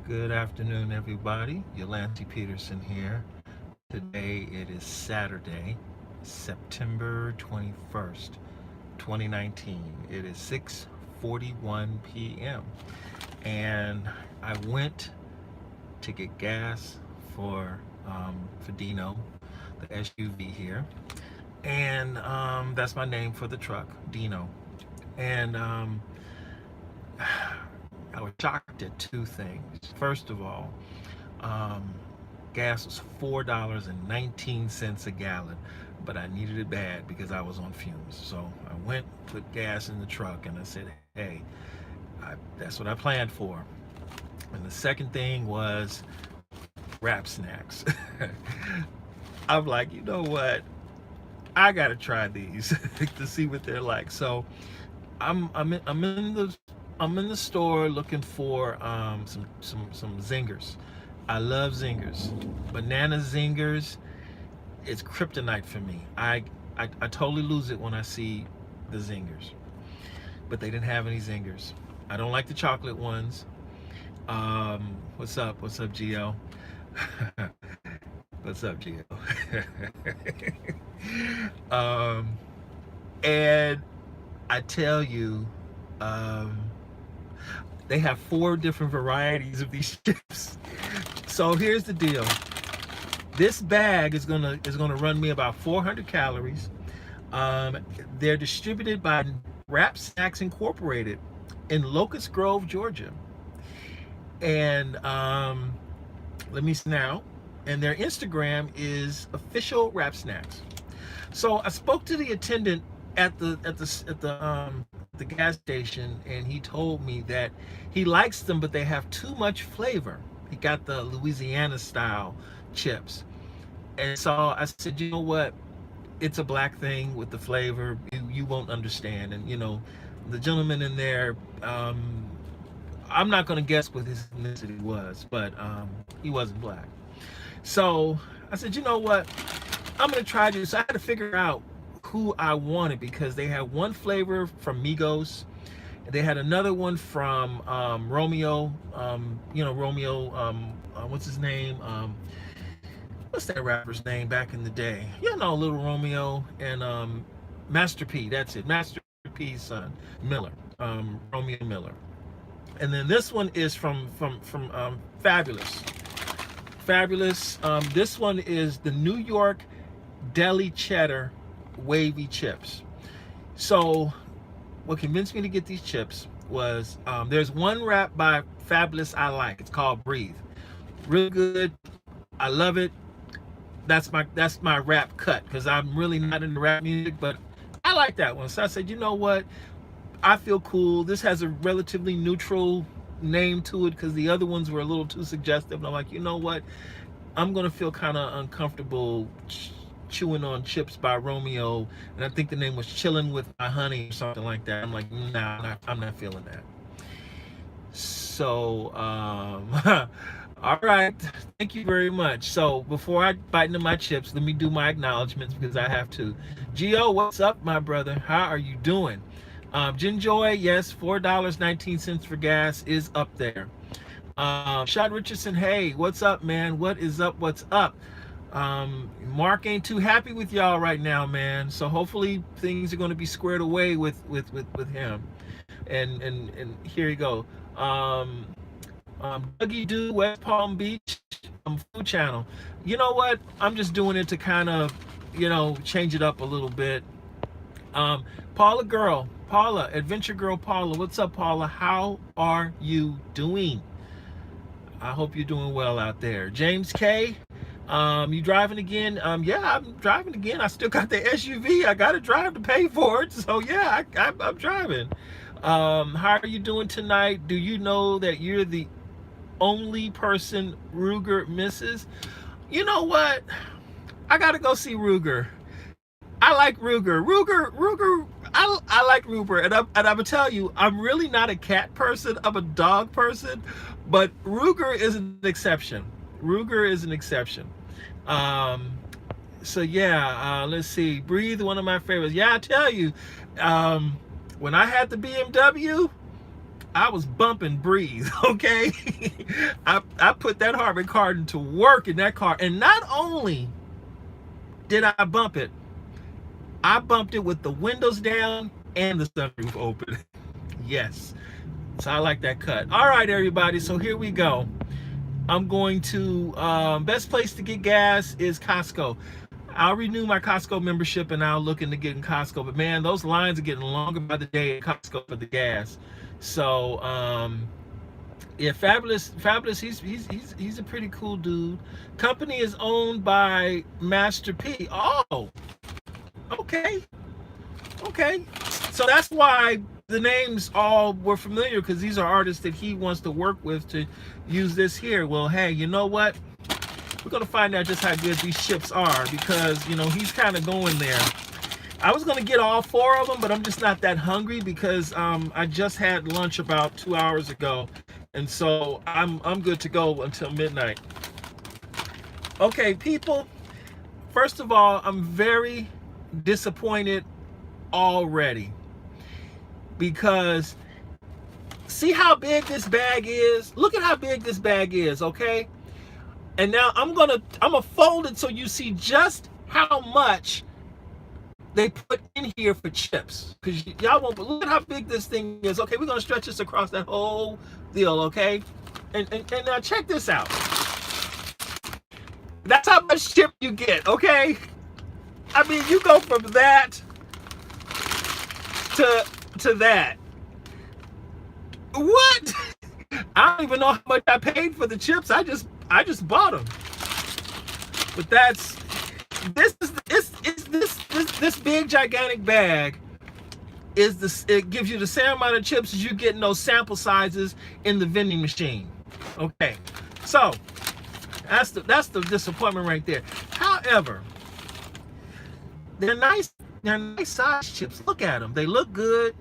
Good afternoon, everybody. Yolandi Peterson here. Today it is Saturday, September 21st, 2019. It is 6:41 p.m. and I went to get gas for Dino, the SUV here, and that's my name for the truck, Dino. And I was shocked at two things. First of all, um, gas was $4.19 a gallon, but I needed it bad because I was on fumes. So I went, put gas in the truck, and I said, hey, that's what I planned for. And the second thing was wrap snacks. I'm like, you know what? I gotta try these to see what they're like. So I'm in the store looking for some zingers. I love zingers. Banana zingers, it's kryptonite for me. I totally lose it when I see the zingers. But they didn't have any zingers. I don't like the chocolate ones. What's up? What's up, Gio? What's up, Gio? um, and I tell you, um, they have four different varieties of these chips. So here's the deal. This bag is gonna run me about 400 calories. Um, they're distributed by Wrap Snacks Incorporated in Locust Grove, Georgia. And let me see now. And their Instagram is official Wrap Snacks. So I spoke to the attendant at the gas station, and he told me that he likes them, but they have too much flavor. He got the Louisiana style chips, and so I said, you know what? It's a black thing with the flavor. You won't understand, and the gentleman in there. I'm not going to guess what his ethnicity was, but he wasn't black. So I said, you know what? I'm going to try this. So I had to figure out who I wanted because they had one flavor from Migos. They had another one from Romeo. Romeo. What's his name? What's that rapper's name back in the day? Little Romeo and Master P. That's it. Master P's son, Miller. Romeo Miller. And then this one is from Fabulous. Fabulous. This one is the New York Deli Cheddar Wavy Chips. So what convinced me to get these chips was there's one wrap by Fabulous I like. It's called Breathe. Really good. I love it. That's my rap cut because I'm really not into rap music, but I like that one. So I said, you know what? I feel cool. This has a relatively neutral name to it because the other ones were a little too suggestive. And I'm like, you know what? I'm gonna feel kind of uncomfortable chewing on chips by Romeo, and I think the name was Chillin' with My Honey or something like that. I'm like, nah, I'm not feeling that. So, all right, thank you very much. So before I bite into my chips, let me do my acknowledgments because I have to. Gio, what's up, my brother? How are you doing? Jinjoy, yes, $4.19 for gas is up there. Shad Richardson, hey, what's up, man? What is up? What's up? Mark ain't too happy with y'all right now, man. So hopefully things are going to be squared away with him. And here you go. Dougie Do, West Palm Beach, Food Channel. You know what? I'm just doing it to kind of, change it up a little bit. Paula, Adventure Girl Paula. What's up, Paula? How are you doing? I hope you're doing well out there. James K, you driving again? Yeah, I'm driving again. I still got the SUV. I got to drive to pay for it. So yeah, I'm driving. How are you doing tonight? Do you know that you're the only person Ruger misses? You know what? I got to go see Ruger. I like Ruger. I like Ruger, and I'm gonna tell you, I'm really not a cat person. I'm a dog person, but Ruger is an exception. Ruger is an exception. Um, so yeah, let's see. Breathe, one of my favorites. Yeah, I tell you, when I had the BMW, I was bumping Breeze, okay? I put that Harman Kardon to work in that car. And not only did I bump it, I bumped it with the windows down and the sunroof open. Yes. So I like that cut. All right, everybody. So here we go. I'm going to, best place to get gas is Costco. I'll renew my Costco membership and I'll look into getting Costco. But man, those lines are getting longer by the day at Costco for the gas. So, yeah, Fabulous, he's a pretty cool dude. Company is owned by Master P. Oh, okay. Okay. So that's why the names all were familiar, because these are artists that he wants to work with to use this here. Well, hey, you know what? We're going to find out just how good these chips are, because, you know, he's kind of going there. I was going to get all 4 of them, but I'm just not that hungry because I just had lunch about 2 hours ago. And so I'm good to go until midnight. Okay, people. First of all, I'm very disappointed already, because see how big this bag is? Look at how big this bag is, okay? And now I'm gonna fold it so you see just how much they put in here for chips, because y'all won't. But look at how big this thing is. Okay, we're gonna stretch this across that whole deal, okay? And now check this out. That's how much chip you get, okay? I mean, you go from that to that. What? I don't even know how much I paid for the chips. I just bought them. But that's this big gigantic bag is this. It gives you the same amount of chips as you get in those sample sizes in the vending machine. Okay, so that's the disappointment right there. However, they're nice size chips. Look at them. They look good.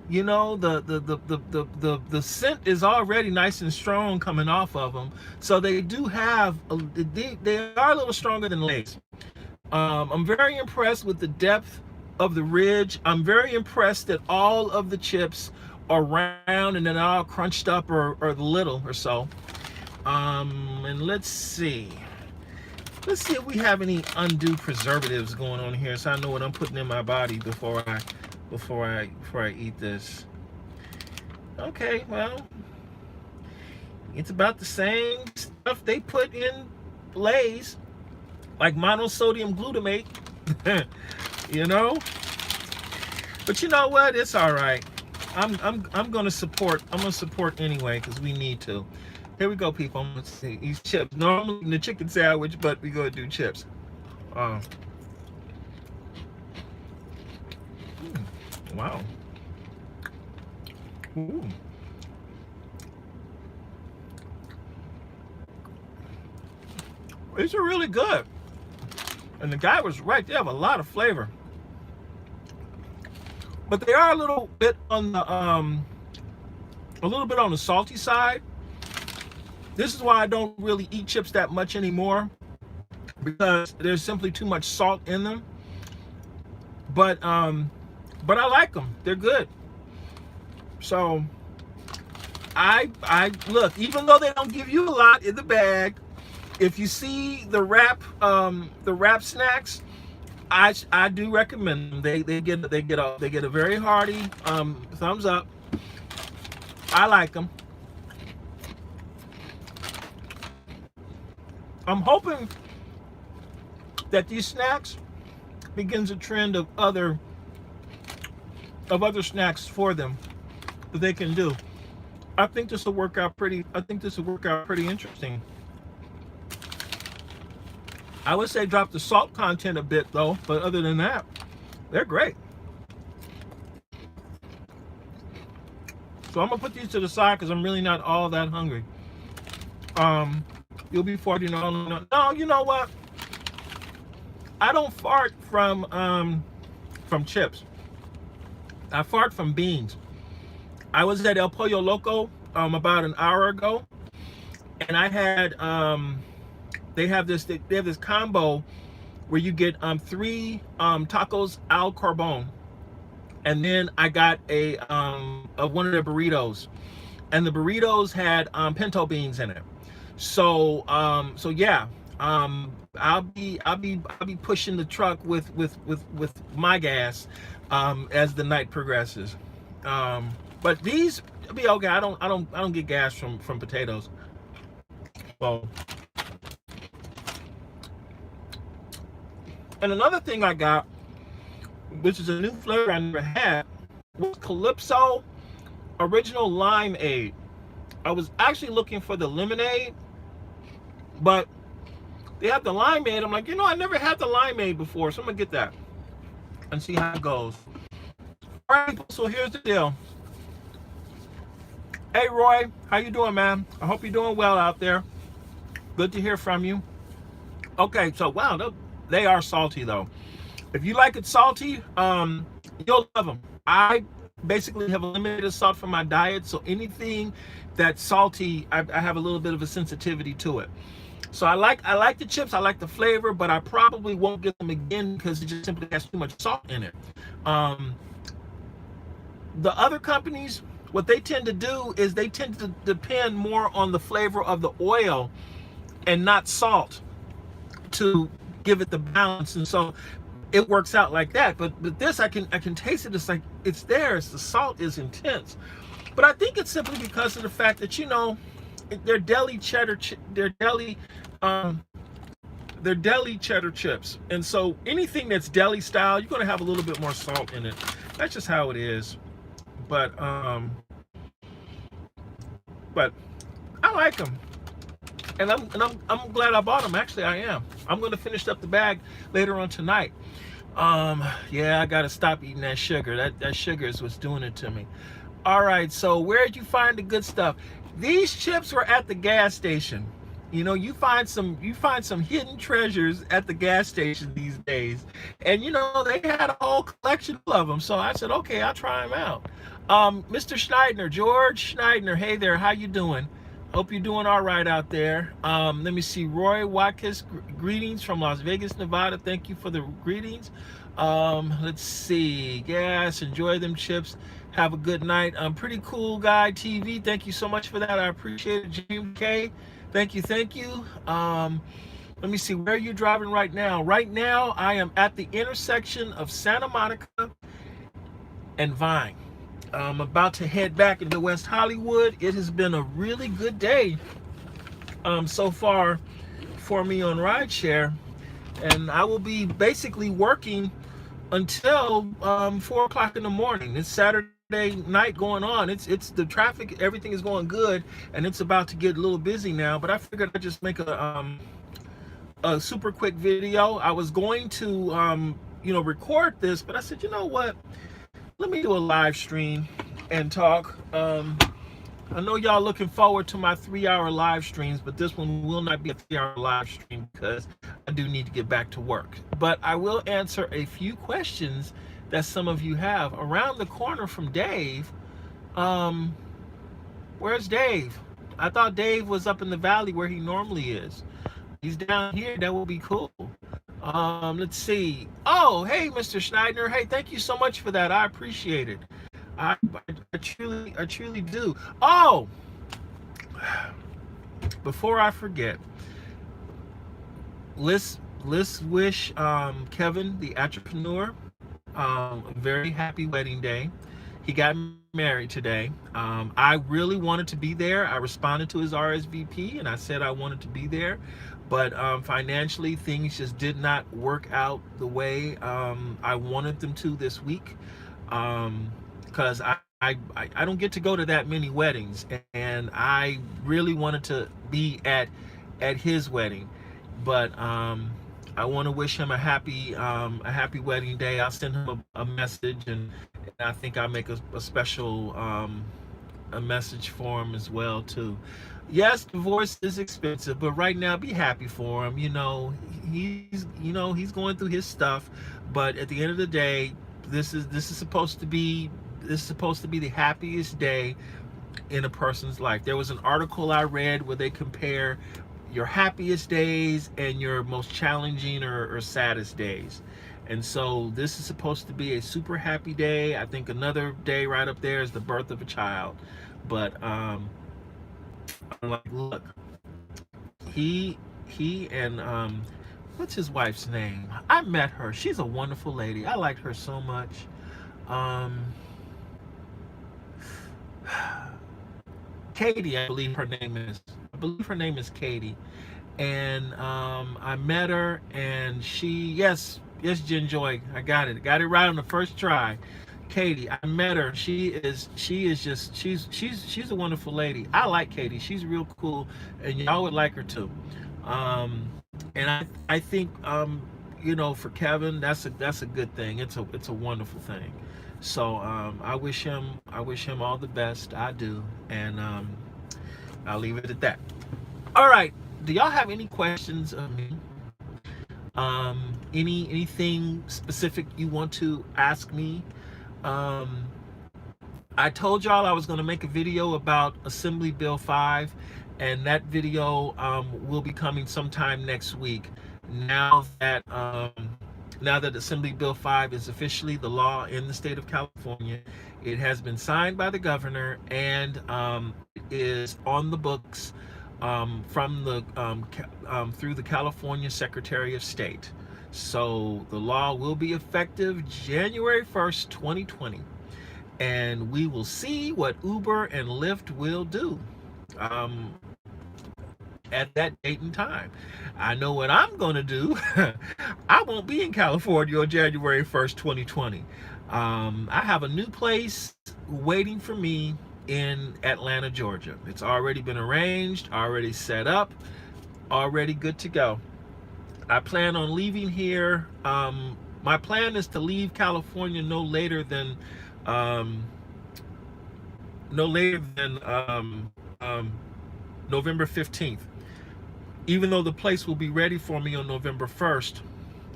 You know, the scent is already nice and strong coming off of them. So they do have they are a little stronger than Lay's. I'm very impressed with the depth of the ridge. I'm very impressed that all of the chips are round and then all crunched up or little or so. And let's see if we have any undue preservatives going on here, so I know what I'm putting in my body before I eat this. Okay, well, it's about the same stuff they put in Lay's, like monosodium glutamate. You know, but you know what? It's all right. I'm gonna support. I'm gonna support anyway, because we need to. Here we go, people. Let's see these chips. Normally in the chicken sandwich, but we're gonna do chips. Wow. Ooh. These are really good. And the guy was right. They have a lot of flavor. But they are a little bit on the salty side. This is why I don't really eat chips that much anymore, because there's simply too much salt in them. But I like them. They're good. So I look, even though they don't give you a lot in the bag, if you see the wrap snacks, I do recommend them. They get a very hearty thumbs up. I like them. I'm hoping that these snacks begins a trend of other snacks for them that they can do. I think this will work out pretty interesting. I would say drop the salt content a bit though, but other than that, they're great. So I'm gonna put these to the side because I'm really not all that hungry. You'll be farting on. No, you know what? I don't fart from chips. I fart from beans. I was at El Pollo Loco about an hour ago, and I had they have this combo where you get 3 tacos al carbon, And then I got a of one of their burritos, and the burritos had pinto beans in it. So yeah, I'll be pushing the truck with my gas as the night progresses. But these will be okay. I don't get gas from potatoes. Well, and another thing I got, which is a new flavor I never had, was Calypso Original Limeade. I was actually looking for the lemonade, but they have the limeade. I'm like, I never had the limeade before, so I'm gonna get that and see how it goes. All right, so here's the deal. Hey, Roy, how you doing, man? I hope you're doing well out there. Good to hear from you. Okay, so wow, they are salty though. If you like it salty, you'll love them. I basically have eliminated salt from my diet, so anything that's salty, I have a little bit of a sensitivity to it. So I like the chips, I like the flavor, but I probably won't get them again because it just simply has too much salt in it. The other companies, what they tend to do is they tend to depend more on the flavor of the oil and not salt to give it the balance, and so it works out like that. But this, I can taste it. It's like it's there. The salt is intense, but I think it's simply because of the fact that they're deli cheddar, um, they're deli cheddar chips, and so anything that's deli style, you're gonna have a little bit more salt in it. That's just how it is. But I like them. And I'm glad I bought them. Actually, I am. I'm going to finish up the bag later on tonight. Yeah, I got to stop eating that sugar. That sugar is what's doing it to me. All right, so where'd you find the good stuff? These chips were at the gas station. You find some hidden treasures at the gas station these days. And they had a whole collection of them. So I said, okay, I'll try them out. Mr. Schneidner, George Schneidner, hey there, how you doing? Hope you're doing all right out there. Let me see. Roy Watkins, greetings from Las Vegas, Nevada. Thank you for the greetings. Let's see. Yes, enjoy them chips. Have a good night. Pretty cool guy TV. Thank you so much for that. I appreciate it. James K. Thank you. Let me see. Where are you driving right now? Right now, I am at the intersection of Santa Monica and Vine. I'm about to head back into West Hollywood. It has been a really good day so far for me on Rideshare, and I will be basically working until 4 o'clock in the morning. It's Saturday night going on. It's the traffic, everything is going good, and it's about to get a little busy now. But I figured I'd just make a super quick video. I was going to record this, but I said, you know what? Let me do a live stream and talk. I know y'all looking forward to my 3-hour live streams, but this one will not be a 3-hour live stream because I do need to get back to work. But I will answer a few questions that some of you have. Around the corner from Dave, where's Dave? I thought Dave was up in the valley where he normally is. He's down here. That will be cool. Let's see. Oh, hey, Mr. Schneider. Hey, thank you so much for that. I appreciate it. I truly do. Oh, before I forget, let's wish Kevin, the entrepreneur, a very happy wedding day. He got married today. I really wanted to be there. I responded to his RSVP and I said I wanted to be there. But financially, things just did not work out the way I wanted them to this week, because I don't get to go to that many weddings, and I really wanted to be at his wedding. But I want to wish him a happy wedding day. I'll send him a message, and I think I'll make a special a message for him as well too. Yes, divorce is expensive, but right now be happy for him. He's going through his stuff, but at the end of the day, this is supposed to be the happiest day in a person's life. There was an article I read where they compare your happiest days and your most challenging or saddest days. And so this is supposed to be a super happy day. I think another day right up there is the birth of a child. But I'm like, look, he he and what's his wife's name? I met her. She's a wonderful lady. I liked her so much. Um, Katie, I believe her name is. I believe her name is Katie. And I met her, and yes, Jen Joy, I got it right on the first try. Katie, I met her. She's a wonderful lady. I like Katie. She's real cool, and y'all would like her too. Um, and I think for Kevin, that's a good thing. It's a wonderful thing. So I wish him all the best. I do, and I'll leave it at that. All right. Do y'all have any questions of me? Anything specific you want to ask me? Um, I told y'all I was going to make a video about Assembly Bill 5, and that video will be coming sometime next week. Now that Assembly Bill 5 is officially the law in the state of California, it has been signed by the governor, and it is on the books from the through the California Secretary of State. So the law will be effective January 1st, 2020, and we will see what Uber and Lyft will do um, at that date and time. I know what I'm going to do. I won't be in California on January 1st, 2020. I have a new place waiting for me in Atlanta, Georgia. It's already been arranged, already set up, already good to go. I plan on leaving here. My plan is to leave California um, no later than November 15th. Even though the place will be ready for me on November 1st,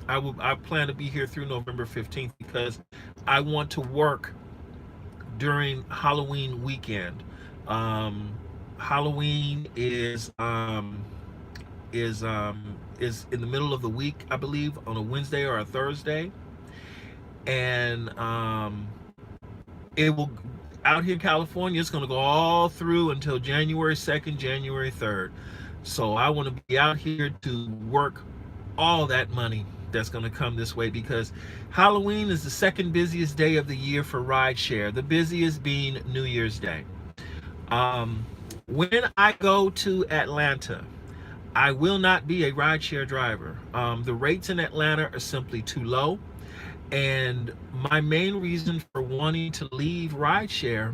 I plan to be here through November 15th because I want to work during Halloween weekend. Halloween is in the middle of the week, I believe, on a Wednesday or a Thursday, and it will out here in California. It's going to go all through until January 2nd, January 3rd. So I want to be out here to work all that money that's going to come this way, because Halloween is the second busiest day of the year for rideshare, the busiest being New Year's Day. When I go to Atlanta, I will not be a rideshare driver. The rates in Atlanta are simply too low, and my main reason for wanting to leave rideshare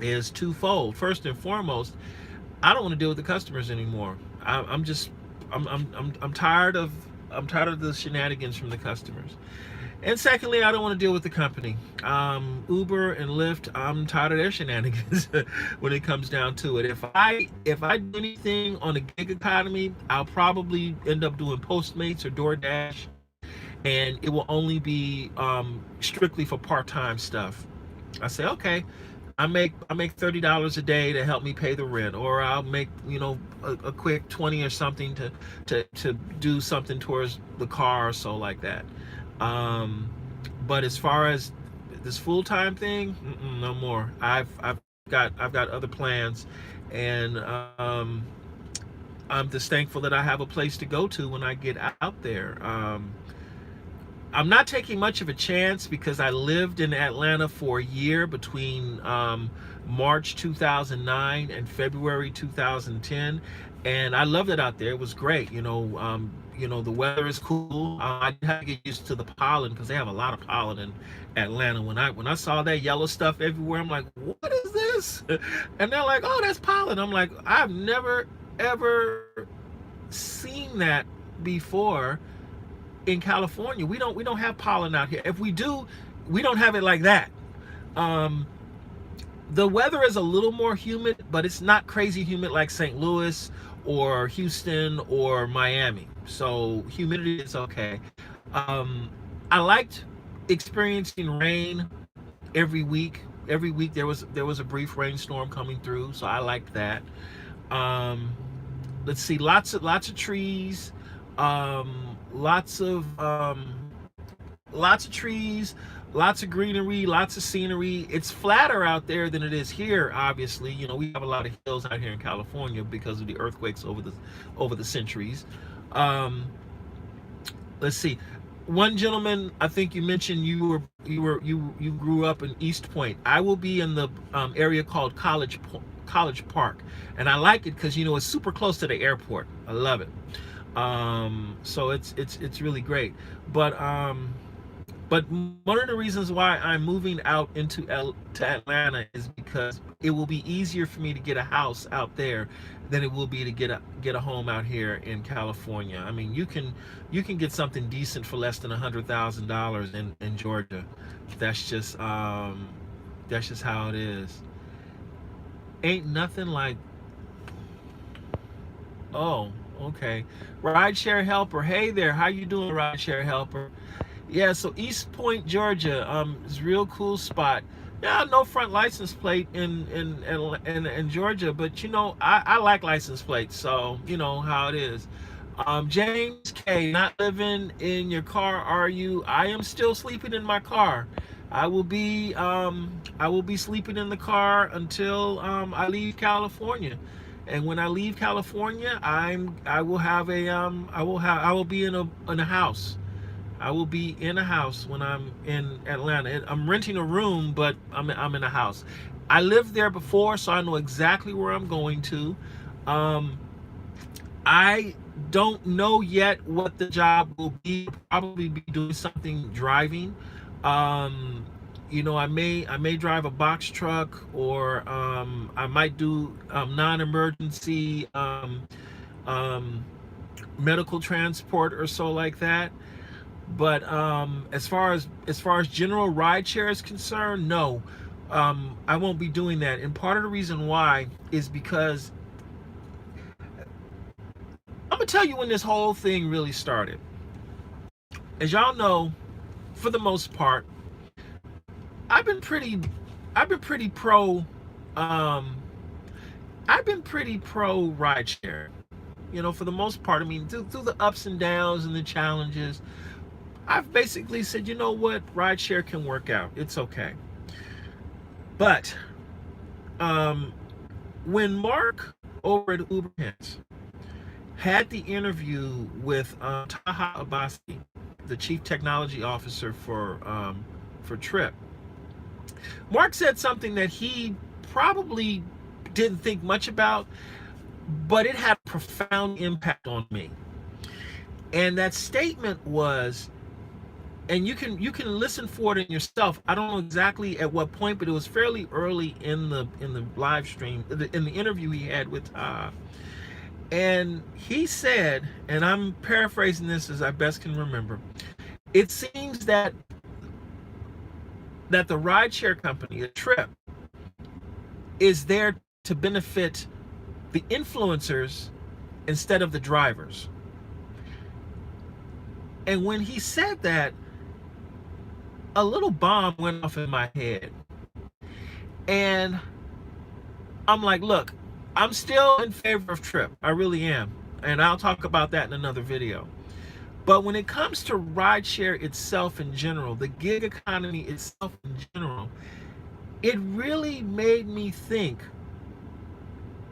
is twofold. First and foremost, I don't want to deal with the customers anymore. I'm tired of the shenanigans from the customers. And secondly, I don't want to deal with the company. Uber and Lyft, I'm tired of their shenanigans when it comes down to it. If I do anything on a gig economy, I'll probably end up doing Postmates or DoorDash, and it will only be strictly for part-time stuff. I say, okay, I make $30 a day to help me pay the rent, or I'll make a quick 20 or something to do something towards the car or so, like that. But as far as this full-time thing, no more. I've got other plans, and I'm just thankful that I have a place to go to when I get out there. I'm not taking much of a chance because I lived in Atlanta for a year between March 2009 and February 2010, and I loved it out there. It was great. The weather is cool. I didn't have to get used to the pollen because they have a lot of pollen in Atlanta. When I saw that yellow stuff everywhere, I'm like, what is this? And they're like, oh, that's pollen. I'm like, I've never ever seen that before. In California, we don't have pollen out here. If we do, we don't have it like that. The weather is a little more humid, but it's not crazy humid like St. Louis or Houston or Miami. So humidity is okay. I liked experiencing rain every week. Every week there was a brief rainstorm coming through, so I liked that. Let's see, lots of trees. Lots of lots of trees, lots of greenery, lots of scenery. It's flatter out there than it is here, obviously. You know, we have a lot of hills out here in California because of the earthquakes over the centuries. Um, let's see. One gentleman, I think you mentioned you grew up in East Point. I will be in the area called College Park, and I like it because, you know, it's super close to the airport. I love it. So it's really great. But but one of the reasons why I'm moving out to Atlanta is because it will be easier for me to get a house out there than it will be to get a home out here in California. I mean, you can get something decent for less than $100,000 in Georgia. That's just how it is. Ain't nothing like, oh, okay. Rideshare helper. Hey there, how you doing, Rideshare helper? Yeah, so East Point, Georgia, is a real cool spot. Yeah, no front license plate in Georgia, but you know, I like license plates, so you know how it is. James K, not living in your car, are you? I am still sleeping in my car. I will be sleeping in the car until I leave California. And when I leave California, I will be in a house. I will be in a house when I'm in Atlanta. I'm renting a room, but I'm in a house. I lived there before, so I know exactly where I'm going to. I don't know yet what the job will be. Probably be doing something driving. You know, I may drive a box truck, or I might do non-emergency um, medical transport or so like that. But as far as general rideshare is concerned, no, I won't be doing that. And part of the reason why is because I'm gonna tell you when this whole thing really started. As y'all know, for the most part, I've been pretty, I've been pretty pro, um, I've been pretty pro rideshare. You know, for the most part, I mean, through the ups and downs and the challenges, I've basically said, you know what, rideshare can work out. It's okay. But um, when Mark over at Uber Hints had the interview with Taha Abbasi, the chief technology officer for Trip, Mark said something that he probably didn't think much about, but it had a profound impact on me. And that statement was, and you can listen for it in yourself. I don't know exactly at what point, but it was fairly early in the live stream, in the interview he had with and he said, and I'm paraphrasing this as I best can remember, it seems that the rideshare company, a Trip, is there to benefit the influencers instead of the drivers. And when he said that, a little bomb went off in my head. And I'm like, look, I'm still in favor of Trip. I really am. And I'll talk about that in another video. But when it comes to rideshare itself in general, the gig economy itself in general, it really made me think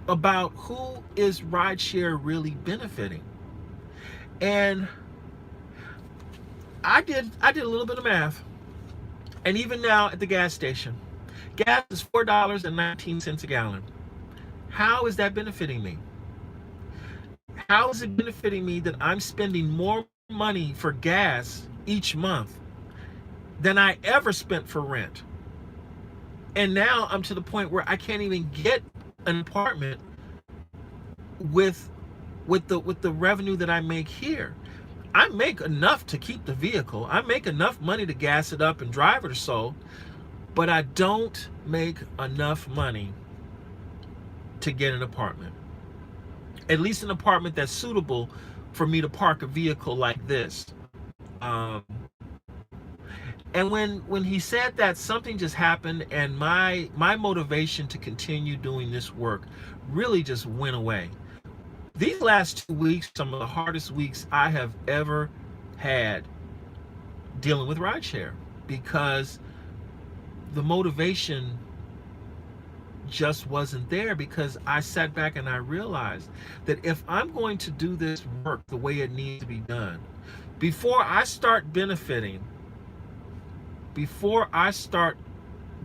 about who is rideshare really benefiting. And I did a little bit of math. And even now at the gas station, gas is $4.19 a gallon. How is that benefiting me? How is it benefiting me that I'm spending more money for gas each month than I ever spent for rent? And now I'm to the point where I can't even get an apartment with the revenue that I make here. I make enough to keep the vehicle. I make enough money to gas it up and drive it or so, but I don't make enough money to get an apartment. At least an apartment that's suitable for me to park a vehicle like this. And when he said that, something just happened, and my motivation to continue doing this work really just went away. These last 2 weeks, some of the hardest weeks I have ever had. dealing with rideshare, because the motivation just wasn't there, because I sat back and I realized that if I'm going to do this work the way it needs to be done, before I start benefiting, before I start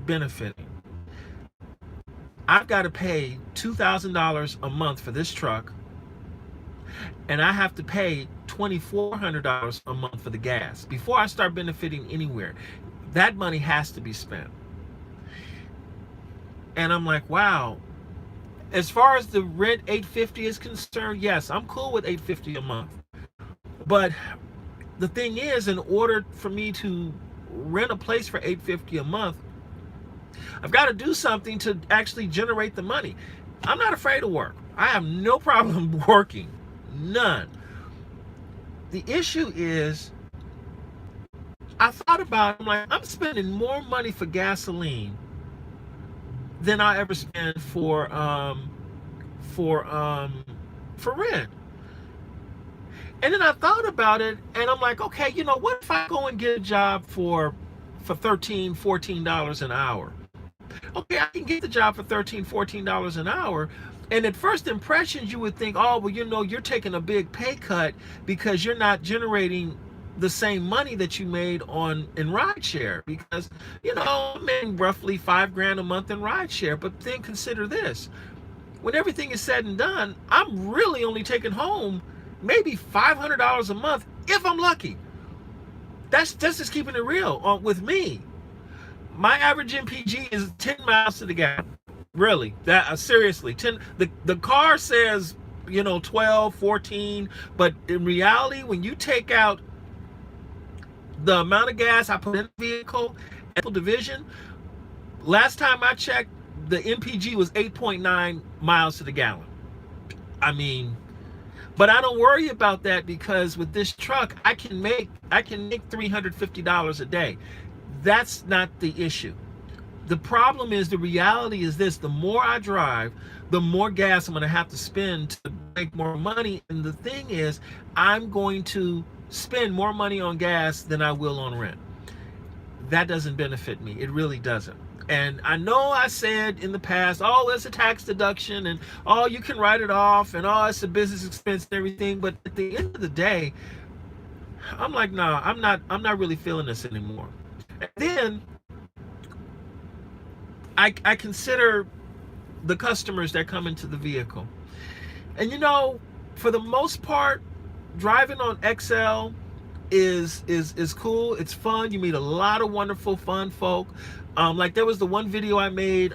benefiting, I've got to pay $2,000 a month for this truck, and I have to pay $2,400 a month for the gas. Before I start benefiting anywhere, that money has to be spent. And I'm like, wow. As far as the rent $850 is concerned, yes, I'm cool with $850 a month. But the thing is, in order for me to rent a place for $850 a month, I've got to do something to actually generate the money. I'm not afraid of work. I have no problem working. None. The issue is, I thought about it, I'm like, I'm spending more money for gasoline than I ever spend for rent. And then I thought about it, and I'm like, okay, you know, what if I go and get a job for $13, $14 an hour? Okay, I can get the job for $13, $14 an hour. And at first impressions, you would think, oh, well, you know, you're taking a big pay cut because you're not generating the same money that you made in rideshare, because, you know, I'm making roughly $5,000 a month in rideshare. But then consider this: when everything is said and done, I'm really only taking home maybe $500 a month if I'm lucky. That's just keeping it real with me. My average MPG is 10 miles to the gallon. Really, that seriously, 10. The car says, you know, 12, 14, but in reality, when you take out the amount of gas I put in the vehicle, division, last time I checked, the MPG was 8.9 miles to the gallon. I mean, but I don't worry about that, because with this truck, I can make $350 a day. That's not the issue. The problem is, the reality is this: the more I drive, the more gas I'm going to have to spend to make more money. And the thing is, I'm going to spend more money on gas than I will on rent. That doesn't benefit me. It really doesn't. And I know I said in the past, oh, it's a tax deduction, and oh, you can write it off, and oh, it's a business expense and everything. But at the end of the day, I'm like, nah, I'm not really feeling this anymore. And then I consider the customers that come into the vehicle. And you know, for the most part, driving on XL is cool. It's fun. You meet a lot of wonderful, fun folk. Like there was the one video I made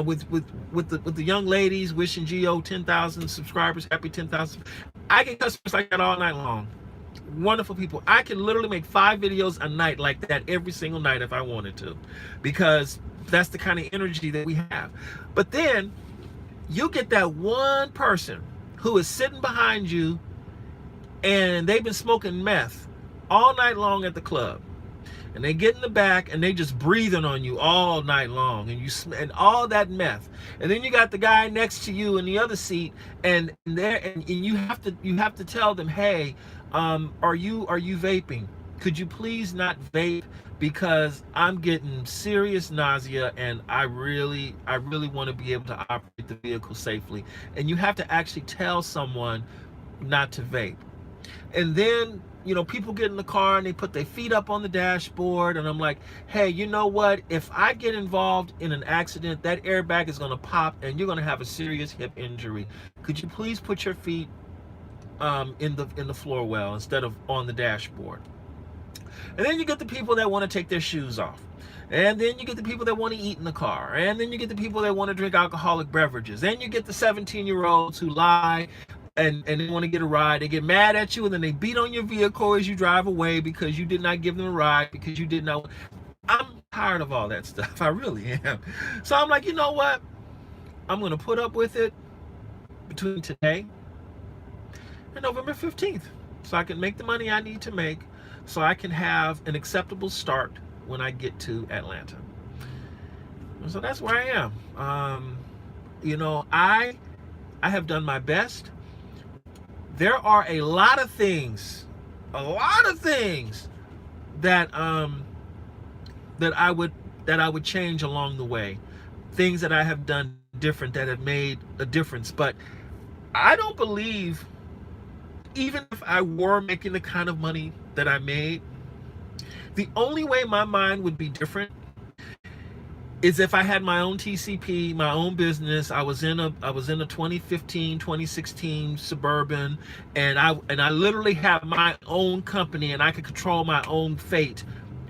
with the young ladies wishing Gio 10,000 subscribers, happy 10,000. I get customers like that all night long. Wonderful people. I can literally make 5 videos a night like that every single night if I wanted to, because that's the kind of energy that we have. But then you get that one person who is sitting behind you, and they've been smoking meth all night long at the club, and they get in the back and they just breathing on you all night long, and all that meth. And then you got the guy next to you in the other seat, and you have to tell them, hey, are you vaping? Could you please not vape, because I'm getting serious nausea, and I really want to be able to operate the vehicle safely. And you have to actually tell someone not to vape. And then, you know, people get in the car and they put their feet up on the dashboard, and I'm like, hey, you know what? If I get involved in an accident, that airbag is going to pop and you're going to have a serious hip injury. Could you please put your feet in the floor well instead of on the dashboard? And then you get the people that want to take their shoes off. And then you get the people that want to eat in the car. And then you get the people that want to drink alcoholic beverages. Then you get the 17-year-olds who lie and they want to get a ride. They get mad at you, and then they beat on your vehicle as you drive away because you did not give them a ride, because you did not. I'm tired of all that stuff. I really am. So I'm like, you know what? I'm going to put up with it between today and November 15th, so I can make the money I need to make, so I can have an acceptable start when I get to Atlanta. So that's where I am. You know, I have done my best. There are a lot of things that that I would that I would change along the way, things that I have done different that have made a difference. But I don't believe, even if I were making the kind of money that I made, the only way my mind would be different is if I had my own TCP, my own business. I was in a 2015, 2016 Suburban, and I literally have my own company, and I could control my own fate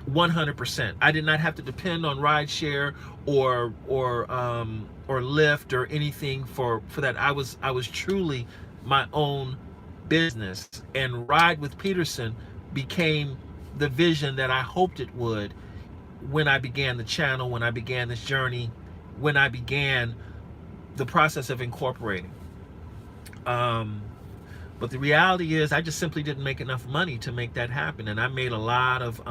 100%. I did not have to depend on Rideshare or Lyft or anything for that. I was truly my own business, and Ride with Peterson became the vision that I hoped it would when I began the channel, when I began this journey, when I began the process of incorporating. But the reality is, I just simply didn't make enough money to make that happen, and I made a lot of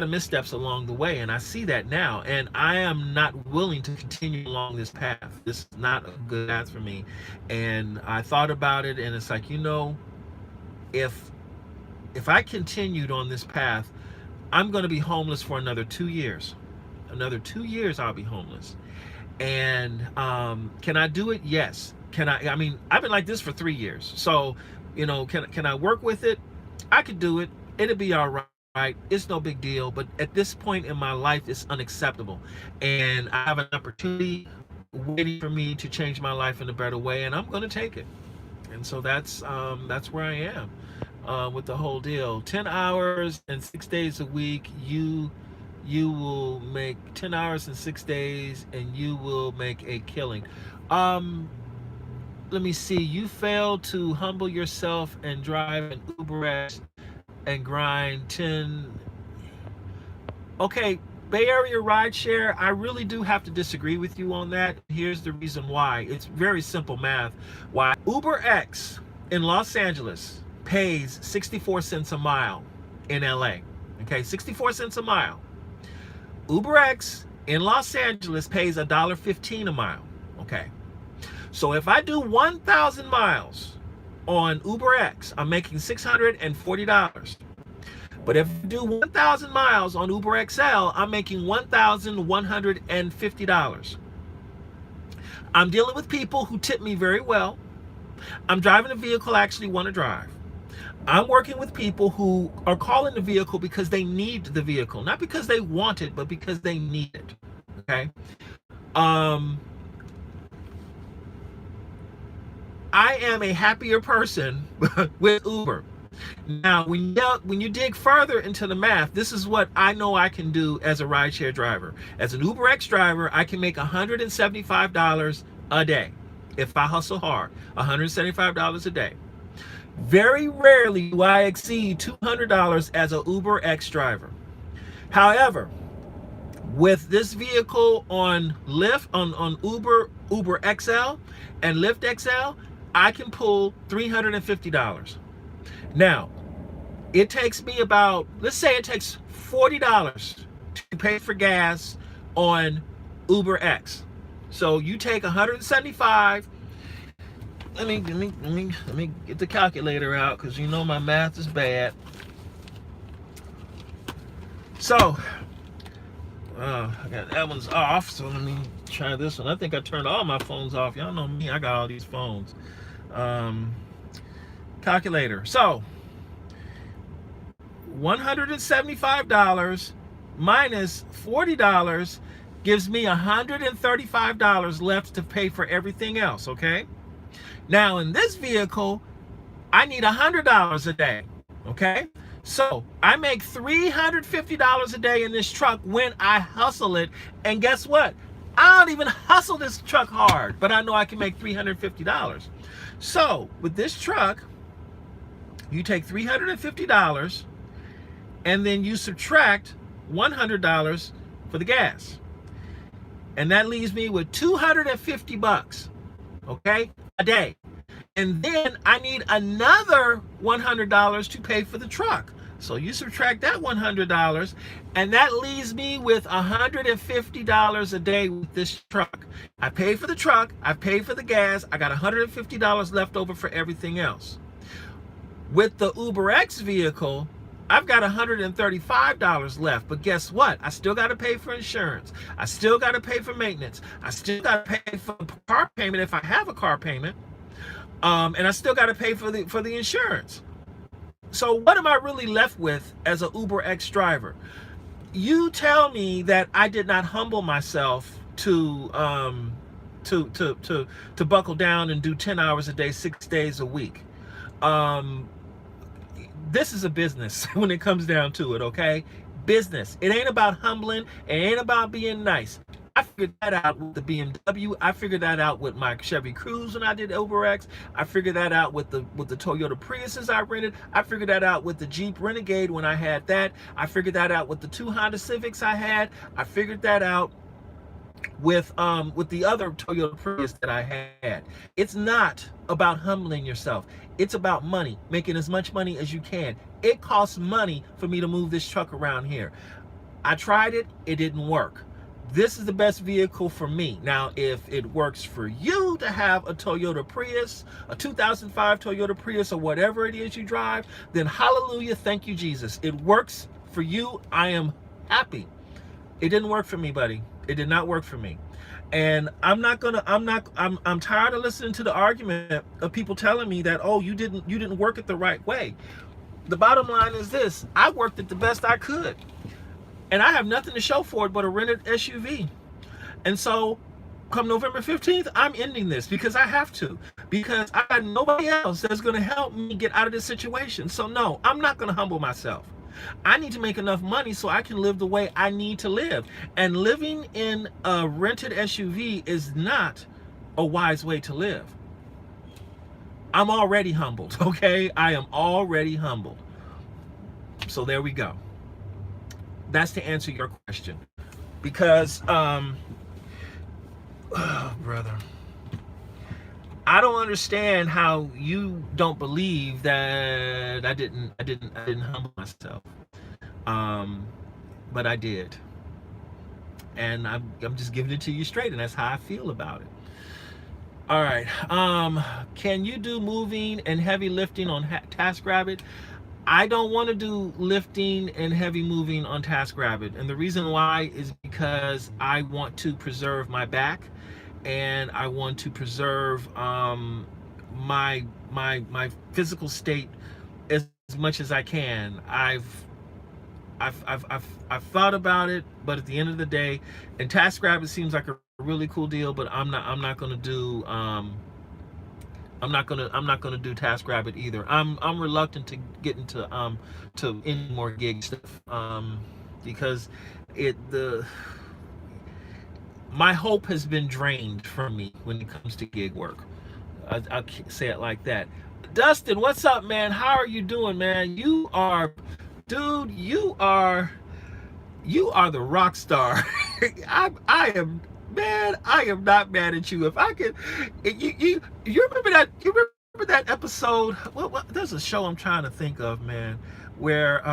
missteps along the way, and I see that now. And I am not willing to continue along this path. This is not a good path for me. And I thought about it, and it's like, if I continued on this path, I'm going to be homeless for another 2 years. Another 2 years, I'll be homeless. And can I do it? Yes. Can I? I mean, I've been like this for 3 years. So, can I work with it? I could do it. It'll be all right. It's no big deal. But at this point in my life, it's unacceptable. And I have an opportunity waiting for me to change my life in a better way, and I'm going to take it. And so that's where I am. With the whole deal. 10 hours and 6 days a week, you will make 10 hours and 6 days, and you will make a killing. Let me see. You failed to humble yourself and drive an UberX and grind 10. Okay, Bay Area Rideshare, I really do have to disagree with you on that. Here's the reason why. It's very simple math. Why? UberX in Los Angeles pays 64 cents a mile in LA. Okay, 64 cents a mile. UberX in Los Angeles pays $1.15 a mile. Okay, so if I do 1,000 miles on UberX, I'm making $640. But if I do 1,000 miles on UberXL, I'm making $1,150. I'm dealing with people who tip me very well. I'm driving a vehicle I actually want to drive. I'm working with people who are calling the vehicle because they need the vehicle, not because they want it, but because they need it. Okay. I am a happier person with Uber. Now, when you dig further into the math, this is what I know I can do as a rideshare driver. As an UberX driver, I can make $175 a day if I hustle hard. $175 a day. Very rarely do I exceed $200 as a UberX driver. However, with this vehicle on Lyft, on Uber XL and Lyft XL, I can pull $350. Now, it takes me about, let's say it takes $40 to pay for gas on UberX. So you take 175. Let me get the calculator out, because my math is bad. So, I got that one's off. So let me try this one. I think I turned all my phones off. Y'all know me. I got all these phones. Calculator. So, $175 minus $40 gives me $135 left to pay for everything else. Okay. Now, in this vehicle, I need $100 a day, okay? So I make $350 a day in this truck when I hustle it. And guess what? I don't even hustle this truck hard, but I know I can make $350. So with this truck, you take $350 and then you subtract $100 for the gas. And that leaves me with $250, okay, a day. And then I need another $100 to pay for the truck. So you subtract that $100, and that leaves me with $150 a day with this truck. I pay for the truck, I pay for the gas, I got $150 left over for everything else. With the UberX vehicle, I've got $135 left, but guess what? I still got to pay for insurance. I still got to pay for maintenance. I still got to pay for car payment if I have a car payment, and I still got to pay for the insurance. So what am I really left with as a Uber X driver? You tell me that I did not humble myself to buckle down and do 10 hours a day, 6 days a week. This is a business when it comes down to it, okay? Business. It ain't about humbling. It ain't about being nice. I figured that out with the BMW. I figured that out with my Chevy Cruze when I did UberX. I figured that out with the Toyota Priuses I rented. I figured that out with the Jeep Renegade when I had that. I figured that out with the 2 Honda Civics I had. I figured that out with the other Toyota Prius that I had. It's not about humbling yourself. It's about money, making as much money as you can. It costs money for me to move this truck around here. I tried it, it didn't work. This is the best vehicle for me. Now, if it works for you to have a Toyota Prius, a 2005 Toyota Prius, or whatever it is you drive, then hallelujah, thank you, Jesus. It works for you. I am happy. It didn't work for me, buddy. It did not work for me. And I'm tired of listening to the argument of people telling me that, oh, you didn't work it the right way. The bottom line is this: I worked it the best I could. And I have nothing to show for it but a rented SUV. And so come November 15th, I'm ending this because I have to. Because I got nobody else that's going to help me get out of this situation. So no, I'm not going to humble myself. I need to make enough money so I can live the way I need to live. And living in a rented SUV is not a wise way to live. I'm already humbled, okay? I am already humbled. So there we go. That's to answer your question. Because, oh, brother, I don't understand how you don't believe that I didn't humble myself. But I did. And I'm just giving it to you straight, and that's how I feel about it. All right. Can you do moving and heavy lifting on TaskRabbit? I don't want to do lifting and heavy moving on TaskRabbit, and the reason why is because I want to preserve my back, and I want to preserve my physical state as much as I can. I've thought about it, but at the end of the day, and TaskRabbit seems like a really cool deal, but I'm not going to do I'm not gonna do TaskRabbit either. I'm reluctant to get into any more gig stuff because my hope has been drained from me when it comes to gig work. I'll say it like that. Dustin, what's up, man? How are you doing, man? You are the rock star. I am. Man, I am not mad at you. If I could, you remember that? You remember that episode? Well, there's a show I'm trying to think of, man, where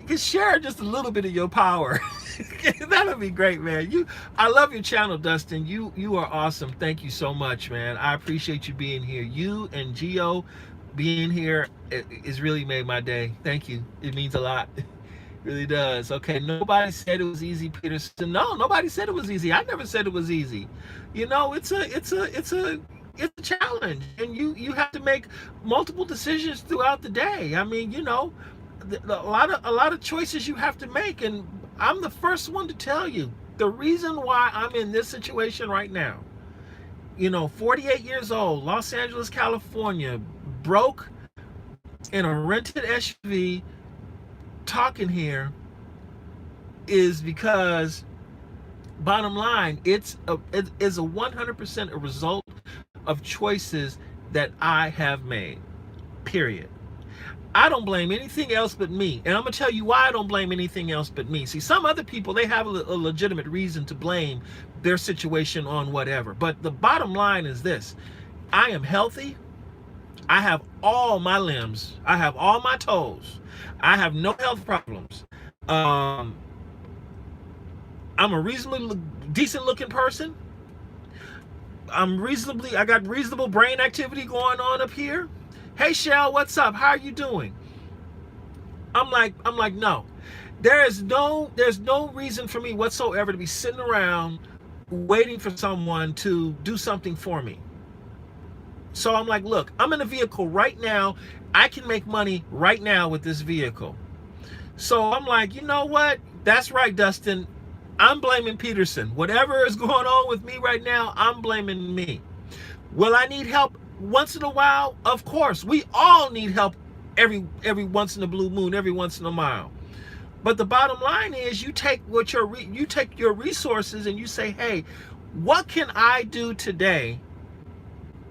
you can share just a little bit of your power. That'd be great, man. I love your channel, Dustin. You are awesome. Thank you so much, man. I appreciate you being here. You and Gio being here it's really made my day. Thank you. It means a lot. Really does. Okay, nobody said it was easy, Peterson. No, nobody said it was easy. I never said it was easy. You know, it's a challenge, and you have to make multiple decisions throughout the day. I mean, you know, a lot of choices you have to make, and I'm the first one to tell you the reason why I'm in this situation right now. You know, 48 years old, Los Angeles, California, broke in a rented SUV, talking here is because, bottom line, it is a 100% a result of choices that I have made, period. I don't blame anything else but me, and I'm gonna tell you why I don't blame anything else but me. See, some other people, they have a legitimate reason to blame their situation on whatever, but the bottom line is this: I am healthy. I have all my limbs. I have all my toes. I have no health problems. I'm a reasonably decent looking person. I got reasonable brain activity going on up here. Hey, Shell, what's up? How are you doing? I'm like, no. There's no reason for me whatsoever to be sitting around waiting for someone to do something for me. So I'm like, look, I'm in a vehicle right now. I can make money right now with this vehicle. So I'm like, you know what? That's right, Dustin. I'm blaming Peterson. Whatever is going on with me right now, I'm blaming me. Will I need help once in a while? Of course. We all need help every once in a blue moon, every once in a while. But the bottom line is, you take you take your resources and you say, hey, what can I do today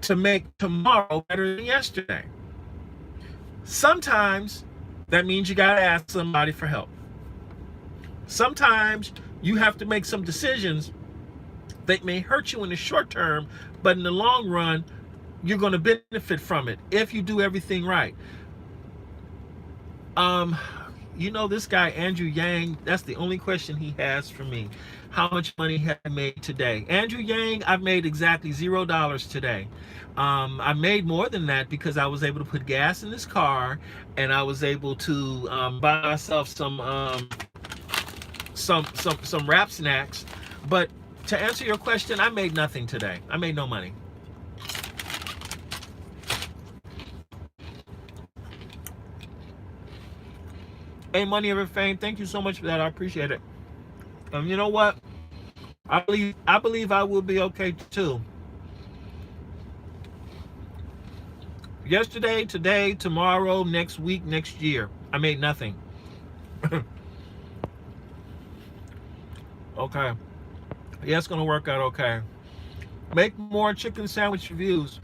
to make tomorrow better than yesterday? Sometimes that means you got to ask somebody for help. Sometimes you have to make some decisions that may hurt you in the short term, but in the long run, you're going to benefit from it if you do everything right. You know, this guy, Andrew Yang, that's the only question he has for me. How much money have I made today? Andrew Yang, I've made exactly $0 today. I made more than that because I was able to put gas in this car, and I was able to buy myself some wrap snacks. But to answer your question, I made nothing today. I made no money. Hey, Money Over Fame, thank you so much for that. I appreciate it. You know what? I believe I will be okay too. Yesterday, today, tomorrow, next week, next year, I made nothing. Okay. Yeah, it's gonna work out okay. Make more chicken sandwich reviews.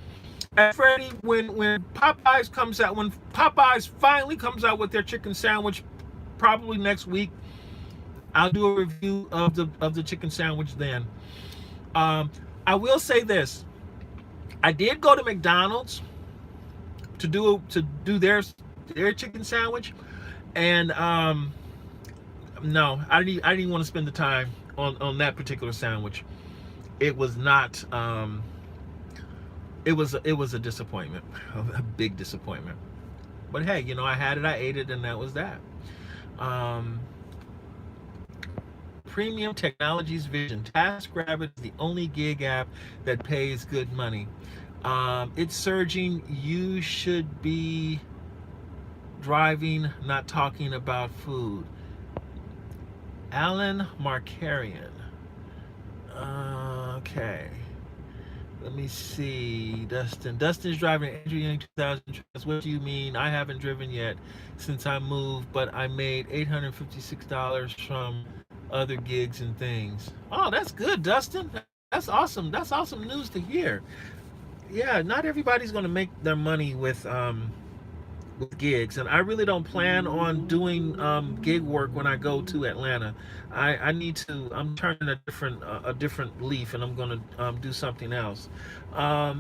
And Freddie, when Popeyes comes out, when Popeyes finally comes out with their chicken sandwich, probably next week, I'll do a review of the chicken sandwich then. I will say this: I did go to McDonald's to do their chicken sandwich, and no, I didn't want to spend the time on that particular sandwich. It was not. It was a disappointment, a big disappointment. But hey, you know, I had it, I ate it, and that was that. Premium Technologies Vision. TaskRabbit is the only gig app that pays good money. It's surging. You should be driving, not talking about food. Alan Markarian. Okay. Let me see. Dustin's driving Andrew Yang 2000. What do you mean? I haven't driven yet since I moved, but I made $856 from other gigs and things. Oh, that's good, Dustin. That's awesome. That's awesome news to hear. Yeah, not everybody's going to make their money with gigs, and I really don't plan on doing gig work when I go to Atlanta. I need to. I'm turning a different leaf, and I'm going to do something else. I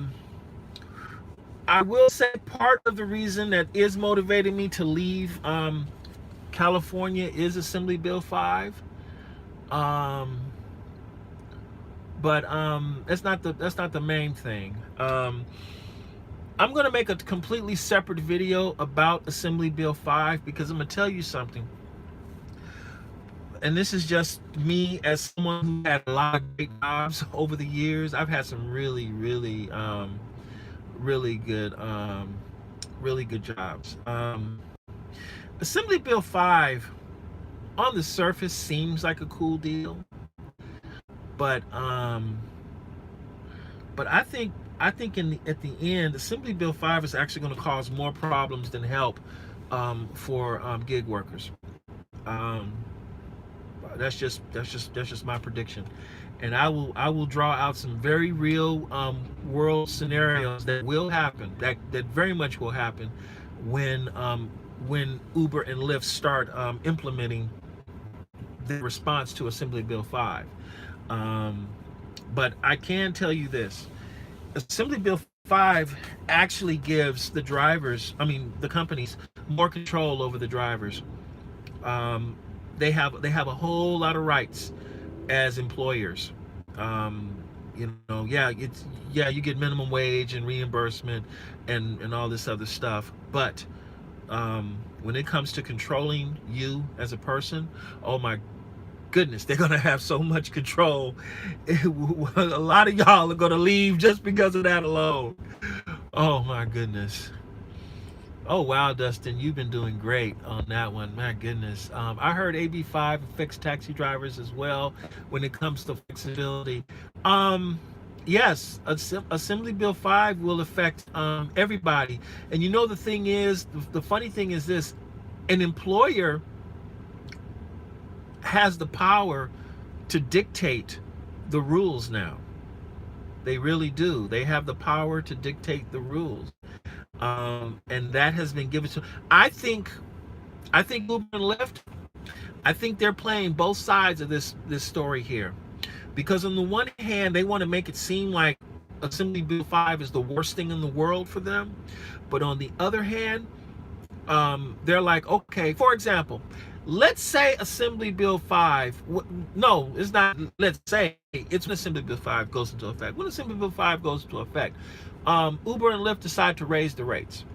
will say part of the reason that is motivating me to leave California is Assembly Bill 5. But that's not the main thing. I'm going to make a completely separate video about Assembly Bill 5 because I'm going to tell you something. And this is just me as someone who had a lot of great jobs over the years. I've had some really good jobs. Assembly Bill 5 on the surface seems like a cool deal, but I think at the end, Assembly Bill 5 is actually going to cause more problems than help for gig workers. That's just my prediction, and I will draw out some very real world scenarios that will happen, that very much will happen when Uber and Lyft start implementing the response to Assembly Bill 5. But I can tell you this: Assembly Bill 5 actually gives the companies more control over the drivers. They have a whole lot of rights as employers. You get minimum wage and reimbursement and all this other stuff, but when it comes to controlling you as a person, oh my goodness, they're gonna have so much control. A lot of y'all are gonna leave just because of that alone. Oh my goodness. Oh wow, Dustin, you've been doing great on that one. My goodness. I heard AB5 affects taxi drivers as well when it comes to flexibility. Um, yes, Assembly Bill 5 will affect everybody. And you know the thing is, the funny thing is this: an employer has the power to dictate the rules now. They really do. They have the power to dictate the rules. And that has been given to. I think Uber and Lyft. I think they're playing both sides of this story here, because on the one hand they want to make it seem like Assembly Bill 5 is the worst thing in the world for them, but on the other hand, they're like, okay, for example, let's say Assembly Bill 5. No, it's not. Let's say it's when Assembly Bill 5 goes into effect. When Assembly Bill 5 goes into effect, Uber and Lyft decide to raise the rates.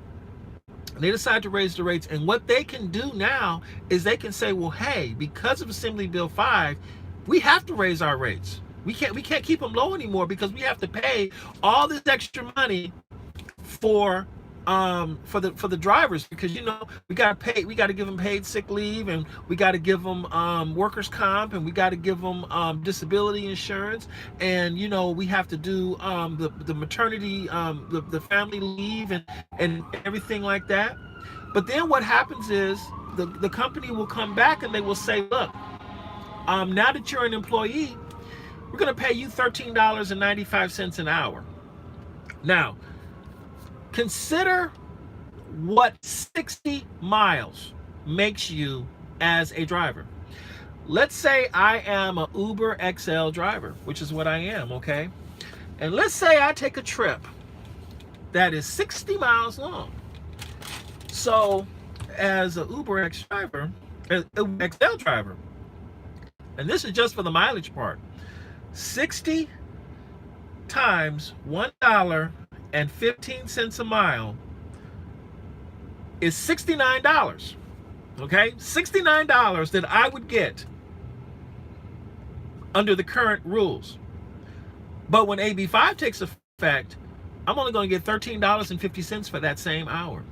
They decide to raise the rates, and what they can do now is they can say, well, hey, because of Assembly Bill 5, we have to raise our rates. We can't keep them low anymore because we have to pay all this extra money for the drivers, because we got to give them paid sick leave, and we got to give them workers comp, and we got to give them disability insurance, and we have to do the maternity, the family leave, and everything like that. But then what happens is the company will come back and they will say, look, now that you're an employee, we're going to pay you $13.95 an hour. Now, consider what 60 miles makes you as a driver. Let's say I am a Uber XL driver, which is what I am, okay? And let's say I take a trip that is 60 miles long. So, as a Uber XL driver, and this is just for the mileage part, 60 times $1.15 a mile is $69. Okay, $69 that I would get under the current rules. But when AB5 takes effect, I'm only going to get $13.50 for that same hour.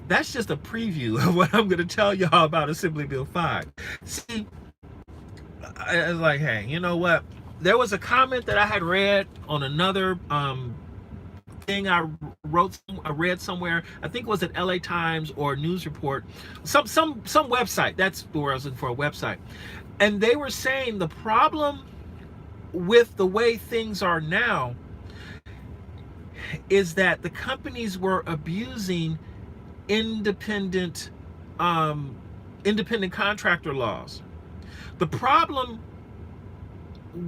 That's just a preview of what I'm going to tell y'all about Assembly Bill 5. See, I was like, hey, you know what? There was a comment that I had read on another thing I read somewhere. I think it was at LA Times or News Report, some website. That's where I was looking for, a website. And they were saying the problem with the way things are now is that the companies were abusing independent contractor laws. The problem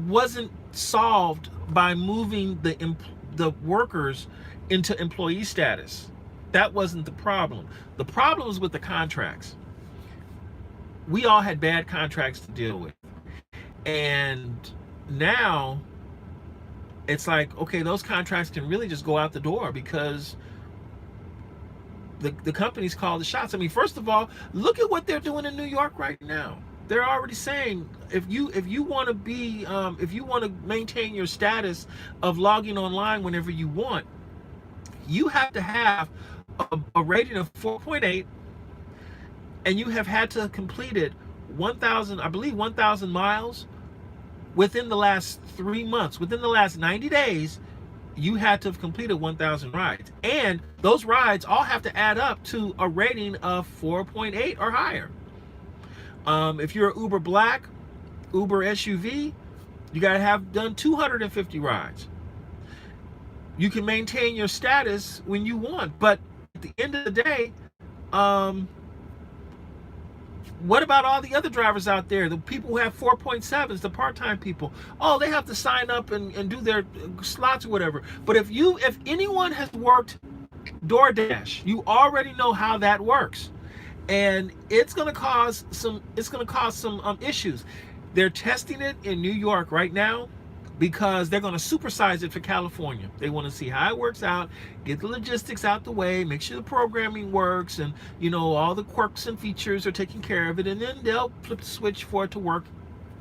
wasn't solved by moving the workers into employee status. That wasn't the problem. The problem was with the contracts. We all had bad contracts to deal with. And now it's like, okay, those contracts can really just go out the door because the companies call the shots. I mean, first of all, look at what they're doing in New York right now. They're already saying if you want to be if you want to maintain your status of logging online whenever you want, you have to have a rating of 4.8, and you have had to have completed 1,000 miles within the last 3 months. Within the last 90 days, you had to have completed 1,000 rides, and those rides all have to add up to a rating of 4.8 or higher. If you're an Uber Black, Uber SUV, you got to have done 250 rides. You can maintain your status when you want, but at the end of the day, what about all the other drivers out there, the people who have 4.7s, the part-time people? Oh, they have to sign up and do their slots or whatever. But if anyone has worked DoorDash, you already know how that works. And it's going to cause some issues. They're testing it in New York right now. because they're going to supersize it for California. They want to see how it works out, get the logistics out the way, make sure the programming works, and all the quirks and features are taken care of it, and then they'll flip the switch for it to work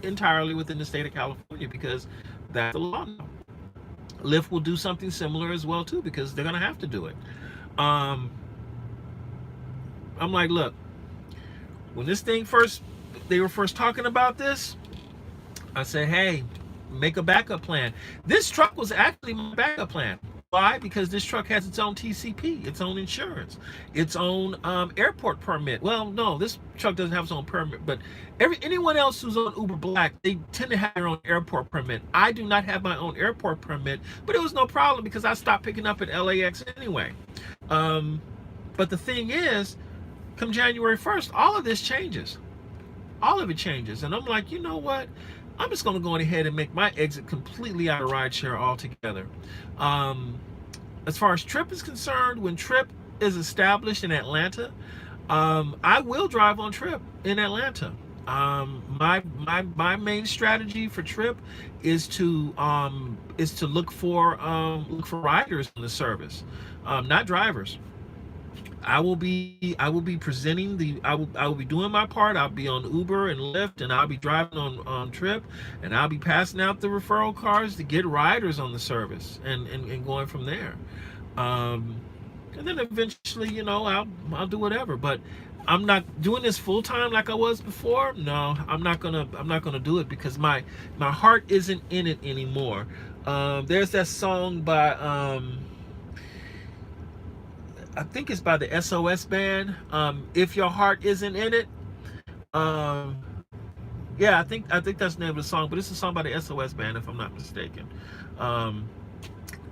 entirely within the state of California, because that's the law now. Lyft will do something similar as well too, because they're going to have to do it. I'm like, look, when they were first talking about this, I said, hey, make a backup plan. This truck was actually my backup plan. Why? Because this truck has its own TCP, its own insurance, its own airport permit. Well, no, this truck doesn't have its own permit, but anyone else who's on Uber Black, they tend to have their own airport permit. I do not have my own airport permit, but it was no problem because I stopped picking up at LAX anyway. But the thing is, come January 1st, all of this changes. All of it changes. And I'm like, you know what? I'm just going to go ahead and make my exit completely out of rideshare altogether. As far as Trip is concerned, when Trip is established in Atlanta, I will drive on Trip in Atlanta. My main strategy for Trip is to look for riders on the service, not drivers. I will be presenting I will be doing my part. I'll be on Uber and Lyft, and I'll be driving on Trip, and I'll be passing out the referral cards to get riders on the service, and going from there. And then eventually, I'll do whatever. But I'm not doing this full time like I was before. No, I'm not gonna do it, because my heart isn't in it anymore. There's that song by I think it's by the SOS band. If Your Heart Isn't in It. Yeah, I think that's the name of the song, but it's a song by the SOS band, if I'm not mistaken.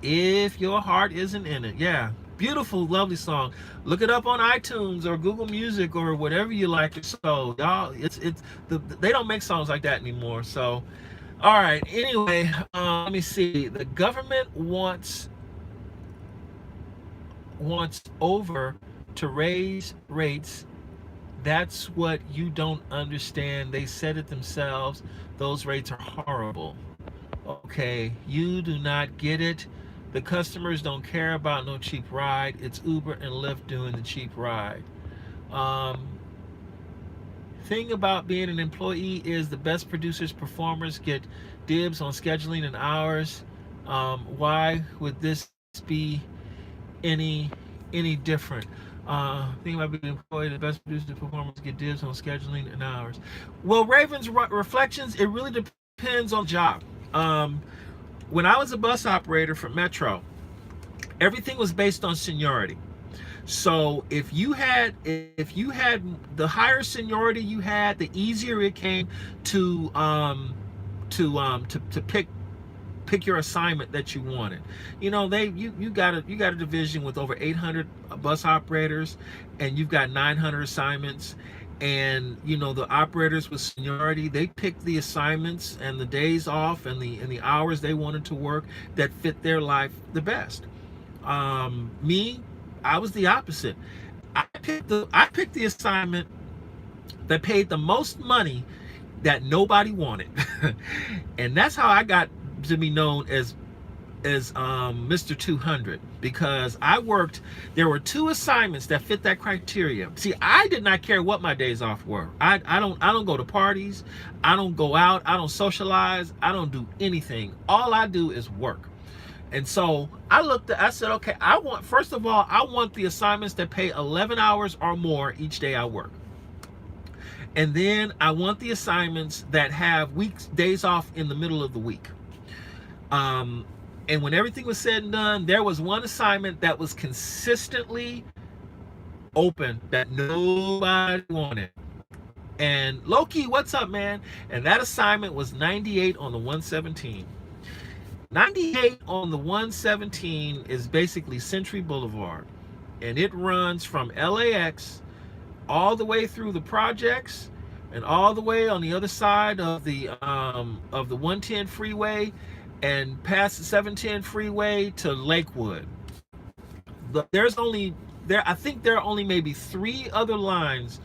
If Your Heart Isn't in It. Yeah, beautiful, lovely song. Look it up on iTunes or Google Music or whatever you like. So y'all, they don't make songs like that anymore. So, all right. Anyway, let me see. The government wants over to raise rates. That's what you don't understand. They said it themselves. Those rates are horrible. Okay, you do not get it. The customers don't care about no cheap ride. It's Uber and Lyft doing the cheap ride. Thing about being an employee is the best producers, performers get dibs on scheduling and hours. Why would this be any different? Think about being employed, the best producers, performers get dibs on scheduling and hours. Well, Raven's Reflections, it really depends on the job. When I was a bus operator for Metro, everything was based on seniority. So if you had the higher seniority you had, the easier it came to pick your assignment that you wanted. You got a division with over 800 bus operators, and you've got 900 assignments. And the operators with seniority, they picked the assignments and the days off and the hours they wanted to work that fit their life the best. Me, I was the opposite. I picked the assignment that paid the most money that nobody wanted. And that's how I got to be known as Mr. 200, because there were 2 assignments that fit that criteria. See, I did not care what my days off were. I don't go to parties, I don't go out, I don't socialize, I don't do anything. All I do is work. And so I said, okay, I want the assignments that pay 11 hours or more each day I work. And then I want the assignments that have days off in the middle of the week. And when everything was said and done, there was one assignment that was consistently open that nobody wanted. And Loki, what's up, man? And that assignment was 98 on the 117. 98 on the 117 is basically Century Boulevard. And it runs from LAX all the way through the projects and all the way on the other side of the 110 freeway and past the 710 freeway to Lakewood. I think there are only maybe 3 other lines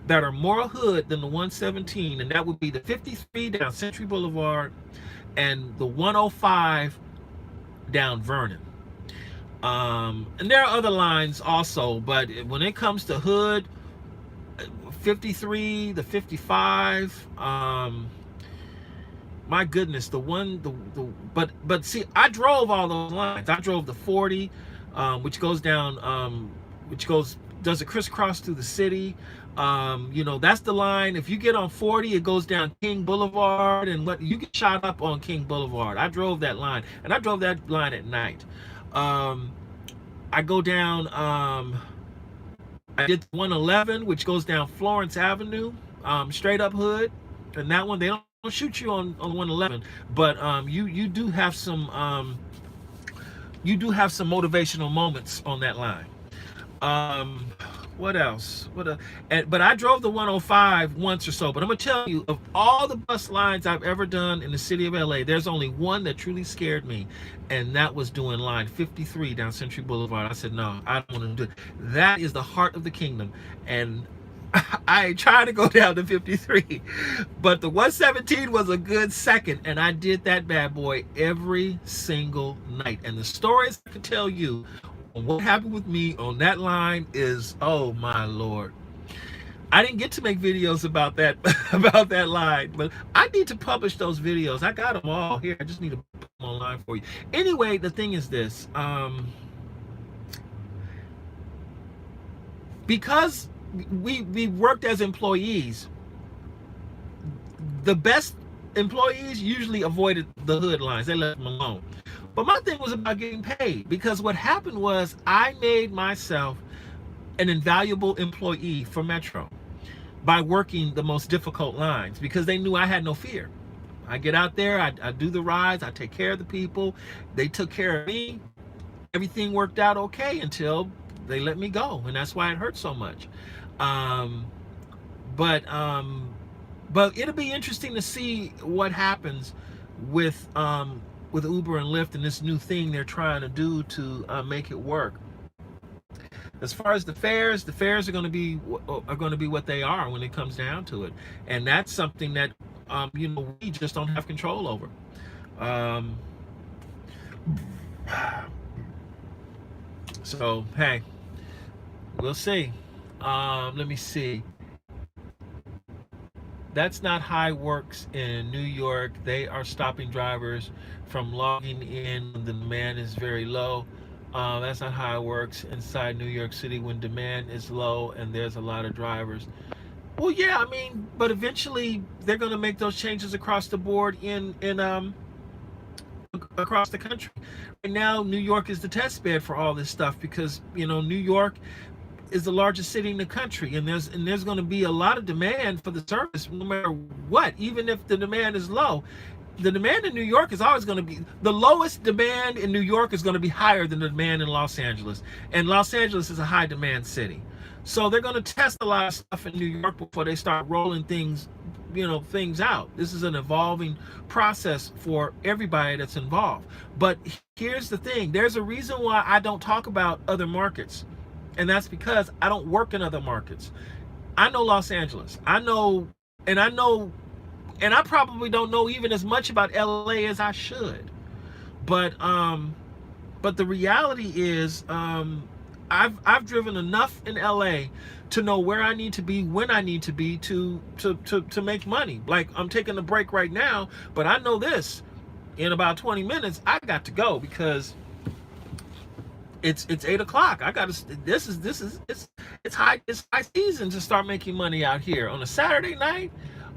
that are more hood than the 117, and that would be the 53 down Century Boulevard, and the 105 down Vernon. And there are other lines also, but when it comes to Hood, 53, the 55, my goodness, but see, I drove all those lines. I drove the 40, which goes down, does a crisscross through the city. That's the line. If you get on 40, it goes down King Boulevard, and what you get shot up on King Boulevard. I drove that line, and I drove that line at night. I go down. I did 111, which goes down Florence Avenue, straight up Hood, and that one they don't shoot you on 111, but you do have some motivational moments on that line. What else? But I drove the 105 once or so. But I'm gonna tell you, of all the bus lines I've ever done in the city of LA, there's only one that truly scared me, and that was doing line 53 down Century Boulevard. I said, no, I don't want to do it. That is the heart of the kingdom, and I tried to go down to 53, but the 117 was a good second, and I did that bad boy every single night. And the stories I can tell you what happened with me on that line is, oh my Lord. I didn't get to make videos about that about that line, but I need to publish those videos. I got them all here. I just need to put them online for you. Anyway, the thing is this, because we worked as employees, the best employees usually avoided the Hood lines. They left them alone. But my thing was about getting paid, because what happened was I made myself an invaluable employee for Metro by working the most difficult lines, because they knew I had no fear. I get out there, I do the rides, I take care of the people. They took care of me. Everything worked out okay until they let me go, and that's why it hurt so much. But it'll be interesting to see what happens with Uber and Lyft and this new thing they're trying to do to make it work. As far as the fares are going to be what they are when it comes down to it, and that's something that we just don't have control over. So hey, we'll see. Let me see. That's not how it works in New York. They are stopping drivers from logging in when the demand is very low. That's not how it works inside New York City when demand is low and there's a lot of drivers. Well, yeah, I mean, but eventually they're going to make those changes across the board in across the country. Right now, New York is the test bed for all this stuff, because New York is the largest city in the country, and there's going to be a lot of demand for the service no matter what. Even if the demand is low, the demand in New York is always going to be, the lowest demand in New York is going to be higher than the demand in Los Angeles, and Los Angeles is a high demand city. So they're going to test a lot of stuff in New York before they start rolling things out. This is an evolving process for everybody that's involved. But here's the thing, there's a reason why I don't talk about other markets. And that's because I don't work in other markets. I know Los Angeles. I probably don't know even as much about LA as I should. But the reality is, I've driven enough in LA to know where I need to be, when I need to be to make money. Like, I'm taking a break right now, but I know this, in about 20 minutes I got to go, because it's 8 o'clock. It's high season to start making money out here on a Saturday night.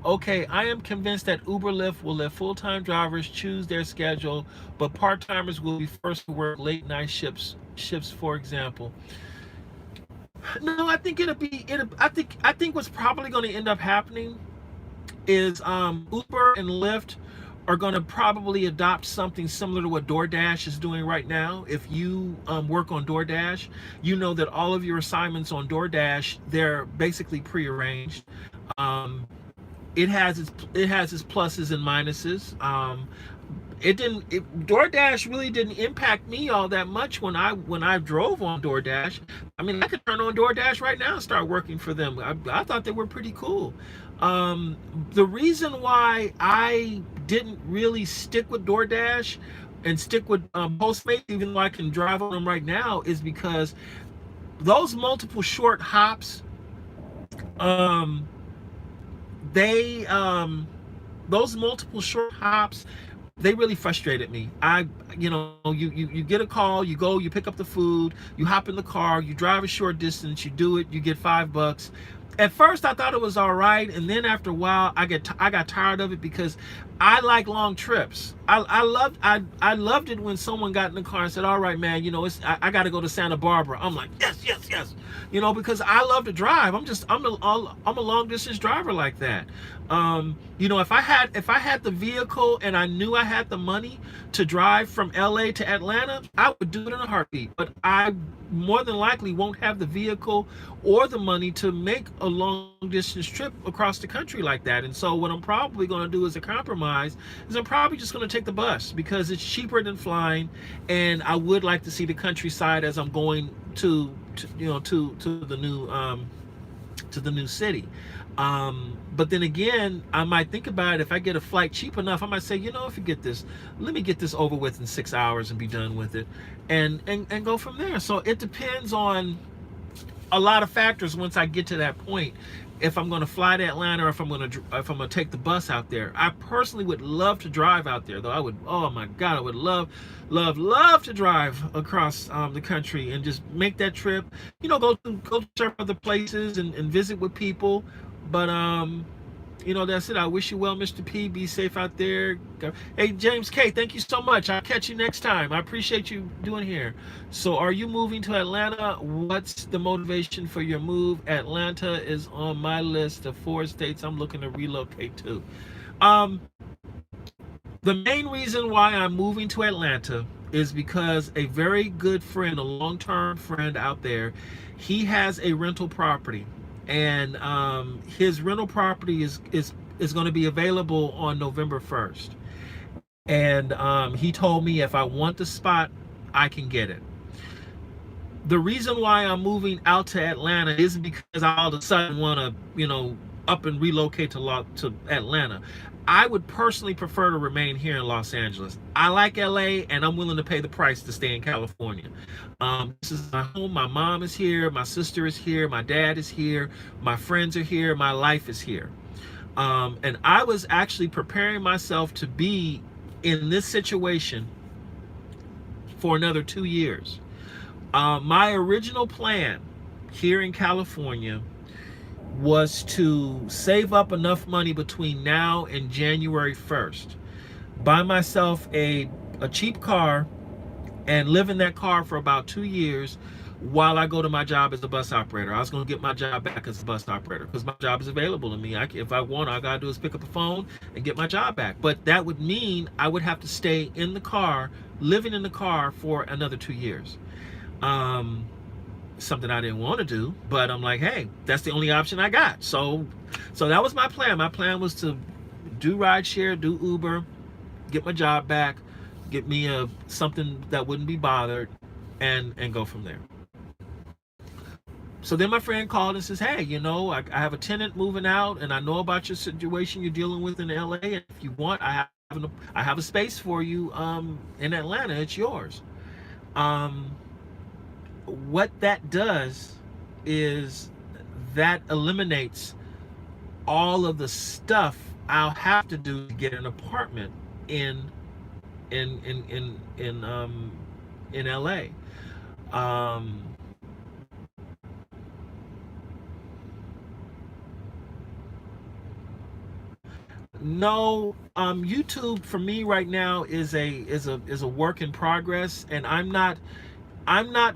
Okay, I am convinced that Uber Lyft will let full-time drivers choose their schedule, but part-timers will be forced to work late night shifts, for example. No, I think I think what's probably going to end up happening is Uber and Lyft are going to probably adopt something similar to what DoorDash is doing right now. If you work on DoorDash, you know that all of your assignments on DoorDash, they're basically prearranged. It has its pluses and minuses. DoorDash really didn't impact me all that much when I drove on DoorDash. I mean, I could turn on DoorDash right now and start working for them. I thought they were pretty cool. The reason why I didn't really stick with DoorDash and stick with Postmates, even though I can drive on them right now, is because those multiple short hops, um, they those multiple short hops, they really frustrated me. You get a call, you go, you pick up the food, you hop in the car, you drive a short distance, you do it, you get $5. At first, I thought it was all right, and then after a while, I got tired of it because I like long trips. I loved it when someone got in the car and said, "All right, man, I got to go to Santa Barbara." I'm like, yes, yes, yes, because I love to drive. I'm a long distance driver like that. If I had the vehicle and I knew I had the money to drive from LA to Atlanta, I would do it in a heartbeat. But I more than likely won't have the vehicle or the money to make a long distance trip across the country like that. And so what I'm probably going to do as a compromise is I'm probably just going to take the bus because it's cheaper than flying, and I would like to see the countryside as I'm going to the new city. But then again, I might think about it. If I get a flight cheap enough, I might say, forget this. Let me get this over with in 6 hours and be done with it, and go from there. So it depends on a lot of factors once I get to that point. If I'm going to fly to Atlanta, or if I'm going to take the bus out there. I personally would love to drive out there, though. Oh my God, I would love to drive across the country and just make that trip. Go to several other places and visit with people. But that's it. I wish you well, Mr. P. Be safe out there. Hey, James K, thank you so much. I'll catch you next time. I appreciate you doing here. So are you moving to Atlanta? What's the motivation for your move? Atlanta is on my list of 4 states I'm looking to relocate to. The main reason why I'm moving to Atlanta is because a very good friend, a long-term friend out there, he has a rental property. And his rental property is going to be available on November 1st. And he told me if I want the spot, I can get it. The reason why I'm moving out to Atlanta isn't because I all of a sudden want to, up and relocate to Atlanta. I would personally prefer to remain here in Los Angeles. I like LA, and I'm willing to pay the price to stay in California. This is my home. My mom is here. My sister is here. My dad is here. My friends are here. My life is here. And I was actually preparing myself to be in this situation for another 2 years. My original plan here in California was to save up enough money between now and January 1st, buy myself a cheap car and live in that car for about 2 years while I go to my job as a bus operator. I was going to get my job back as a bus operator because my job is available to me. If I want, all I got to do is pick up the phone and get my job back. But that would mean I would have to stay in the car, living in the car for another 2 years. Something I didn't want to do, but I'm like, hey, that's the only option I got. So that was my plan. My plan was to do Rideshare, do Uber, get my job back, get me something that wouldn't be bothered, and go from there. So then my friend called and says, hey, I have a tenant moving out, and I know about your situation you're dealing with in LA, and if you want, I have a space for you in Atlanta. It's yours. What that does is that eliminates all of the stuff I'll have to do to get an apartment in LA. No, YouTube for me right now is a work in progress, and I'm not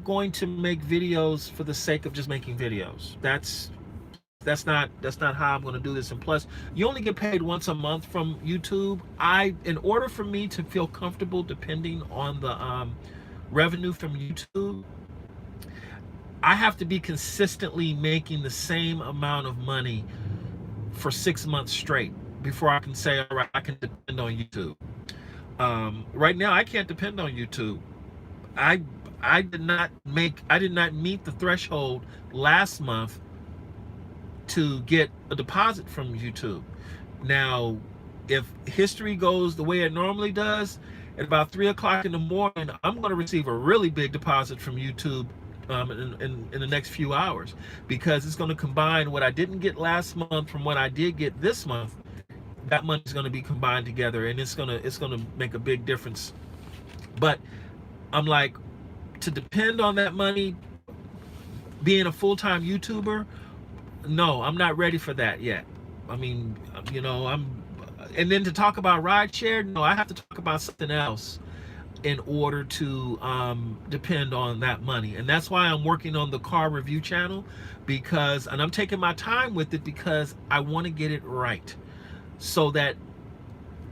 going to make videos for the sake of just making videos. That's not how I'm going to do this. And plus, you only get paid once a month from YouTube. In order for me to feel comfortable depending on the revenue from YouTube, I have to be consistently making the same amount of money for 6 months straight before I can say, all right, I can depend on YouTube. Right now, I can't depend on YouTube. I did not meet the threshold last month to get a deposit from YouTube. Now, if history goes the way it normally does, at about 3 o'clock in the morning, I'm going to receive a really big deposit from YouTube in the next few hours, because it's going to combine what I didn't get last month from what I did get this month. That money is going to be combined together, and it's gonna make a big difference. But I'm like, to depend on that money being a full-time YouTuber, no, I'm not ready for that yet. I mean, and then to talk about rideshare, no, I have to talk about something else in order to depend on that money. And that's why I'm working on the car review channel, and I'm taking my time with it, because I want to get it right, so that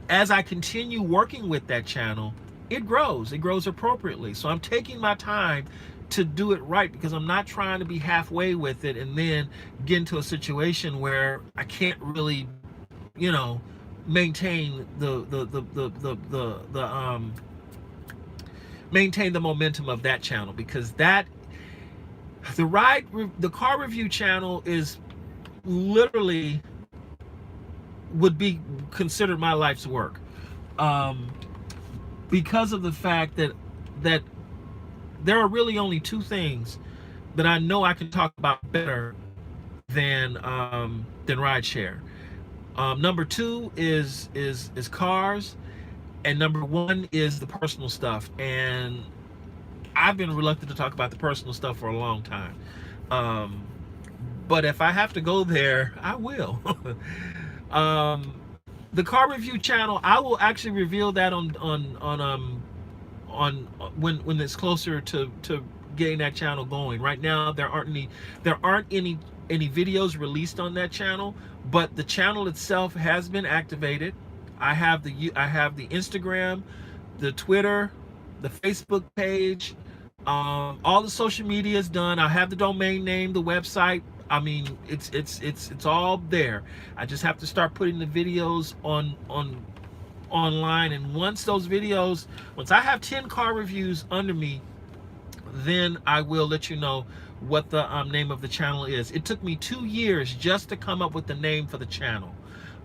as I continue working with that channel, it grows appropriately. So I'm taking my time to do it right, because I'm not trying to be halfway with it and then get into a situation where I can't really, maintain maintain the momentum of that channel, because the car review channel is literally would be considered my life's work, because of the fact that there are really only two things that I know I can talk about better than rideshare. Number two is cars, and number one is the personal stuff. And I've been reluctant to talk about the personal stuff for a long time, but if I have to go there, I will. The car review channel, I will actually reveal that on when it's closer to getting that channel going. Right now, there aren't any videos released on that channel, but the channel itself has been activated. I have the Instagram, the Twitter, the Facebook page, all the social media is done. I have the domain name, the website. I mean, it's all there. I just have to start putting the videos online, and once I have 10 car reviews under me, then I will let you know what the name of the channel is. It took me 2 years just to come up with the name for the channel,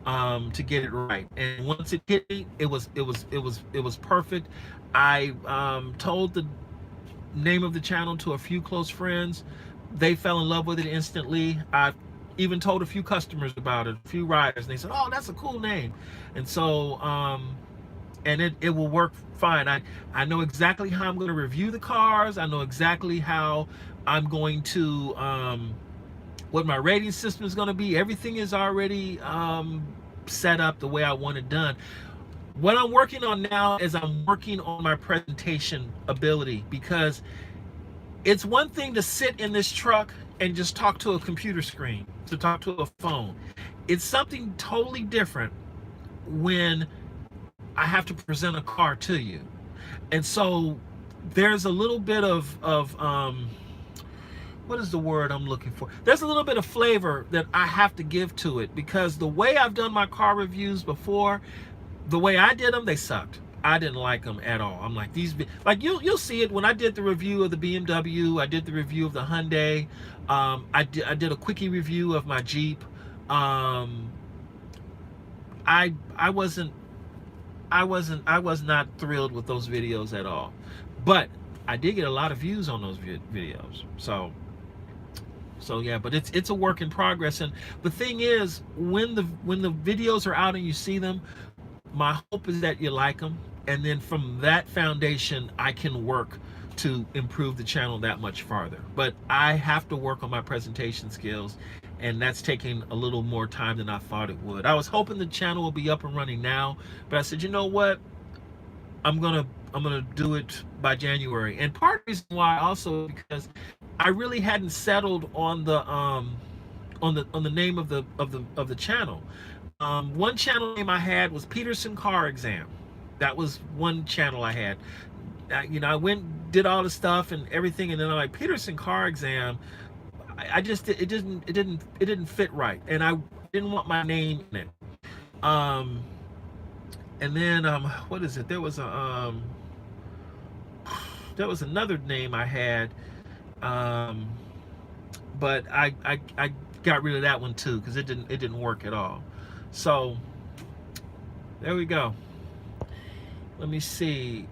to get it right. And once it hit me, it was perfect. I told the name of the channel to a few close friends. They fell in love with it instantly. I even told a few customers about it, a few riders, and they said, "Oh, that's a cool name." And so and it will work fine. I know exactly how I'm going to review the cars. I know exactly how I'm going to what my rating system is going to be. Everything is already set up the way I want it done. What I'm working on now is I'm working on my presentation ability, because it's one thing to sit in this truck and just talk to a computer screen, to talk to a phone. It's something totally different when I have to present a car to you. And so there's a little bit of what is the word I'm looking for? There's a little bit of flavor that I have to give to it, because the way I've done my car reviews before, the way I did them, they sucked. I didn't like them at all. I'm like, you'll see it when I did the review of the BMW. I did the review of the Hyundai. I did a quickie review of my Jeep. I was not thrilled with those videos at all, but I did get a lot of views on those videos. So yeah, but it's a work in progress. And the thing is, when the videos are out and you see them, my hope is that you like them, and then from that foundation I can work to improve the channel that much farther. But I have to work on my presentation skills, and that's taking a little more time than I thought it would. I was hoping the channel will be up and running now, but I said, you know what, I'm gonna do it by January. And part of the reason why also, because I really hadn't settled on the name of the channel. One channel name I had was Peterson Car Exam. That was one channel I had. I went, did all the stuff and everything, and then I'm like, Peterson Car Exam. I just, it didn't fit right, and I didn't want my name in it. And then what is it? There was another name I had, but I got rid of that one too, because it didn't work at all. So There we go. Let me see.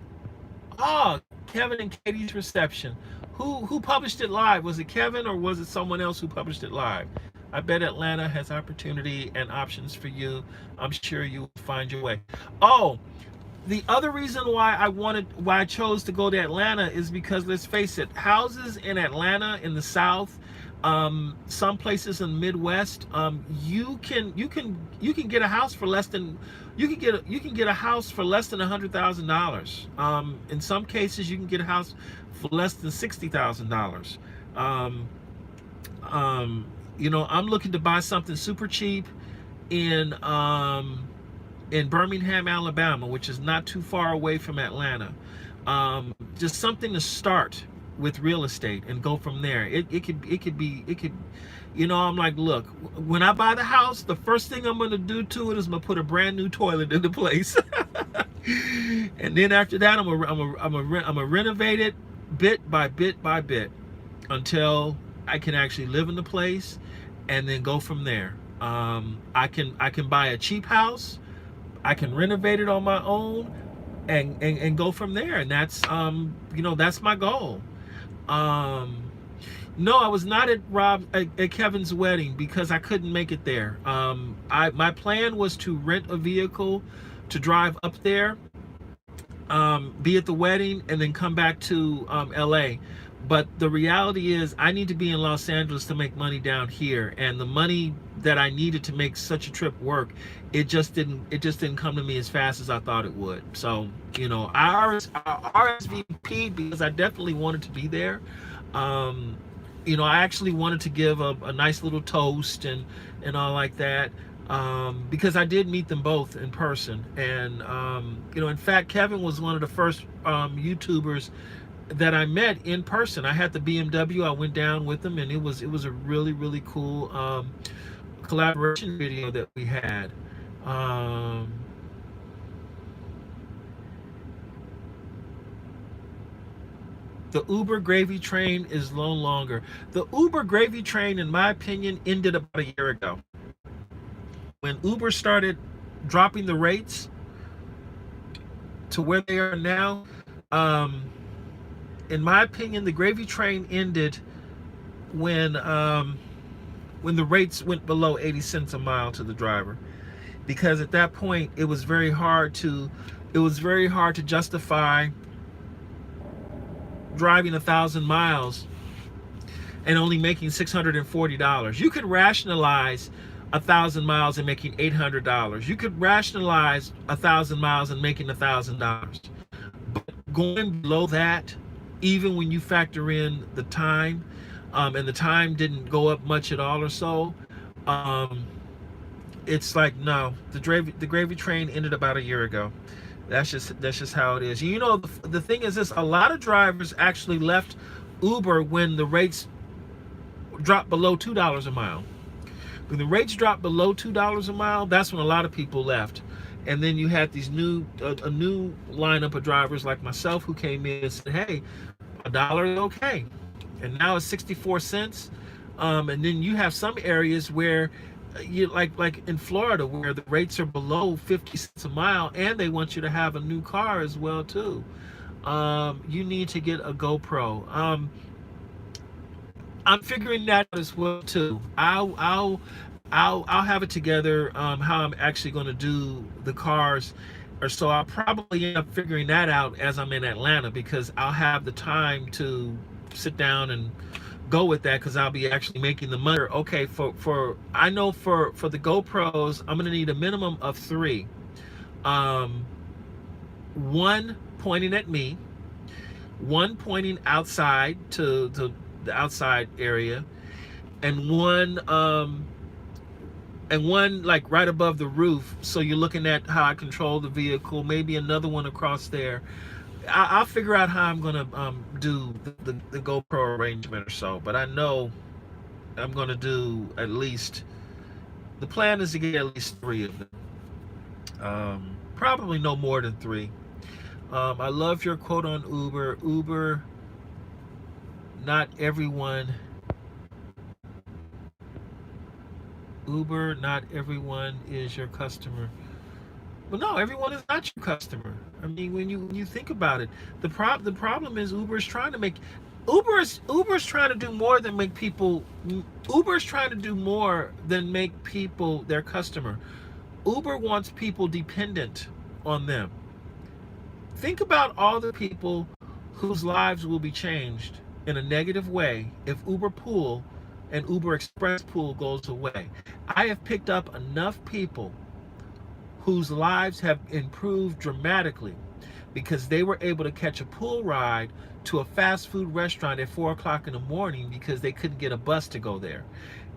Oh, Kevin and Katie's reception. Who published it live? Was it Kevin or was it someone else who published it live? I bet Atlanta has opportunity and options for you. I'm sure you will find your way. Oh, the other reason why I chose to go to Atlanta is because, let's face it, houses in Atlanta in the South, some places in the Midwest, you can get a house for less than you can get a house for less than $100,000. In some cases, you can get a house for less than $60,000. Um, I'm looking to buy something super cheap in in Birmingham, Alabama, which is not too far away from Atlanta. Just something to start with real estate and go from there. I'm like, look, when I buy the house, the first thing I'm gonna do to it is I'm gonna put a brand new toilet into place, and then after that, I'm gonna renovate it bit by bit by bit until I can actually live in the place, and then go from there. I can buy a cheap house, I can renovate it on my own, and go from there. And that's my goal. Um, no, I was not at Kevin's wedding because I couldn't make it there. My plan was to rent a vehicle to drive up there, be at the wedding, and then come back to LA. But the reality is, I need to be in Los Angeles to make money down here, and the money that I needed to make such a trip work, it just didn't come to me as fast as I thought it would. So, I RSVP'd because I definitely wanted to be there. Um, I actually wanted to give a nice little toast and all like that. Because I did meet them both in person, and in fact, Kevin was one of the first YouTubers that I met in person. I had the BMW. I went down with them, and it was a really, really cool collaboration video that we had. Um, the Uber gravy train is no longer. The Uber gravy train, in my opinion, ended about a year ago. When Uber started dropping the rates to where they are now, um, in my opinion, the gravy train ended when when the rates went below 80 cents a mile to the driver, because at that point it was very hard to justify driving 1,000 miles and only making $640. You could rationalize 1,000 miles and making $800. You could rationalize 1,000 miles and making $1,000. But going below that, even when you factor in the time, and the time didn't go up much at all or so, um, it's like, no, the gravy train ended about a year ago. That's just how it is. The thing is this: a lot of drivers actually left Uber when the rates dropped below $2 a mile. When the rates dropped below $2 a mile, that's when a lot of people left. And then you had these a new lineup of drivers like myself who came in and said, "Hey, $1 is okay." And now it's 64 cents. And then you have some areas where you like in Florida, where the rates are below 50 cents a mile, and they want you to have a new car as well too. You need to get a GoPro. I'm figuring that out as well too. I'll have it together, how I'm actually going to do the cars, or so I'll probably end up figuring that out as I'm in Atlanta, because I'll have the time to sit down and go with that, because I'll be actually making the money. Okay, for I know for the GoPros, I'm going to need a minimum of three. Um, One pointing at me, one pointing outside to the outside area, and one like right above the roof, so you're looking at how I control the vehicle. Maybe another one across there. I'll figure out how I'm gonna do the GoPro arrangement or so, but I know I'm gonna do at least, the plan is to get at least three of them. Probably no more than three. I love your quote on Uber. Not everyone Uber, not everyone is your customer. Well, no, everyone is not your customer. I mean, when you think about it, the problem is Uber is trying to make Uber's trying to do more than make people. Uber's trying to do more than make people their customer. Uber wants people dependent on them. Think about all the people whose lives will be changed in a negative way if Uber Pool and Uber Express Pool goes away. I have picked up enough people whose lives have improved dramatically because they were able to catch a pool ride to a fast food restaurant at 4 o'clock in the morning because they couldn't get a bus to go there,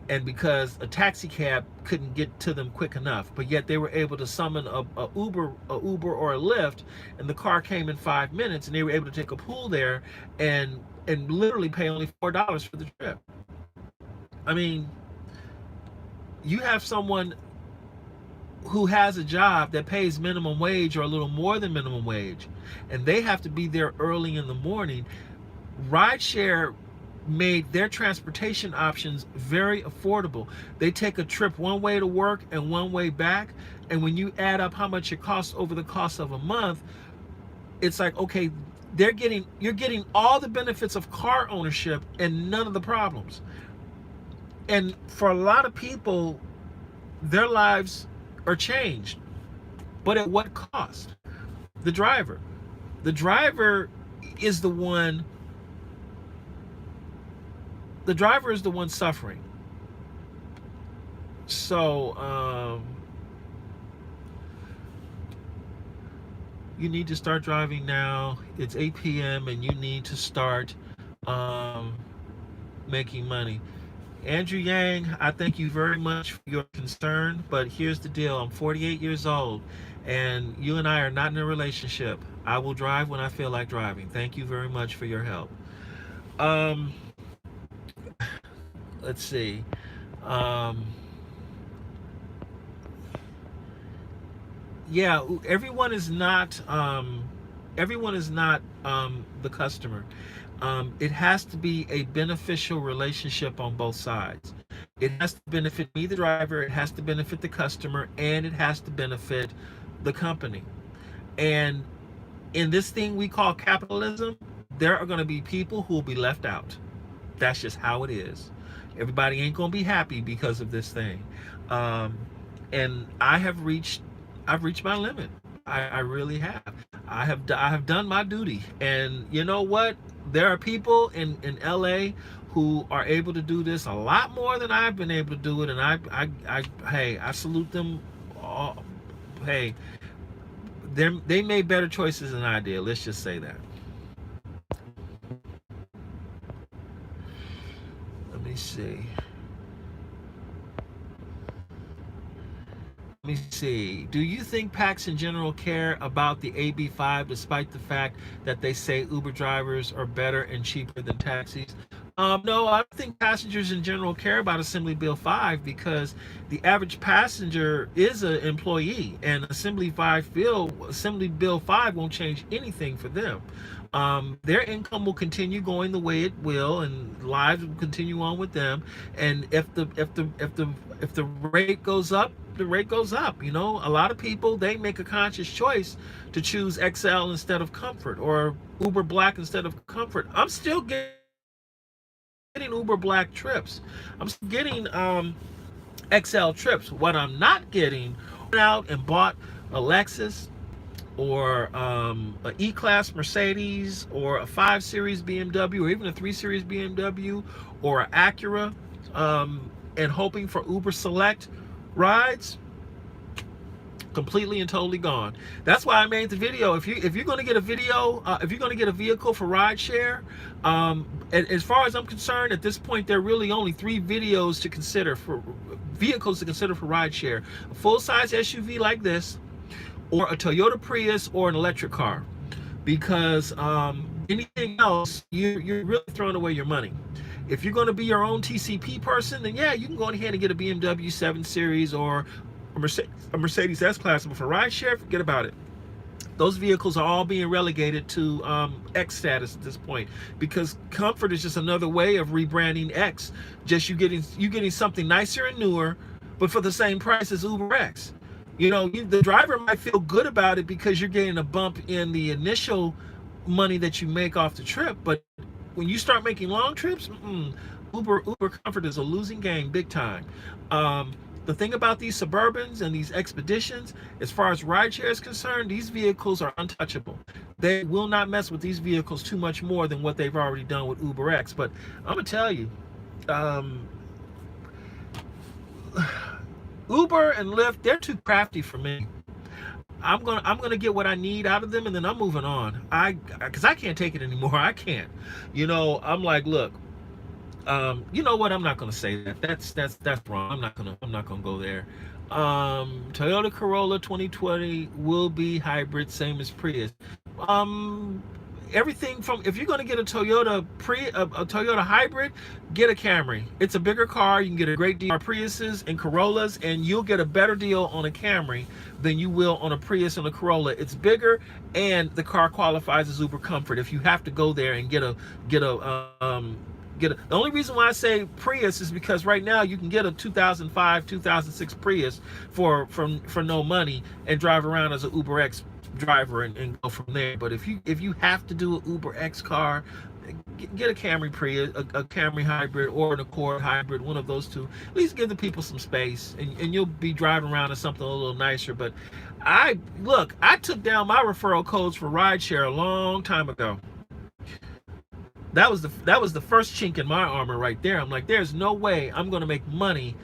and because a taxi cab couldn't get to them quick enough, but yet they were able to summon a Uber or a Lyft, and the car came in 5 minutes, and they were able to take a pool there and literally pay only $4 for the trip. I mean, you have someone who has a job that pays minimum wage or a little more than minimum wage, and they have to be there early in the morning. Rideshare made their transportation options very affordable. They take a trip one way to work and one way back, and when you add up how much it costs over the cost of a month, it's like, okay, you're getting all the benefits of car ownership and none of the problems. And for a lot of people, their lives are changed, but at what cost? The driver. The driver is the one. The driver is the one suffering. So you need to start driving now. It's 8 p.m. and you need to start making money. Andrew Yang, I thank you very much for your concern, but here's the deal. I'm 48 years old, and you and I are not in a relationship. I will drive when I feel like driving. Thank you very much for your help. Let's see. Yeah, everyone is not the customer. It has to be a beneficial relationship on both sides. It has to benefit me, the driver, it has to benefit the customer, and it has to benefit the company. And in this thing we call capitalism, there are going to be people who will be left out. That's just how it is. Everybody ain't going to be happy because of this thing. And I've reached my limit. I really have. I have done my duty. And you know what? There are people in LA who are able to do this a lot more than I've been able to do it, and I salute them all. Hey, they made better choices than I did. Let's just say that. Let me see. Let me see. Do you think PACs in general care about the AB5 despite the fact that they say Uber drivers are better and cheaper than taxis? No, I don't think passengers in general care about Assembly Bill 5 because the average passenger is an employee, and Assembly Bill 5 won't change anything for them. Their income will continue going the way it will, and lives will continue on with them. And if the rate goes up, the rate goes up. You know, a lot of people, they make a conscious choice to choose XL instead of Comfort, or Uber Black instead of Comfort. I'm still getting Uber Black trips. I'm still getting XL trips. What I'm not getting, out and bought a Lexus or a E-Class Mercedes or a 5 Series BMW or even a 3 Series BMW or an Acura, and hoping for Uber Select rides, completely and totally gone. That's why I made the video. If you're going to get a video, if you're going to get a vehicle for rideshare, as far as I'm concerned, at this point there are really only 3 vehicles to consider for rideshare: a full-size SUV like this, or a Toyota Prius, or an electric car. Because anything else, you're really throwing away your money. If you're going to be your own TCP person, then yeah, you can go ahead and get a BMW 7 Series or a Mercedes S-Class. But for rideshare, forget about it. Those vehicles are all being relegated to X status at this point, because Comfort is just another way of rebranding X. Just you getting something nicer and newer, but for the same price as Uber X. The driver might feel good about it because you're getting a bump in the initial money that you make off the trip, but when you start making long trips, Uber Comfort is a losing game big time. Um, the thing about these Suburbans and these Expeditions, as far as rideshare is concerned, these vehicles are untouchable. They will not mess with these vehicles too much more than what they've already done with UberX. But I'm gonna tell you, um, Uber and Lyft, they're too crafty for me. I'm gonna get what I need out of them, and then I'm moving on. Because I can't take it anymore. I can't. I'm like, look, you know what? I'm not gonna say that. That's wrong. I'm not gonna go there. Toyota Corolla 2020 will be hybrid, same as Prius. Um, Everything from, if you're gonna get a Toyota hybrid, get a Camry. It's a bigger car. You can get a great deal on Priuses and Corollas, and you'll get a better deal on a Camry than you will on a Prius and a Corolla. It's bigger, and the car qualifies as Uber Comfort. If you have to go there and the only reason why I say Prius is because right now you can get a 2005, 2006 Prius for no money and drive around as an UberX driver and go from there. But if you have to do an UberX car, get a Camry Prius, a Camry hybrid, or an Accord hybrid, one of those two. At least give the people some space, and you'll be driving around in something a little nicer. But I took down my referral codes for rideshare a long time ago. That was the first chink in my armor right there. I'm like, there's no way I'm gonna make money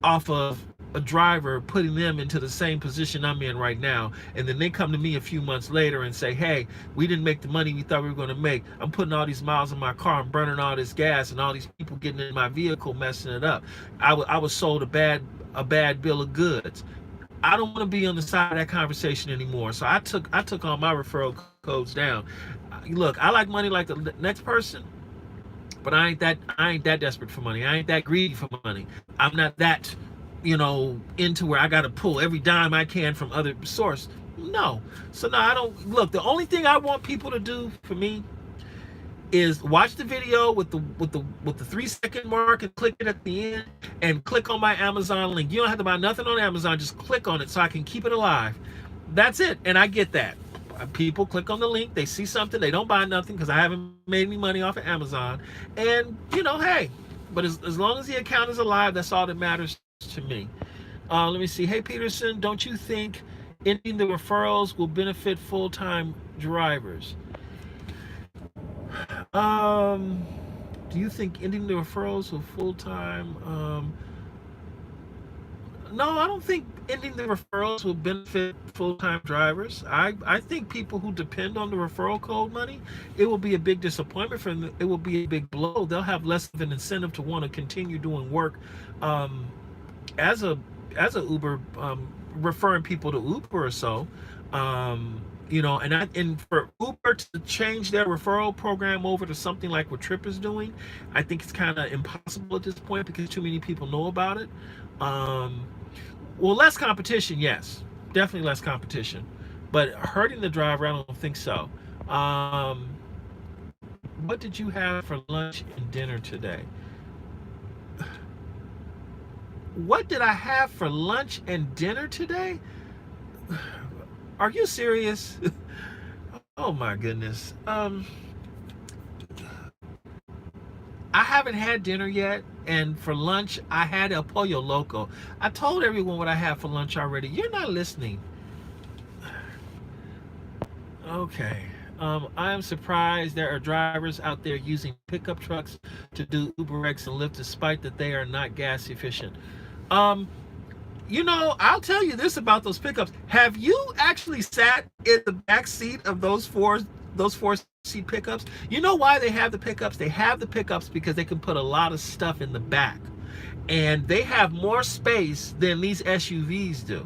off of a driver, putting them into the same position I'm in right now, and then they come to me a few months later and say, hey, we didn't make the money we thought we were going to make. I'm putting all these miles in my car, I'm burning all this gas, and all these people getting in my vehicle messing it up. I was sold a bad bill of goods. I don't want to be on the side of that conversation anymore. So I took all my referral codes down. Look, I like money like the next person, but I ain't that desperate for money. I ain't that greedy for money. I'm not that, into where I got to pull every dime I can from other source. No. So no, I don't. Look, the only thing I want people to do for me is watch the video with the 3-second mark and click it at the end, and click on my Amazon link. You don't have to buy nothing on Amazon, just click on it so I can keep it alive. That's it. And I get that. People click on the link, they see something, they don't buy nothing because I haven't made any money off of Amazon. And hey, but as long as the account is alive, that's all that matters to me. Let me see. Hey Peterson, don't you think ending the referrals will benefit full-time drivers? Do you think ending the referrals will full-time? No, I don't think ending the referrals will benefit full-time drivers. I think people who depend on the referral code money, it will be a big disappointment for them. It will be a big blow. They'll have less of an incentive to want to continue doing work as a Uber, referring people to Uber or so. And for Uber to change their referral program over to something like what Trip is doing, I think it's kind of impossible at this point because too many people know about it. Well, less competition, yes, definitely less competition, but hurting the driver, I don't think so. What did you have for lunch and dinner today? What did I have for lunch and dinner today? Are you serious? Oh my goodness. I haven't had dinner yet, and for lunch I had El Pollo Loco. I told everyone what I had for lunch already. You're not listening. Okay. I am surprised there are drivers out there using pickup trucks to do UberX and Lyft despite that they are not gas efficient. I'll tell you this about those pickups. Have you actually sat in the back seat of those four seat pickups? You know why they have the pickups? They have the pickups because they can put a lot of stuff in the back, and they have more space than these SUVs do.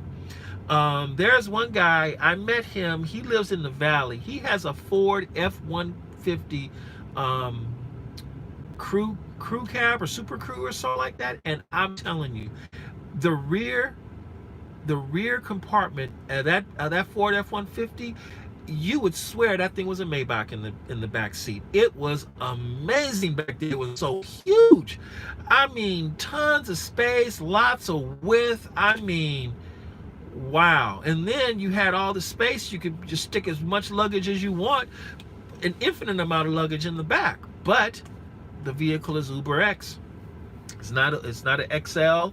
There's one guy, I met him, he lives in the valley. He has a Ford F-150 crew cab or super crew or something like that, and I'm telling you, the rear compartment of that Ford F-150, you would swear that thing was a Maybach in the back seat. It was amazing back there. It was so huge. I mean, tons of space, lots of width. I mean, Wow. And then you had all the space. You could just stick as much luggage as you want, an infinite amount of luggage in the back. But the vehicle is Uber X. It's not an XL,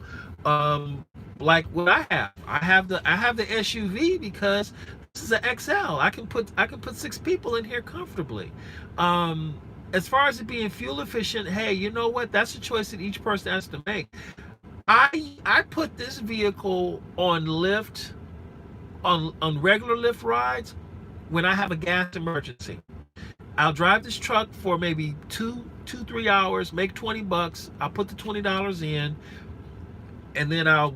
like what I have. I have the SUV because this is an XL. I can put 6 people in here comfortably. As far as it being fuel efficient, hey, you know what? That's a choice that each person has to make. I put this vehicle on Lyft, on regular Lyft rides when I have a gas emergency. I'll drive this truck for maybe 3 hours, make $20. I'll put the $20 in, and then I'll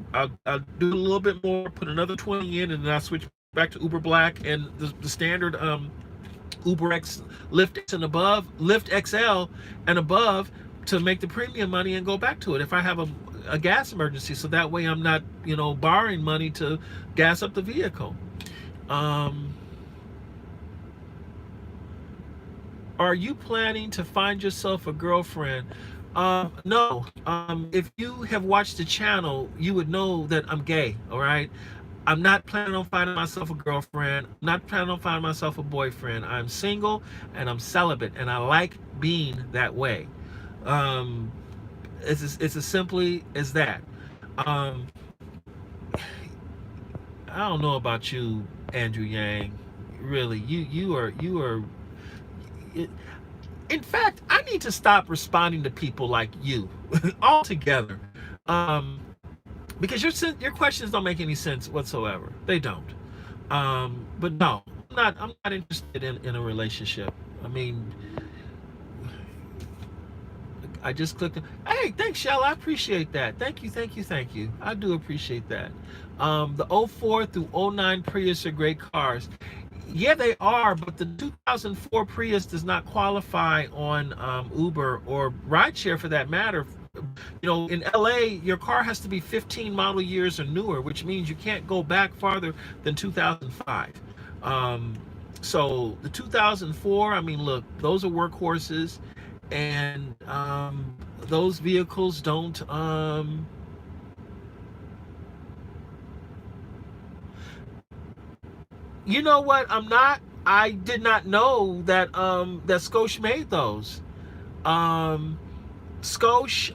do a little bit more, put another 20 in, and then I'll switch back to Uber Black and the standard Uber X, Lyft X and above, Lyft XL and above, to make the premium money and go back to it if I have a gas emergency. So that way I'm not, borrowing money to gas up the vehicle. Are you planning to find yourself a girlfriend? No. If you have watched the channel, you would know that I'm gay, all right? I'm not planning on finding myself a girlfriend. I'm not planning on finding myself a boyfriend. I'm single and I'm celibate, and I like being that way. It's as simply as that. I don't know about you, Andrew Yang. Really, you are. In fact, I need to stop responding to people like you altogether, because your questions don't make any sense whatsoever. They don't. But no, I'm not interested in a relationship. I mean, I just clicked. Hey, thanks, Shell. I appreciate that. Thank you. I do appreciate that. The 04 through 09 Prius are great cars. Yeah, they are, but the 2004 Prius does not qualify on Uber or Rideshare for that matter. In LA, your car has to be 15 model years or newer, which means you can't go back farther than 2005. So the 2004, I mean, look, those are workhorses, and those vehicles don't. You know what? I did not know that that Scosche made those. Scosche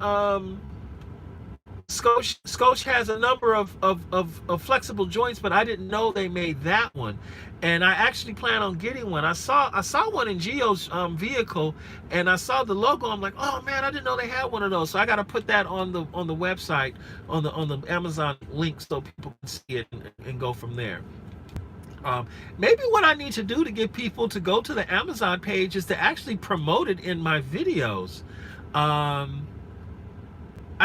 has a number of flexible joints, but I didn't know they made that one. And I actually plan on getting one. I saw one in Gio's vehicle, and I saw the logo. I'm like, oh man, I didn't know they had one of those. So I got to put that on the website, on the Amazon link, so people can see it and go from there. Maybe what I need to do to get people to go to the Amazon page is to actually promote it in my videos. I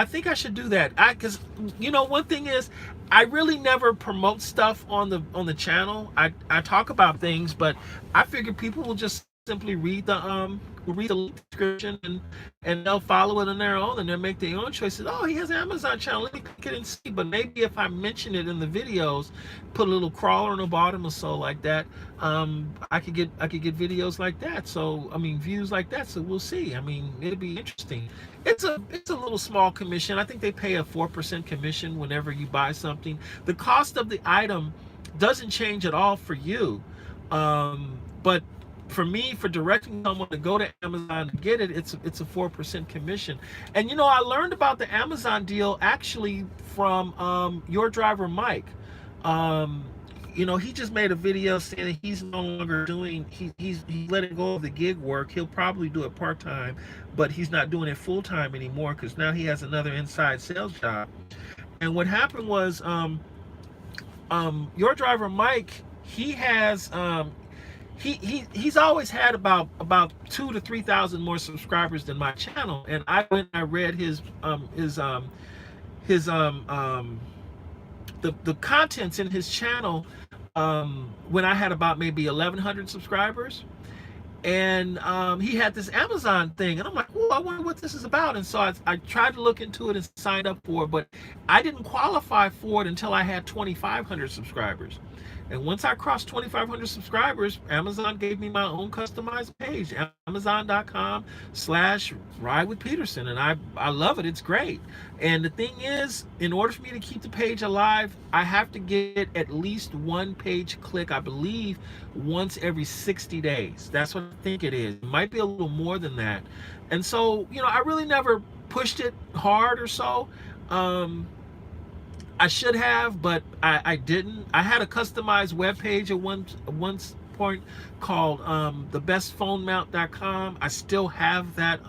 think I should do that. Because one thing is, I really never promote stuff on the channel. I talk about things, but I figure people will just simply read the description, and they'll follow it on their own, and they'll make their own choices. Oh, he has an Amazon channel, let me click it and see. But maybe if I mention it in the videos, put a little crawler on the bottom or so like that, I could get videos like that. So I mean, views like that. So we'll see. I mean, it'll be interesting. It's a little small commission. I think they pay a 4% commission whenever you buy something. The cost of the item doesn't change at all for you, but for me, for directing someone to go to Amazon to get it, it's a 4% commission. And I learned about the Amazon deal actually from your driver Mike. He just made a video saying that he's no longer doing, he's letting go of the gig work. He'll probably do it part-time, but he's not doing it full-time anymore because now he has another inside sales job. And what happened was, your driver Mike, he has he's always had about 2,000 to 3,000 more subscribers than my channel. And I went and I read the contents in his channel when I had about maybe 1,100 subscribers, and he had this Amazon thing, and I'm like, well, I wonder what this is about. And so I tried to look into it and signed up for it, but I didn't qualify for it until I had 2,500 subscribers. And once I crossed 2,500 subscribers, Amazon gave me my own customized page, amazon.com/ridewithpeterson. And I love it. It's great. And the thing is, in order for me to keep the page alive, I have to get at least one page click, I believe, once every 60 days. That's what I think it is. It might be a little more than that. And so, I really never pushed it hard or so. I should have, but I didn't. I had a customized web page at one point called thebestphonemount.com. I still have that.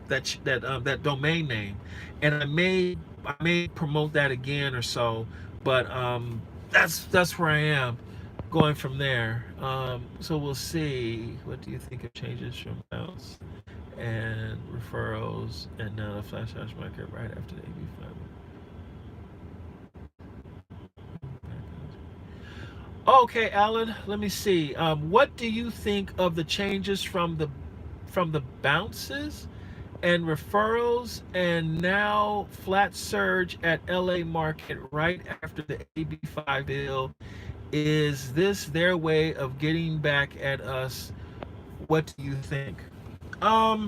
That domain name, and I may promote that again or so. But that's where I am, going from there. So we'll see. What do you think of changes from bounce and referrals and now the flash hash market right after the AB5? Okay, Alan, let me see. What do you think of the changes from the bounces and referrals and now flat surge at LA market right after the AB5 bill? Is this their way of getting back at us? What do you think? Let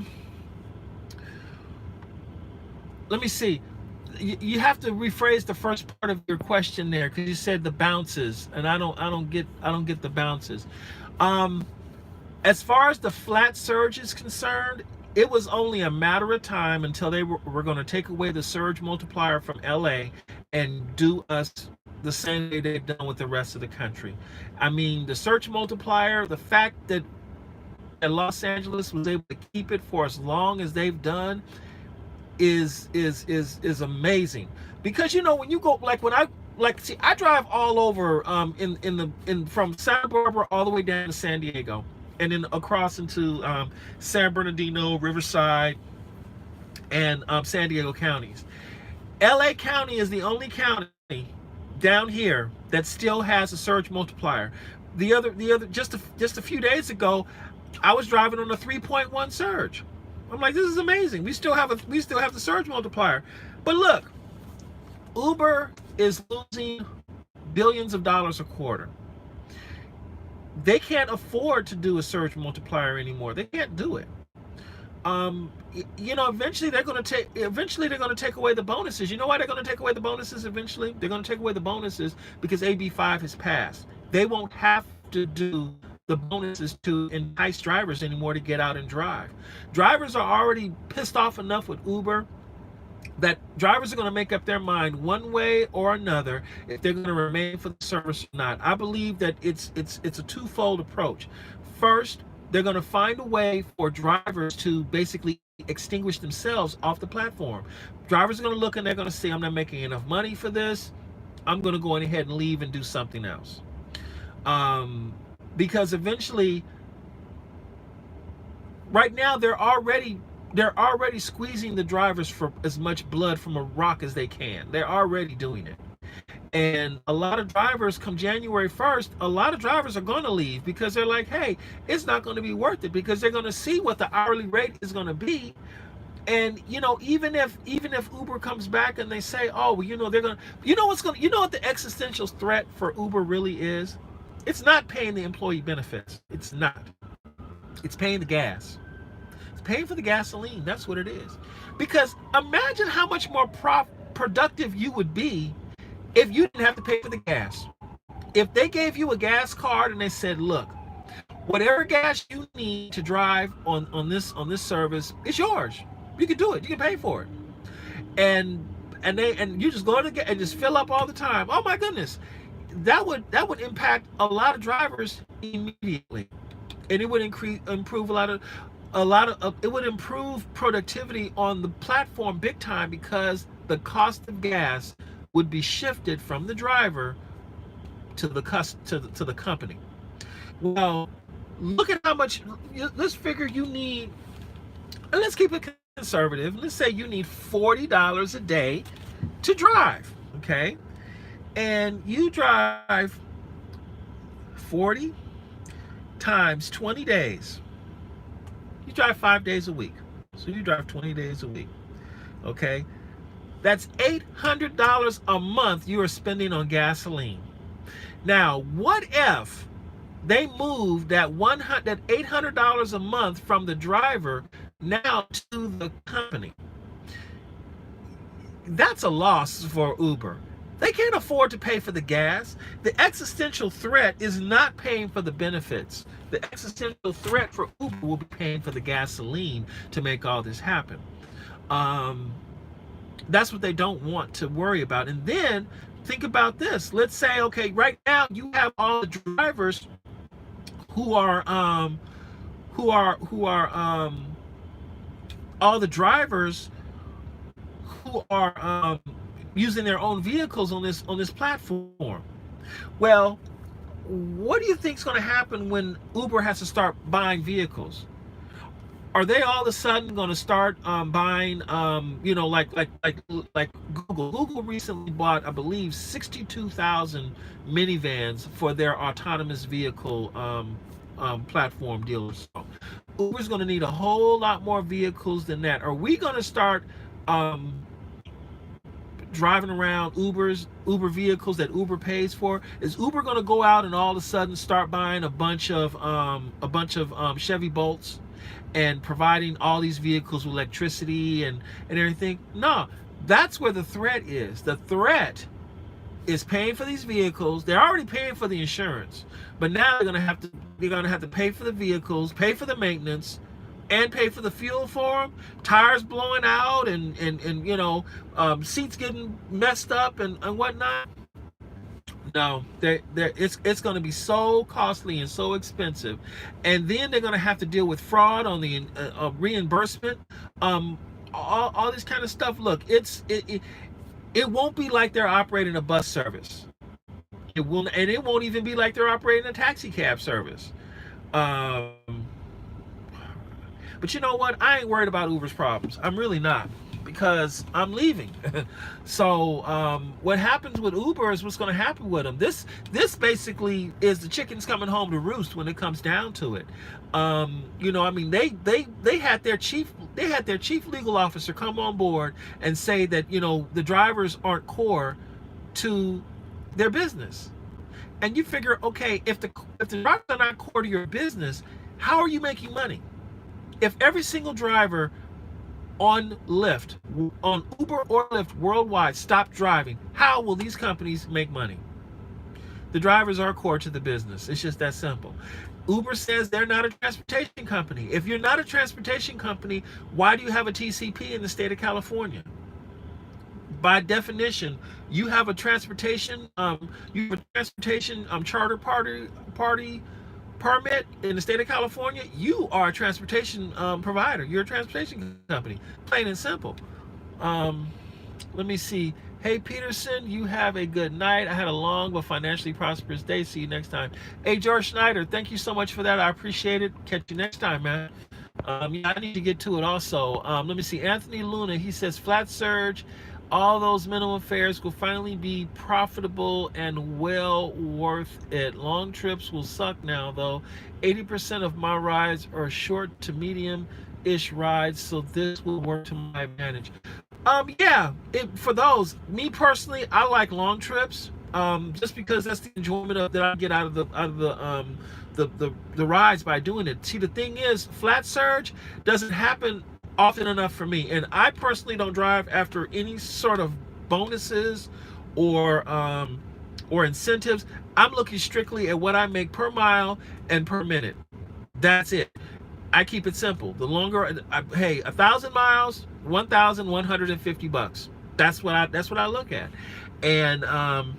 me see. You have to rephrase the first part of your question there, because you said the bounces, and I don't get the bounces. As far as the flat surge is concerned, it was only a matter of time until they were going to take away the surge multiplier from LA and do us the same way they've done with the rest of the country. I mean, the surge multiplier, the fact that Los Angeles was able to keep it for as long as they've done is amazing. Because when you go, I drive all over from Santa Barbara all the way down to San Diego, and then across into San Bernardino, Riverside, and San Diego counties. LA County is the only county down here that still has a surge multiplier. The other just a few days ago, I was driving on a 3.1 surge. I'm like, this is amazing. We still have the surge multiplier. But look, Uber is losing billions of dollars a quarter. They can't afford to do a surge multiplier anymore. They can't do it. Eventually they're going to take away the bonuses. You know why they're going to take away the bonuses eventually? They're going to take away the bonuses because AB5 has passed. They won't have to do the bonuses to entice drivers anymore to get out and drive. Drivers are already pissed off enough with Uber that drivers are going to make up their mind one way or another if they're going to remain for the service or not. I believe that it's a twofold approach. First, they're going to find a way for drivers to basically extinguish themselves off the platform. Drivers are going to look and they're going to say, I'm not making enough money for this. I'm going to go ahead and leave and do something else. Because eventually, right now they're already squeezing the drivers for as much blood from a rock as they can. They're already doing it. And a lot of drivers, come January 1st, a lot of drivers are going to leave because they're like, hey, it's not going to be worth it, because they're going to see what the hourly rate is going to be. And even if Uber comes back and they say, oh, well, they're going to, what the existential threat for Uber really is? It's not paying the employee benefits. It's not. It's paying the gas. It's paying for the gasoline. That's what it is. Because imagine how much more productive you would be if you didn't have to pay for the gas. If they gave you a gas card and they said, look, whatever gas you need to drive on this service, it's yours. You can do it. You can pay for it. And you just go to and just fill up all the time. Oh my goodness. That would impact a lot of drivers immediately, and it would improve it would improve productivity on the platform big time, because the cost of gas would be shifted from the driver to the company. Well, look at how much. Let's figure you need, and let's keep it conservative. Let's say you need $40 a day to drive. Okay. And you drive 40 times 20 days. You drive 5 days a week. So you drive 20 days a week. Okay? That's $800 a month you are spending on gasoline. Now, what if they move that $800 a month from the driver now to the company? That's a loss for Uber. They can't afford to pay for the gas. The existential threat is not paying for the benefits. The existential threat for Uber will be paying for the gasoline to make all this happen. That's what they don't want to worry about. And then think about this. Let's say, okay, right now you have all the drivers who are all the drivers who are using their own vehicles on this platform. Well, what do you think is going to happen when Uber has to start buying vehicles? Are they all of a sudden going to start buying, like Google? Google recently bought, I believe, 62,000 minivans for their autonomous vehicle platform dealers. So Uber's going to need a whole lot more vehicles than that. Are we going to start driving around Uber vehicles that Uber pays for? Is Uber going to go out and all of a sudden start buying a bunch of Chevy Bolts and providing all these vehicles with electricity and everything? No, that's where the threat is. The threat is paying for these vehicles. They're already paying for the insurance, but now they're gonna have to pay for the vehicles, pay for the maintenance, and pay for the fuel for them. Tires blowing out and seats getting messed up and whatnot. No, it's going to be so costly and so expensive, and then they're going to have to deal with fraud on the reimbursement, all this kind of stuff. Look, it won't be like they're operating a bus service. It won't even be like they're operating a taxi cab service. But you know what? I ain't worried about Uber's problems. I'm really not, because I'm leaving. So what happens with Uber is what's going to happen with them. This basically is the chickens coming home to roost when it comes down to it. They had their chief legal officer come on board and say that the drivers aren't core to their business. And you figure, okay, if the drivers are not core to your business, how are you making money? If every single driver on Lyft, on Uber or Lyft worldwide stopped driving, how will these companies make money? The drivers are core to the business. It's just that simple. Uber says they're not a transportation company. If you're not a transportation company, why do you have a TCP in the state of California? By definition, you have a transportation charter party permit in the state of California. You are a transportation provider. You're a transportation company, plain and simple. Let me see. Hey Peterson, you have a good night. I had a long but financially prosperous day. See you next time. Hey George Schneider, thank you so much for that. I appreciate it. Catch you next time, man. I need to get to it also. Let me see. Anthony Luna, he says flat surge. All those minimum fares will finally be profitable and well worth it. Long trips will suck now, though. 80% of my rides are short to medium-ish rides, so this will work to my advantage. For those, me personally, I like long trips, just because that's the enjoyment that I get out of the rides by doing it. See, the thing is, flat surge doesn't happen often enough for me, and I personally don't drive after any sort of bonuses or incentives. I'm looking strictly at what I make per mile and per minute. That's it. I keep it simple. The longer, 1,000 miles, $1,150. That's what I look at. And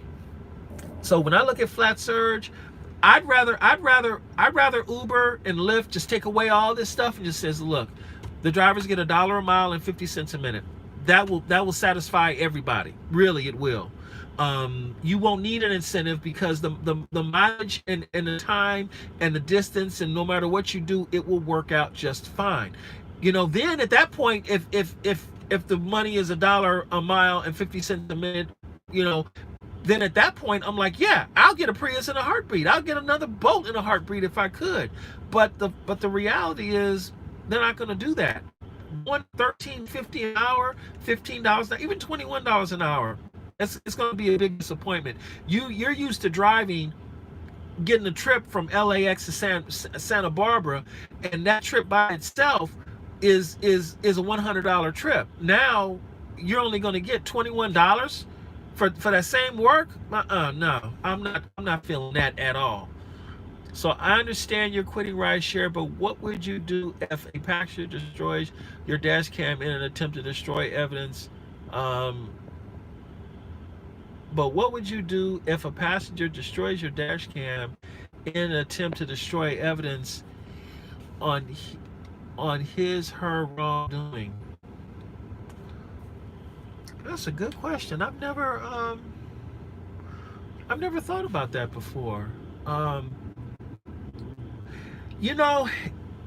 so when I look at flat surge, I'd rather Uber and Lyft just take away all this stuff and just says, look, the drivers get $1 a mile and 50 cents a minute. That will satisfy everybody. Really, it will. You won't need an incentive, because the mileage and the time and the distance, and no matter what you do, it will work out just fine. Then at that point, if the money is $1 a mile and 50 cents a minute, then at that point I'm like, yeah, I'll get a Prius in a heartbeat. I'll get another Bolt in a heartbeat if I could. But the reality is, they're not going to do that. one $13.50 an hour, $15, even $21 an hour. It's going to be a big disappointment. You're used to driving, getting a trip from LAX to Santa Barbara, and that trip by itself is a $100 trip. Now you're only going to get $21 for that same work. No, I'm not feeling that at all. So I understand you're quitting rideshare, but what would you do if a passenger destroys your dash cam in an attempt to destroy evidence? Um, but what would you do if a passenger destroys your dash cam in an attempt to destroy evidence on his/her wrongdoing? That's a good question. I've never thought about that before. Um, you know,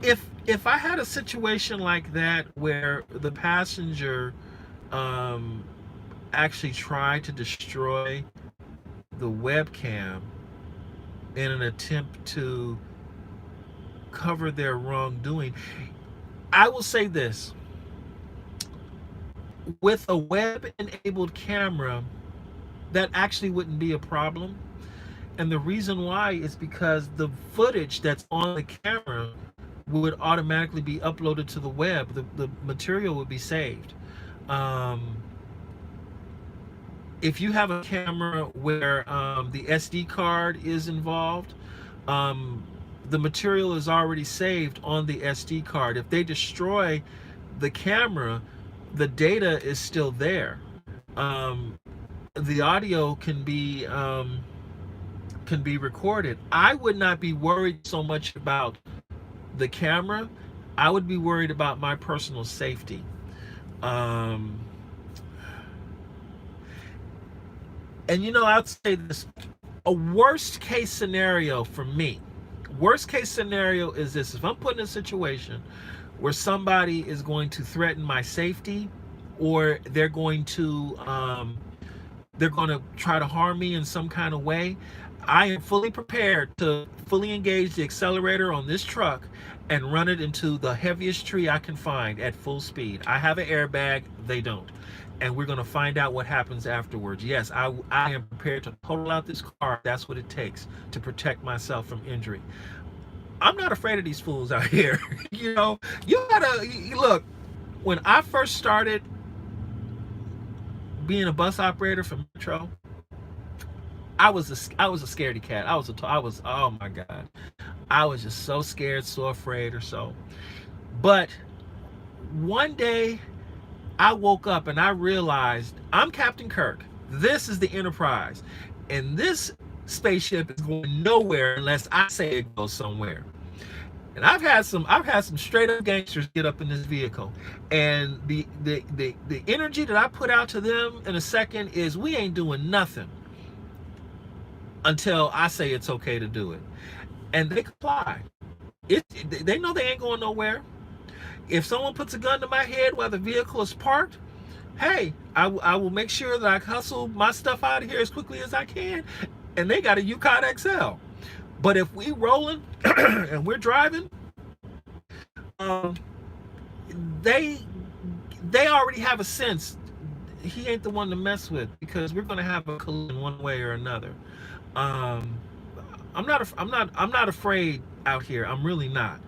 if I had a situation like that where the passenger um, actually tried to destroy the webcam in an attempt to cover their wrongdoing, I will say this: with a web-enabled camera, that actually wouldn't be a problem. And the reason why is because the footage that's on the camera would automatically be uploaded to the web. The material would be saved. Um, if you have a camera where the SD card is involved, um, the material is already saved on the SD card. If they destroy the camera, the data is still there. Um, the audio can be recorded. I would not be worried so much about the camera. I would be worried about my personal safety. Um, and I'd say this: a worst case scenario for me. Worst case scenario is this: if I'm put in a situation where somebody is going to threaten my safety, or they're going to try to harm me in some kind of way, I am fully prepared to fully engage the accelerator on this truck and run it into the heaviest tree I can find at full speed. I have an airbag, they don't. And we're going to find out what happens afterwards. Yes, I am prepared to total out this car. That's what it takes to protect myself from injury. I'm not afraid of these fools out here. You gotta look. When I first started being a bus operator for Mystro, I was a scaredy cat. Oh my God, I was just so scared, so afraid, or so. But one day I woke up and I realized I'm Captain Kirk. This is the Enterprise, and this spaceship is going nowhere unless I say it goes somewhere. And I've had some straight up gangsters get up in this vehicle, and the energy that I put out to them in a second is, we ain't doing nothing until I say it's okay to do it. And they comply. They know they ain't going nowhere. If someone puts a gun to my head while the vehicle is parked, hey, I will make sure that I hustle my stuff out of here as quickly as I can. And they got a Yukon XL. But if we rolling and we're driving, they already have a sense he ain't the one to mess with, because we're gonna have a collision one way or another. I'm not afraid out here. I'm really not.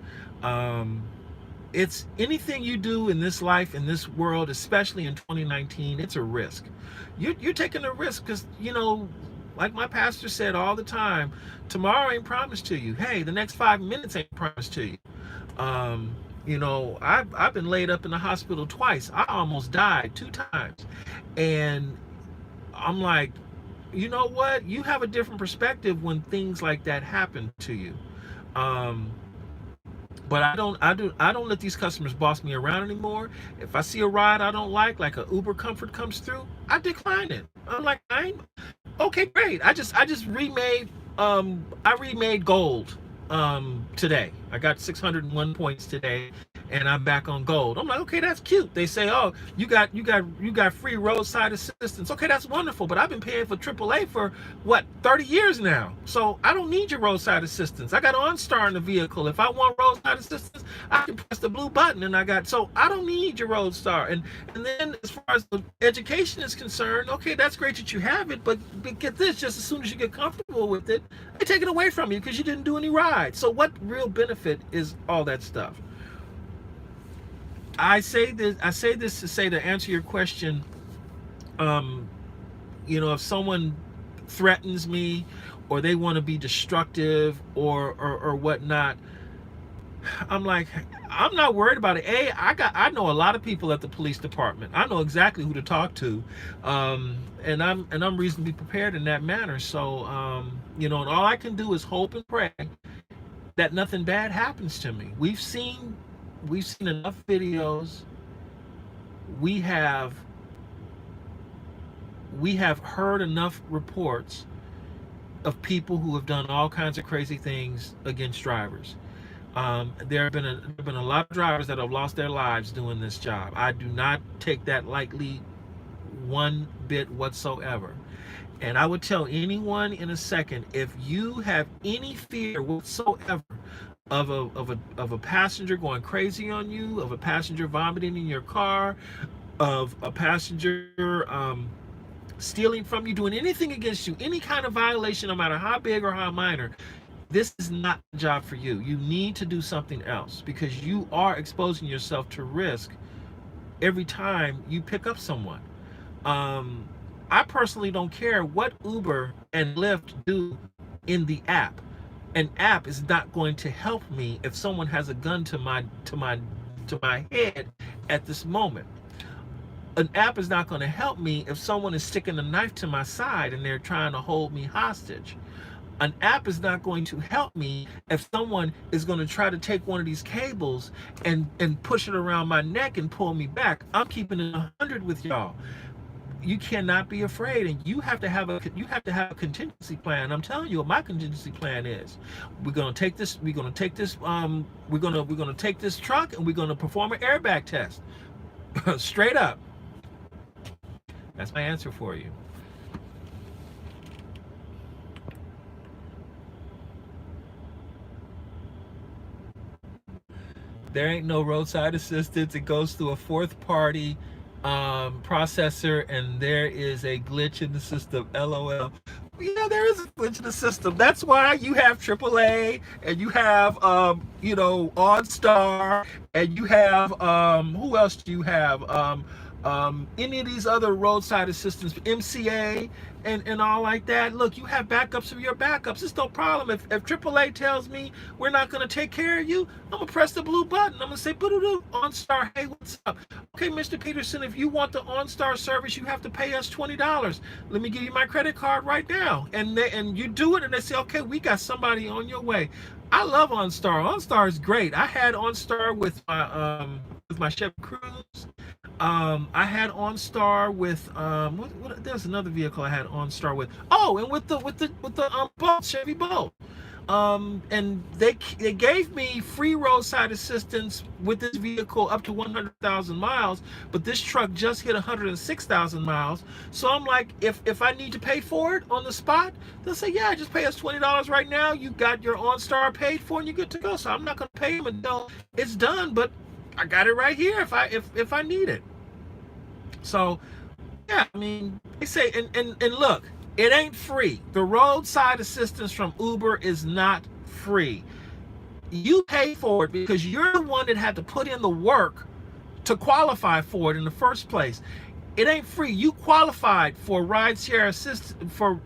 It's anything you do in this life, in this world, especially in 2019, it's a risk. You're taking a risk because, like my pastor said all the time, tomorrow ain't promised to you. Hey, the next 5 minutes ain't promised to you. I've been laid up in the hospital twice. I almost died 2 times. And I'm like, you know what? You have a different perspective when things like that happen to you. But I don't let these customers boss me around anymore. If I see a ride I don't like a Uber Comfort comes through, I decline it. I'm like, okay, great. I remade gold today. I got 601 points today, and I'm back on gold. I'm like, okay, that's cute. They say, oh, you got free roadside assistance. Okay, that's wonderful. But I've been paying for AAA for what, 30 years now. So I don't need your roadside assistance. I got OnStar in the vehicle. If I want roadside assistance, I can press the blue button, and so I don't need your roadstar. And then as far as the education is concerned, okay, that's great that you have it, but get this, just as soon as you get comfortable with it, they take it away from you because you didn't do any rides. So what real benefit is all that stuff? I say this to answer your question. If someone threatens me, or they want to be destructive, or whatnot, I'm like, I'm not worried about it. I know a lot of people at the police department. I know exactly who to talk to, and I'm reasonably prepared in that manner. So and all I can do is hope and pray that nothing bad happens to me. We've seen enough videos. We have heard enough reports of people who have done all kinds of crazy things against drivers. There have been a lot of drivers that have lost their lives doing this job. I do not take that lightly one bit whatsoever. And I would tell anyone in a second, if you have any fear whatsoever of a passenger going crazy on you, of a passenger vomiting in your car, of a passenger stealing from you, doing anything against you, any kind of violation, no matter how big or how minor, this is not a job for you. You need to do something else, because you are exposing yourself to risk every time you pick up someone. I personally don't care what Uber and Lyft do in the app. An app is not going to help me if someone has a gun to my head at this moment. An app is not going to help me if someone is sticking a knife to my side and they're trying to hold me hostage. An app is not going to help me if someone is going to try to take one of these cables and push it around my neck and pull me back. I'm keeping it 100 with y'all. You cannot be afraid, and you have to have a contingency plan. I'm telling you what my contingency plan is. We're going to take this truck, and we're going to perform an airbag test. Straight up. That's my answer for you. There ain't no roadside assistance. It goes through a fourth party processor, and there is a glitch in the system. LOL. Yeah, there is a glitch in the system. That's why you have AAA, and you have OnStar, and you have who else do you have? Any of these other roadside assistance, MCA, and all like that. Look, you have backups of your backups. It's no problem. If AAA tells me we're not going to take care of you, I'm going to press the blue button. I'm going to say, OnStar, hey, what's up? Okay, Mr. Peterson, if you want the OnStar service, you have to pay us $20. Let me give you my credit card right now. And you do it, and they say, okay, we got somebody on your way. I love OnStar. OnStar is great. I had OnStar with my Chevy Cruze. I had OnStar with there's another vehicle I had OnStar with. Oh, and with the Bolt, Chevy Bolt. And they gave me free roadside assistance with this vehicle up to 100,000 miles, but this truck just hit 106,000 miles. So I'm like, if I need to pay for it on the spot, they'll say, yeah, just pay us $20 right now. You got your OnStar paid for, and you're good to go. So I'm not going to pay them until it's done, but I got it right here if I need it. So yeah, I mean, they say, and look, it ain't free. The roadside assistance from Uber is not free. You pay for it because you're the one that had to put in the work to qualify for it in the first place. It ain't free. You qualified for rideshare assistance, for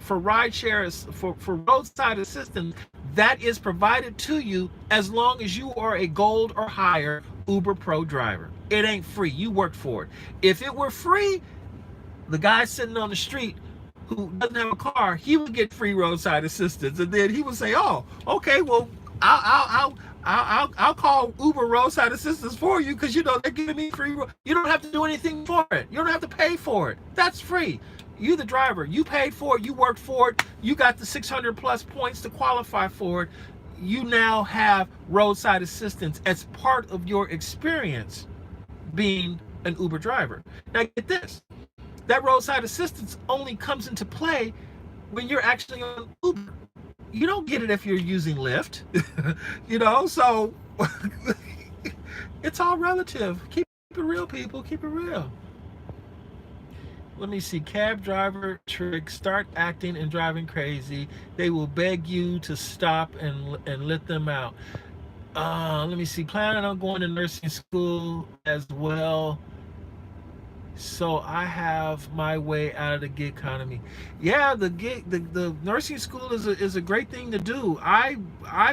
roadside assistance that is provided to you as long as you are a gold or higher Uber Pro driver. It ain't free. You worked for it. If it were free, the guy sitting on the street who doesn't have a car, he would get free roadside assistance, and then he would say, "Oh, okay, well, I'll call Uber roadside assistance for you because they're giving me free. You don't have to do anything for it. You don't have to pay for it. That's free. You the driver. You paid for it. You worked for it. You got the 600 plus points to qualify for it. you now have roadside assistance as part of your experience being an Uber driver. Now get this, that roadside assistance only comes into play when you're actually on Uber. You don't get it if you're using Lyft. So it's all relative. Keep it real, people. Keep it real. Let me see. Cab driver trick. Start acting and driving crazy. They will beg you to stop and let them out. Let me see. Planning on going to nursing school as well, so I have my way out of the gig economy. Yeah, the nursing school is a great thing to do. I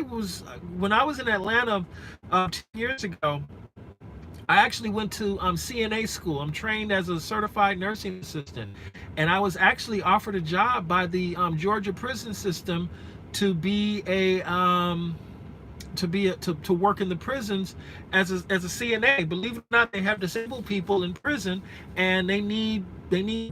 was, when I was in Atlanta 10 years ago, I actually went to CNA school. I'm trained as a certified nursing assistant, and I was actually offered a job by the Georgia prison system to be to work in the prisons as a CNA. Believe it or not, they have disabled people in prison, and they need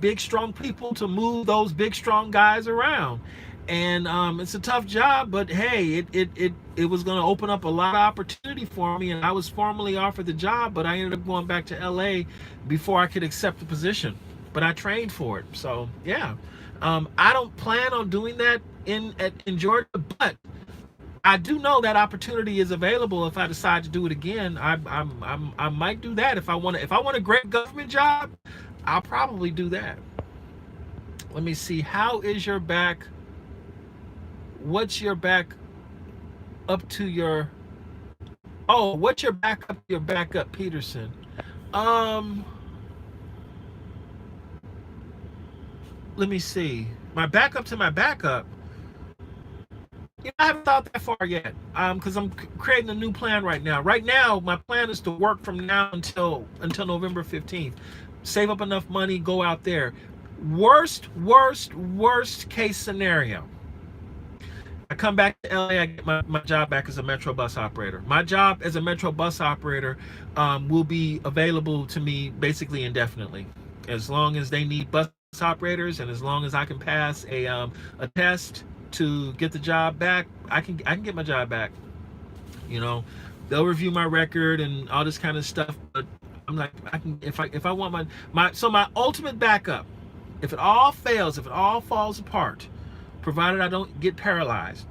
big strong people to move those big strong guys around. And it's a tough job, but hey, it was going to open up a lot of opportunity for me, and I was formally offered the job, but I ended up going back to LA before I could accept the position. But I trained for it, so yeah. I don't plan on doing that in Georgia, but I do know that opportunity is available. If I decide to do it again, I might do that. If I want a great government job, I'll probably do that. Let me see. How is your back? What's your back up to your? Oh, what's your back up? Your backup, Peterson. Let me see. My backup to my backup. I haven't thought that far yet, because I'm creating a new plan right now. Right now, my plan is to work from now until November 15th. Save up enough money, go out there. Worst case scenario, I come back to LA, I get my job back as a Metro bus operator. My job as a Metro bus operator will be available to me basically indefinitely, as long as they need bus operators, and as long as I can pass a test to get the job back, I can get my job back. They'll review my record and all this kind of stuff, but I'm like, I can, if I want my ultimate backup, if it all fails, if it all falls apart, provided I don't get paralyzed,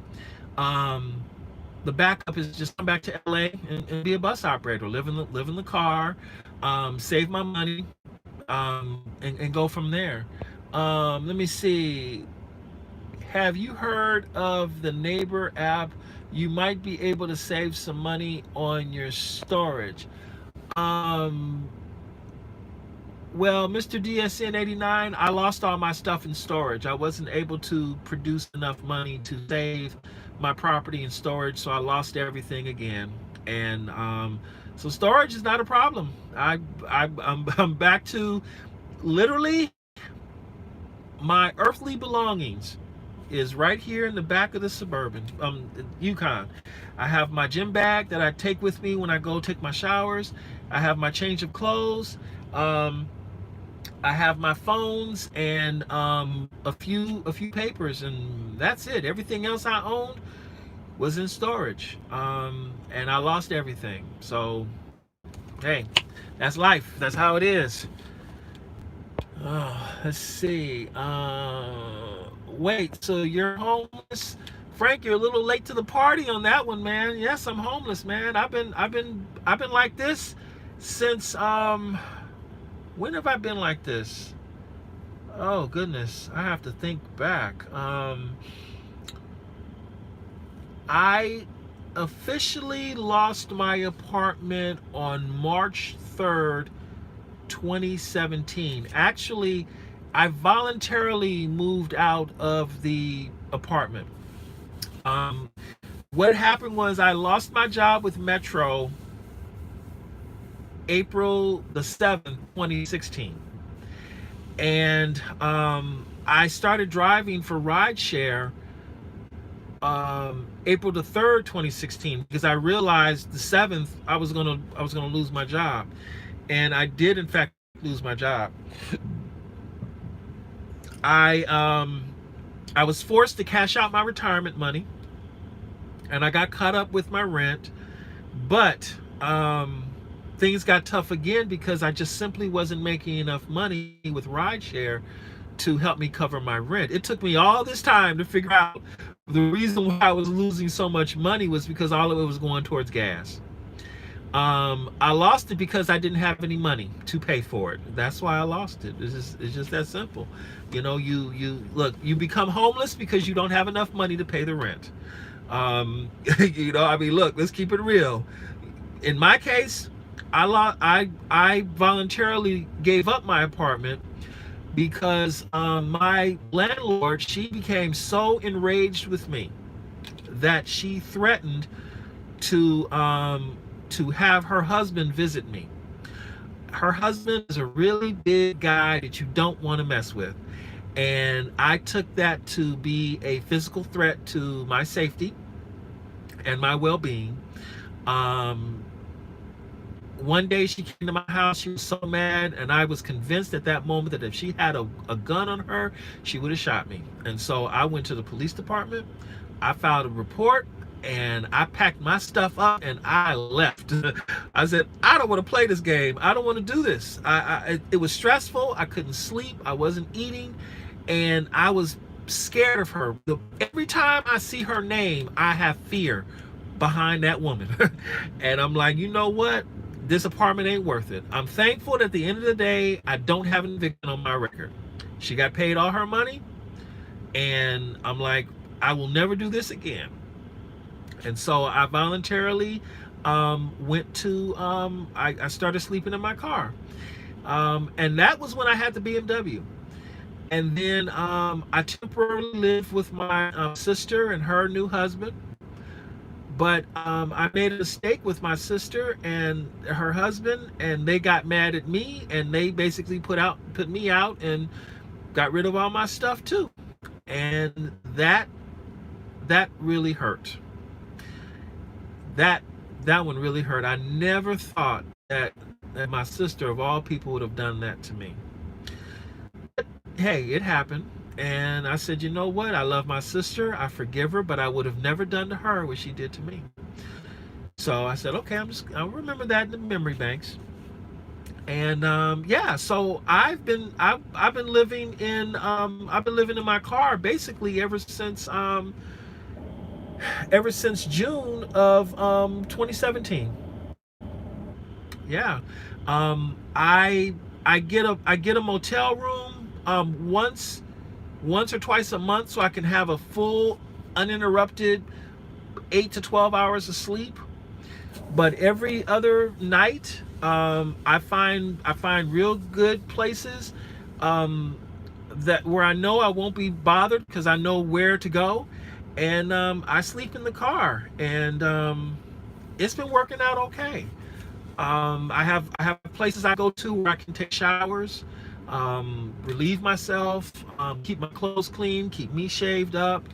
the backup is just come back to LA and be a bus operator, live in the car, save my money, and go from there. Let me see. Have you heard of the Neighbor app? You might be able to save some money on your storage. Well, Mr. DSN89, I lost all my stuff in storage. I wasn't able to produce enough money to save my property in storage, so I lost everything again. And so storage is not a problem. I'm back to literally my earthly belongings is right here in the back of the Suburban, Yukon. I have my gym bag that I take with me when I go take my showers. I have my change of clothes. I have my phones and a few papers, and that's it. Everything else I owned was in storage, and I lost everything. So, hey, that's life. That's how it is. Let's see. Wait, so you're homeless? Frank, you're a little late to the party on that one, man. Yes, I'm homeless, man. I've been like this since when have I been like this? Oh goodness, I have to think back. I officially lost my apartment on March 3rd, 2017. Actually, I voluntarily moved out of the apartment. What happened was I lost my job with Metro April the 7th, 2016. And I started driving for Rideshare April the 3rd, 2016, because I realized the 7th I was gonna lose my job. And I did in fact lose my job. I was forced to cash out my retirement money, and I got caught up with my rent. But things got tough again because I just simply wasn't making enough money with Rideshare to help me cover my rent. It took me all this time to figure out the reason why I was losing so much money was because all of it was going towards gas. I lost it because I didn't have any money to pay for it. That's why I lost it. It's just that simple. You look, you become homeless because you don't have enough money to pay the rent. I mean, look, let's keep it real. In my case, I voluntarily gave up my apartment because my landlord, she became so enraged with me that she threatened to have her husband visit me. Her husband is a really big guy that you don't want to mess with. And I took that to be a physical threat to my safety and my well-being. One day she came to my house, she was so mad, and I was convinced at that moment that if she had a gun on her, she would have shot me. And so I went to the police department, I filed a report, and I packed my stuff up and I left. I said, I don't want to play this game. I don't want to do this. It was stressful. I couldn't sleep. I wasn't eating, and I was scared of her. Every time I see her name, I have fear behind that woman. And I'm like, you know what? This apartment ain't worth it. I'm thankful that at the end of the day, I don't have an eviction on my record. She got paid all her money, and I'm like, I will never do this again. And so I voluntarily went to, I started sleeping in my car. And that was when I had the BMW. And then I temporarily lived with my sister and her new husband. But I made a mistake with my sister and her husband, and they got mad at me, and they basically put me out and got rid of all my stuff too. And that really hurt. That one really hurt. I never thought that my sister of all people would have done that to me. But hey, it happened. And I said, you know what? I love my sister. I forgive her, but I would have never done to her what she did to me. So I said, okay, I'll remember that in the memory banks. And yeah, so I've been living in my car basically ever since June of 2017. Yeah. I get a motel room once or twice a month so I can have a full uninterrupted 8 to 12 hours of sleep. But every other night, I find real good places that where I know I won't be bothered because I know where to go, and I sleep in the car, and it's been working out okay. I have places I go to where I can take showers, relieve myself, keep my clothes clean, keep me shaved up.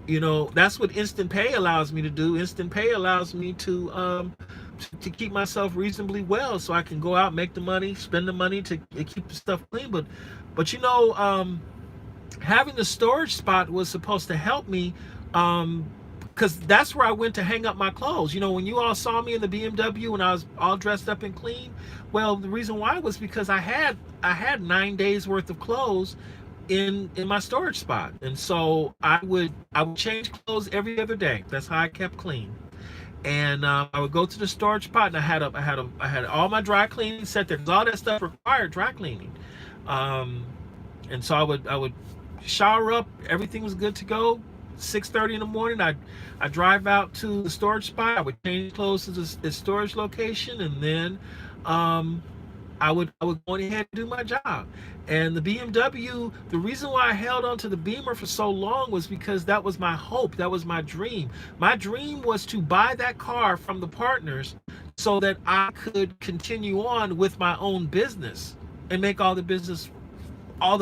That's what Instant Pay allows me to do. Instant Pay allows me to keep myself reasonably well, so I can go out, make the money, spend the money to keep the stuff clean. But having the storage spot was supposed to help me, because that's where I went to hang up my clothes. When you all saw me in the BMW when I was all dressed up and clean, well, the reason why was because I had 9 days worth of clothes in my storage spot, and so I would change clothes every other day. That's how I kept clean. And I would go to the storage spot, and I had all my dry cleaning set there, because all that stuff required dry cleaning. And so I would shower up, everything was good to go. 6:30 in the morning, I drive out to the storage spot. I would change clothes to the storage location, and then I would go ahead and do my job. And the BMW, the reason why I held on to the Beamer for so long was because that was my hope. That was my dream. My dream was to buy that car from the partners so that I could continue on with my own business and make all the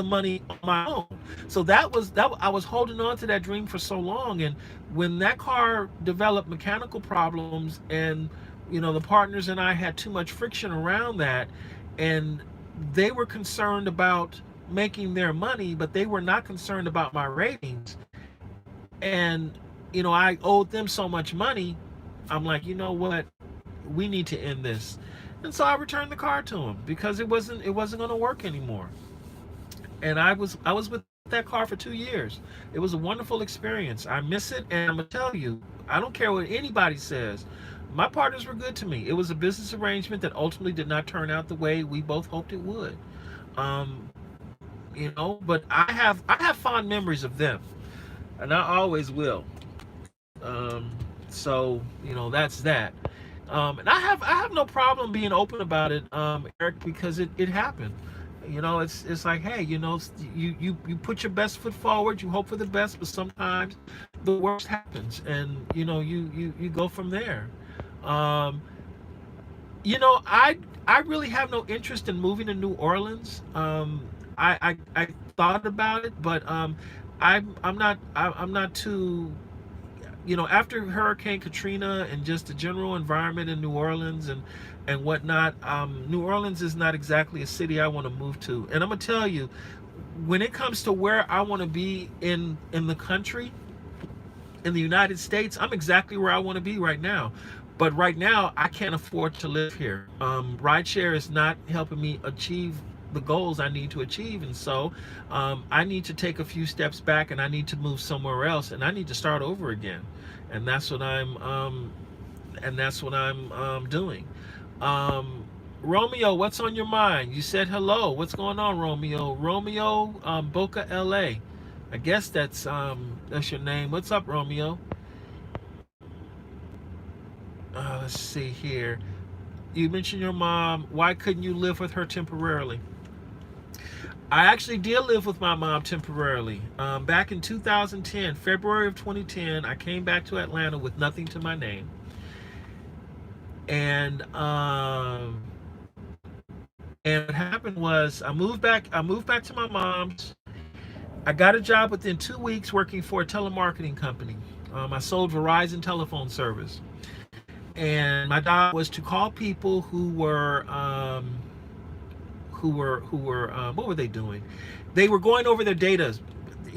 money on my own. So I was holding on to that dream for so long. And when that car developed mechanical problems, and the partners and I had too much friction around that, and they were concerned about making their money, but they were not concerned about my ratings. And I owed them so much money. I'm like, you know what? We need to end this. And so I returned the car to him because it wasn't going to work anymore. And I was with that car for 2 years. It was a wonderful experience. I miss it, and I'm gonna tell you, I don't care what anybody says. My partners were good to me. It was a business arrangement that ultimately did not turn out the way we both hoped it would. Um, but I have fond memories of them, and I always will. So that's that. And I have no problem being open about it, Eric, because it happened. It's like, hey, you put your best foot forward, you hope for the best, but sometimes the worst happens, and you go from there. Um, I really have no interest in moving to New Orleans. I thought about it, but I'm not too, after Hurricane Katrina and just the general environment in New Orleans and whatnot. New Orleans is not exactly a city I want to move to. And I'm gonna tell you, when it comes to where I want to be in the country, in the United States, I'm exactly where I want to be right now. But right now, I can't afford to live here. Rideshare is not helping me achieve the goals I need to achieve, and so I need to take a few steps back, and I need to move somewhere else, and I need to start over again. And that's what I'm doing. Romeo, what's on your mind? You said hello. What's going on, Romeo? Romeo, Boca, LA. I guess that's your name. What's up, Romeo? Let's see here. You mentioned your mom. Why couldn't you live with her temporarily? I actually did live with my mom temporarily. Back in 2010, February of 2010, I came back to Atlanta with nothing to my name. And what happened was I moved back to my mom's. I got a job within 2 weeks working for a telemarketing company. I sold Verizon telephone service, and my job was to call people who were what were they doing? They were going over their data. They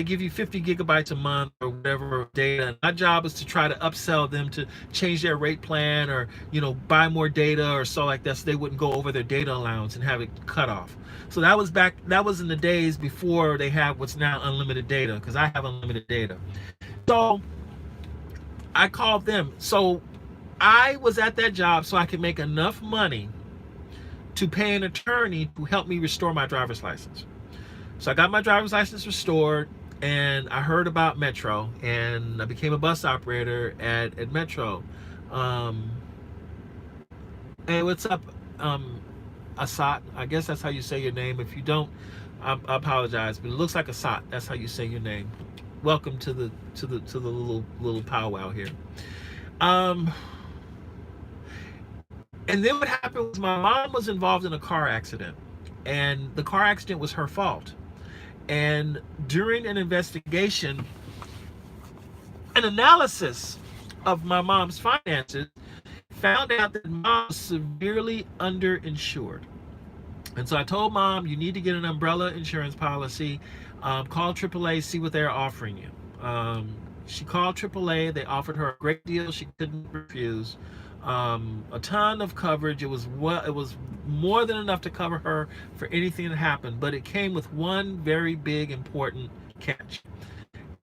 give you 50 gigabytes a month or whatever of data. And my job is to try to upsell them to change their rate plan, or buy more data or so like that, so they wouldn't go over their data allowance and have it cut off. So that was in the days before they have what's now unlimited data, because I have unlimited data. So I called them. So I was at that job so I could make enough money to pay an attorney to help me restore my driver's license. So I got my driver's license restored, and I heard about Mystro, and I became a bus operator at Mystro. Um, hey, what's up, Asat? I guess that's how you say your name. If you don't, I apologize, but it looks like Asat. That's how you say your name. Welcome to the little powwow here. Um, and then what happened was my mom was involved in a car accident, and the car accident was her fault. And during an investigation, an analysis of my mom's finances found out that mom was severely underinsured. And so I told mom, you need to get an umbrella insurance policy. Call AAA, see what they're offering you. She called AAA. They offered her a great deal she couldn't refuse. A ton of coverage. It was more than enough to cover her for anything that happened, but it came with one very big important catch.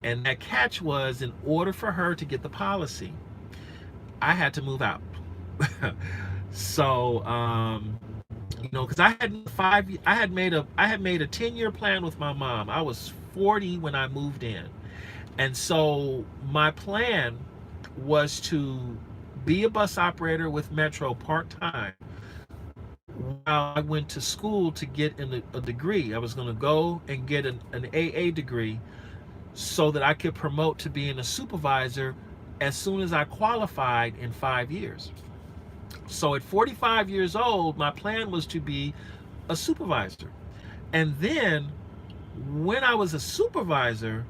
And that catch was, in order for her to get the policy, I had to move out. So because I had made a 10-year plan with my mom. I was 40 when I moved in, and so my plan was to be a bus operator with Mystro part-time while I went to school to get a degree. I was going to go and get an AA degree so that I could promote to being a supervisor as soon as I qualified in 5 years. So at 45 years old, my plan was to be a supervisor. And then when I was a supervisor,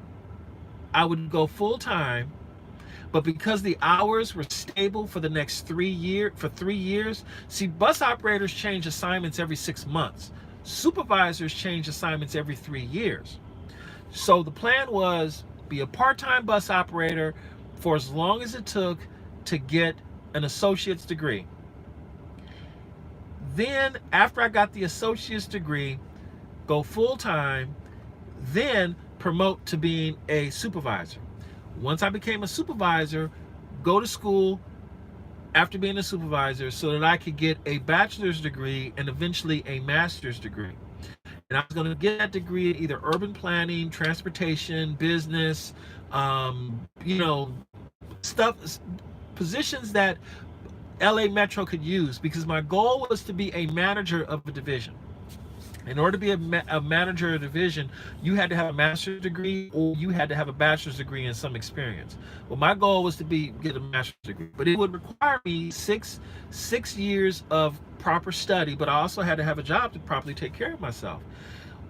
I would go full-time. But because the hours were stable for the next 3 years, see, bus operators change assignments every 6 months. Supervisors change assignments every 3 years. So the plan was, be a part-time bus operator for as long as it took to get an associate's degree. Then, after I got the associate's degree, go full-time, then promote to being a supervisor. Once I became a supervisor, go to school after being a supervisor so that I could get a bachelor's degree and eventually a master's degree. And I was going to get that degree in either urban planning, transportation, business, you know, stuff, positions that LA Metro could use, because my goal was to be a manager of a division. In order to be a manager of a division, you had to have a master's degree or you had to have a bachelor's degree and some experience. Well, my goal was to get a master's degree, but it would require me six years of proper study, but I also had to have a job to properly take care of myself.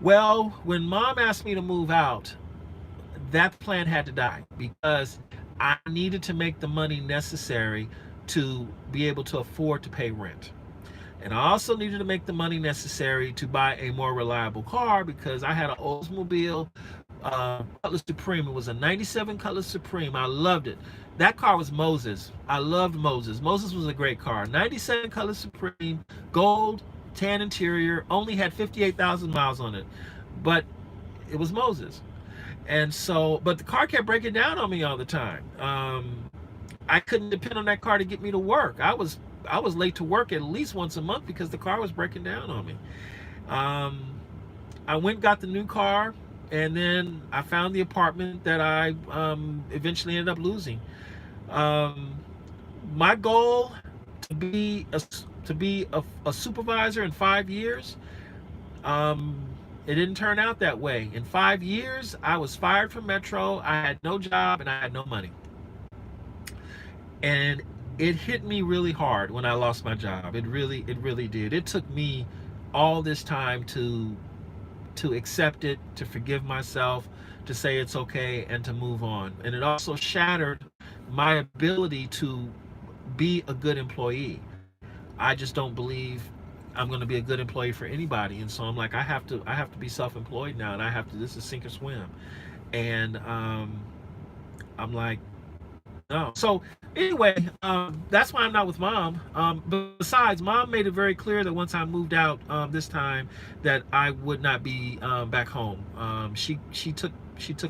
Well, when mom asked me to move out, that plan had to die because I needed to make the money necessary to be able to afford to pay rent. And I also needed to make the money necessary to buy a more reliable car because I had an Oldsmobile Cutlass Supreme. It was a 97 Cutlass Supreme. I loved it. That car was Moses. I loved Moses. Moses was a great car. 97 Cutlass Supreme, gold, tan interior, only had 58,000 miles on it. But it was Moses. And so, but the car kept breaking down on me all the time. I couldn't depend on that car to get me to work. I was late to work at least once a month because the car was breaking down on me. I went and got the new car, and then I found the apartment that I eventually ended up losing. My goal to be a supervisor in 5 years, it didn't turn out that way. In 5 years, I was fired from Metro. I had no job and I had no money. And it hit me really hard when I lost my job. It really did. It took me all this time to accept it, to forgive myself, to say it's okay, and to move on. And it also shattered my ability to be a good employee. I just don't believe I'm going to be a good employee for anybody. And so I'm like, I have to be self-employed now, and this is sink or swim. And I'm like, no. So anyway, that's why I'm not with mom. But besides, mom made it very clear that once I moved out this time, that I would not be back home. She took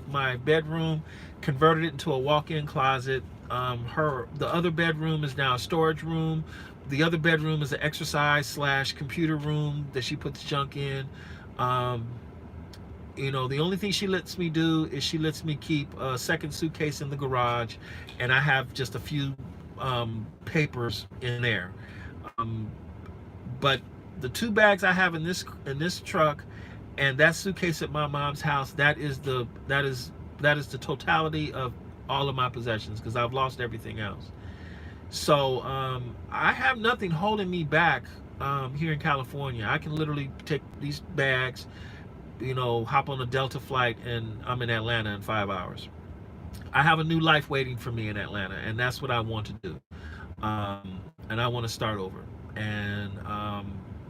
my bedroom, converted it into a walk-in closet. The other bedroom is now a storage room. The other bedroom is an exercise/computer room that she puts junk in. You know, the only thing she lets me do is she lets me keep a second suitcase in the garage, and I have just a few papers in there. But the 2 bags I have in this truck and that suitcase at my mom's house, that is the totality of all of my possessions, because I've lost everything else. So I have nothing holding me back here in California. I can literally take these bags, you know, hop on a Delta flight, and I'm in Atlanta in 5 hours. I have a new life waiting for me in Atlanta, and that's what I want to do. And I want to start over. And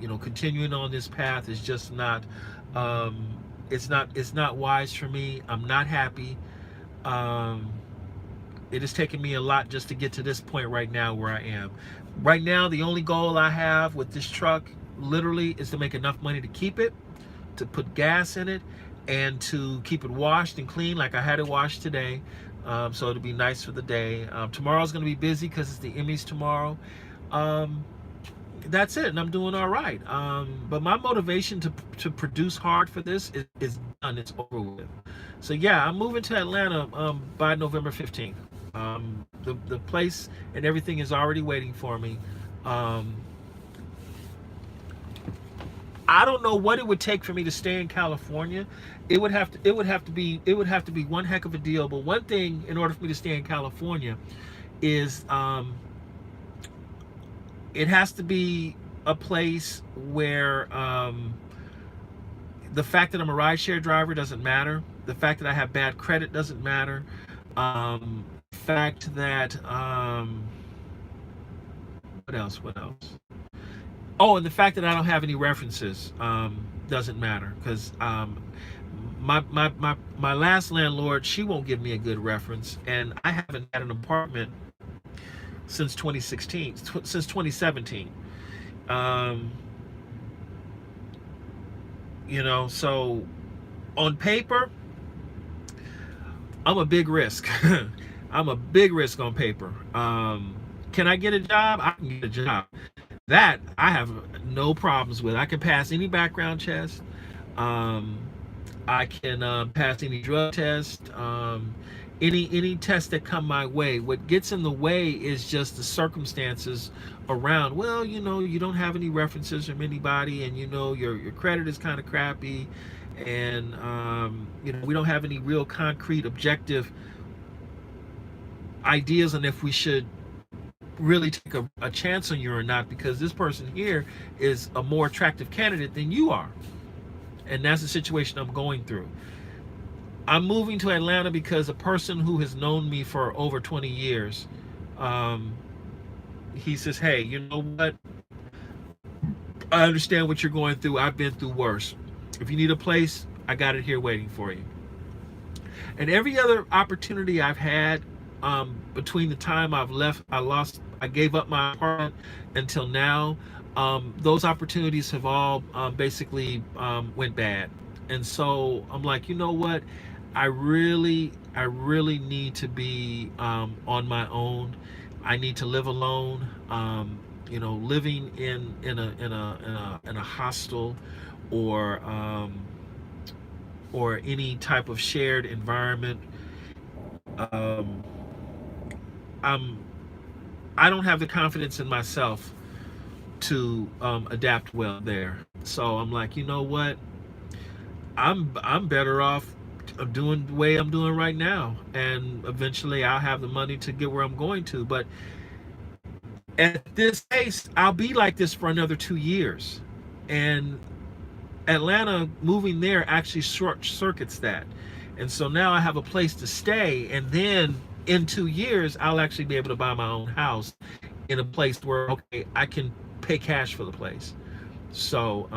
you know, continuing on this path is just not it's not wise for me. I'm not happy. It has taken me a lot just to get to this point right now where I am. Right now, the only goal I have with this truck literally is to make enough money to keep it, to put gas in it, and to keep it washed and clean like I had it washed today. So it'll be nice for the day. Tomorrow's going to be busy because it's the Emmys tomorrow. That's it, and I'm doing all right. But my motivation to produce hard for this is done. It's over with. So yeah, I'm moving to Atlanta by November 15th. The place and everything is already waiting for me. I don't know what it would take for me to stay in California. It would have to be one heck of a deal. But one thing, in order for me to stay in California, is it has to be a place where the fact that I'm a rideshare driver doesn't matter. The fact that I have bad credit doesn't matter. The fact that what else? Oh, and the fact that I don't have any references doesn't matter, because My last landlord, she won't give me a good reference, and I haven't had an apartment since 2016, since 2017. Um, so on paper, I'm a big risk. I'm a big risk on paper. Can I get a job? I can get a job. That I have no problems with. I can pass any background test. Um, I can pass any drug test, any test that come my way. What gets in the way is just the circumstances around. Well, you don't have any references from anybody, and your credit is kind of crappy, and we don't have any real concrete, objective ideas on if we should really take a chance on you or not, because this person here is a more attractive candidate than you are. And that's the situation I'm going through. I'm moving to Atlanta because a person who has known me for over 20 years, he says, hey, you know what? I understand what you're going through. I've been through worse. If you need a place, I got it here waiting for you. And every other opportunity I've had, between the time I gave up my apartment until now, those opportunities have all basically went bad. And so I'm like, you know what? I really need to be on my own. I need to live alone. Living in a hostel or any type of shared environment. Um, I'm I don't have the confidence in myself to adapt well there. So I'm like, you know what? I'm better off doing the way I'm doing right now, and eventually I'll have the money to get where I'm going to. But at this pace, I'll be like this for another 2 years, and Atlanta, moving there actually short circuits that. And so now I have a place to stay, and then in 2 years I'll actually be able to buy my own house in a place where, okay, I can pay cash for the place. So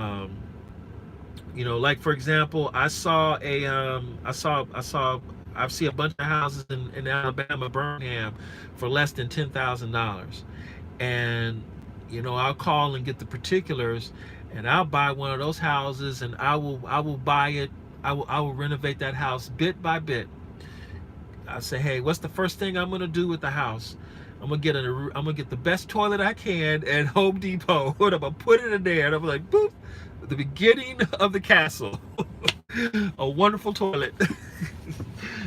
like, for example, I see a bunch of houses in Alabama, Birmingham, for less than $10,000. And I'll call and get the particulars, and I'll buy one of those houses, and I will buy it. I will renovate that house bit by bit. I say, hey, what's the first thing I'm gonna do with the house? I'm gonna get the best toilet I can at Home Depot. And I'm gonna put it in there, and I'm like, boop, the beginning of the castle. A wonderful toilet.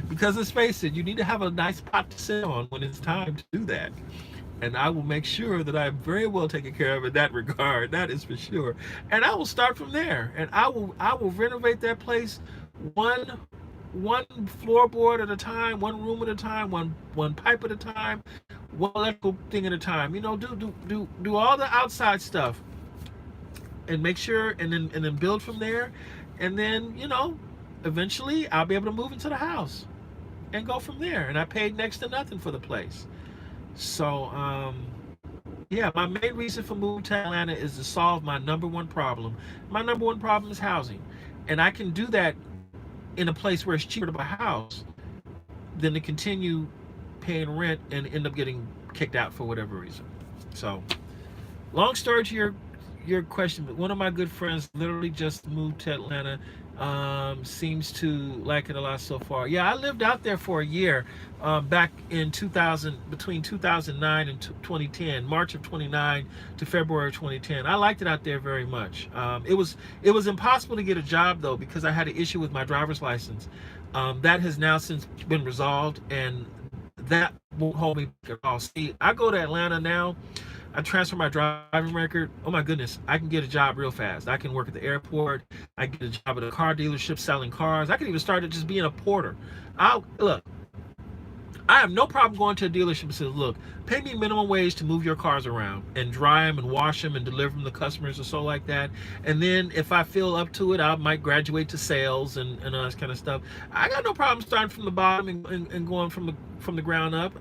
Because let's face it, you need to have a nice pot to sit on when it's time to do that. And I will make sure that I'm very well taken care of in that regard. That is for sure. And I will start from there. And I will renovate that place one floorboard at a time, one room at a time, one pipe at a time, one electrical thing at a time. Do all the outside stuff, and make sure, and then build from there. And then eventually I'll be able to move into the house and go from there. And I paid next to nothing for the place. So yeah, my main reason for moving to Atlanta is to solve my number one problem. My number one problem is housing, and I can do that in a place where it's cheaper to buy a house than to continue paying rent and end up getting kicked out for whatever reason. So, long story to your question, but one of my good friends literally just moved to Atlanta. Seems to like it a lot so far. Yeah, I lived out there for a year, back in 2000, between 2009 and 2010, March of 29 to February of 2010. I liked it out there very much. It was impossible to get a job though, because I had an issue with my driver's license. That has now since been resolved, and that won't hold me back at all. See, I go to Atlanta now, I transfer my driving record. Oh my goodness, I can get a job real fast. I can work at the airport. I get a job at a car dealership selling cars. I can even start at just being a porter. I have no problem going to a dealership and saying, look, pay me minimum wage to move your cars around and dry them and wash them and deliver them to customers or so like that. And then if I feel up to it, I might graduate to sales and all that kind of stuff. I got no problem starting from the bottom and going from the ground up.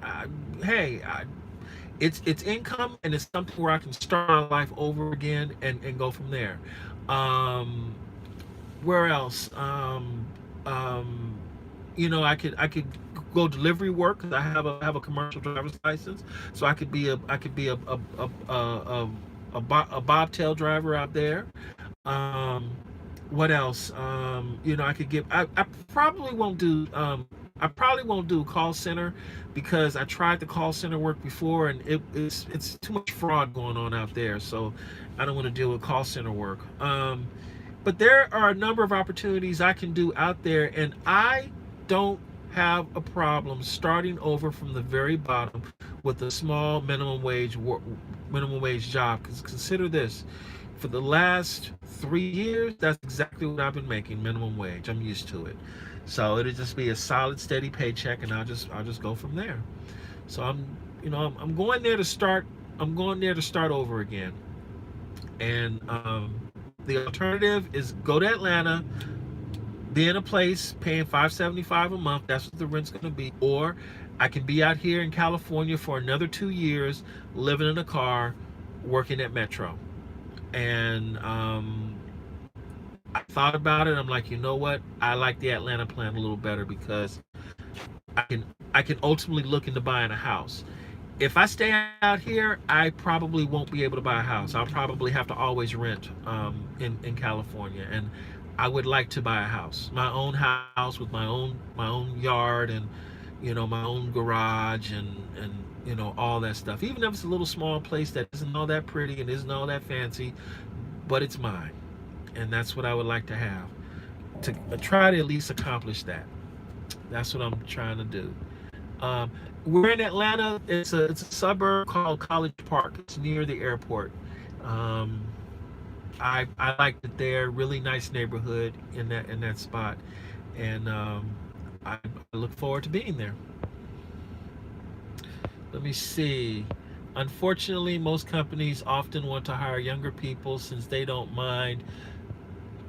It's income, and it's something where I can start my life over again and go from there. Where else? Um, I could go delivery work because I have a commercial driver's license, so I could be a bobtail driver out there. Um, what else? I could give. I probably won't do. I probably won't do call center because I tried the call center work before and it's too much fraud going on out there. So I don't want to deal with call center work. But there are a number of opportunities I can do out there, and I don't have a problem starting over from the very bottom with a small minimum wage job. Because consider this: for the last 3 years, that's exactly what I've been making, minimum wage. I'm used to it, so it'll just be a solid, steady paycheck, and I'll just go from there. So I'm going there to start. I'm going there to start over again, and the alternative is go to Atlanta, be in a place paying $575 a month. That's what the rent's going to be. Or I can be out here in California for another 2 years, living in a car, working at Metro. And I thought about it. I'm like, you know what? I like the Atlanta plan a little better because I can ultimately look into buying a house. If I stay out here, I probably won't be able to buy a house. I'll probably have to always rent in California, and I would like to buy a house, my own house with my own yard and my own garage and all that stuff. Even if it's a little small place that isn't all that pretty and isn't all that fancy, but it's mine, and that's what I would like to have. To try to at least accomplish that. That's what I'm trying to do. Um, we're in Atlanta. It's a suburb called College Park. It's near the airport. Um, I like it there. Really nice neighborhood in that spot, and I look forward to being there. Let me see. Unfortunately, most companies often want to hire younger people since they don't mind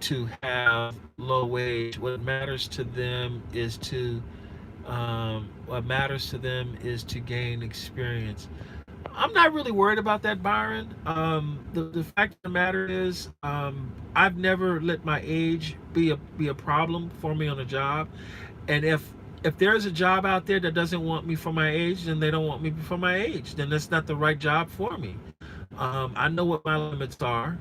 to have low wage. What matters to them is to gain experience. I'm not really worried about that, Byron. The fact of the matter is, I've never let my age be a problem for me on a job. And if there's a job out there that doesn't want me for my age, then they don't want me for my age. Then that's not the right job for me. I know what my limits are.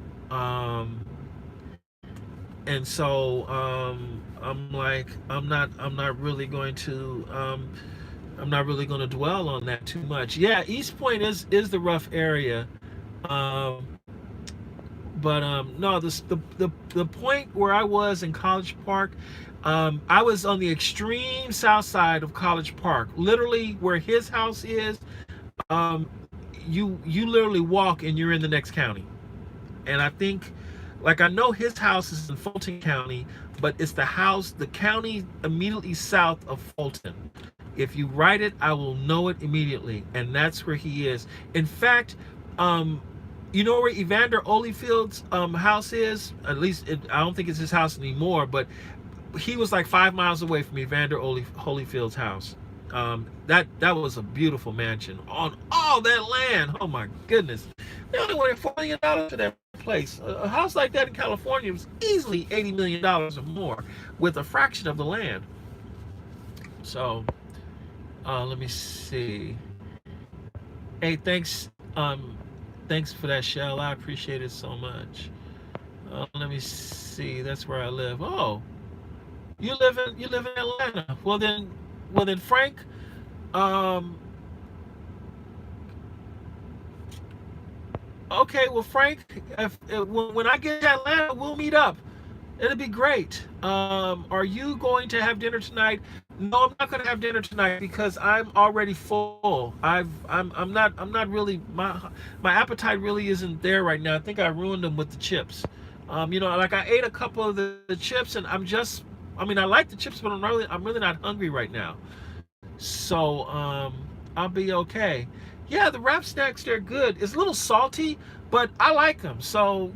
And so I'm not really going to dwell on that too much. Yeah, East Point is the rough area. Um, but no, the point where I was in College Park, I was on the extreme south side of College Park, literally where his house is. Um, you literally walk and you're in the next county. And I think, like, I know his house is in Fulton County, but it's the county immediately south of Fulton. If you write it, I will know it immediately, and that's where he is. In fact, you know where Evander Holyfield's house is? At least I don't think it's his house anymore, but he was like 5 miles away from Evander Holyfield's house. That was a beautiful mansion on all that land. Oh my goodness, they only wanted $4 million for that place. A house like that in California was easily $80 million or more with a fraction of the land. So let me see. Hey, thanks for that, Shell. I appreciate it so much. Let me see. That's where I live. Oh, you live in Atlanta. Well then, Frank. Um, okay, well, Frank, when I get to Atlanta, we'll meet up. It'll be great. Are you going to have dinner tonight? No, I'm not going to have dinner tonight because I'm already full. I'm not really my appetite really isn't there right now. I think I ruined them with the chips. Like I ate a couple of the chips and I like the chips, but I'm really not hungry right now. So I'll be okay. Yeah, the wrap snacks, they're good. It's a little salty, but I like them. So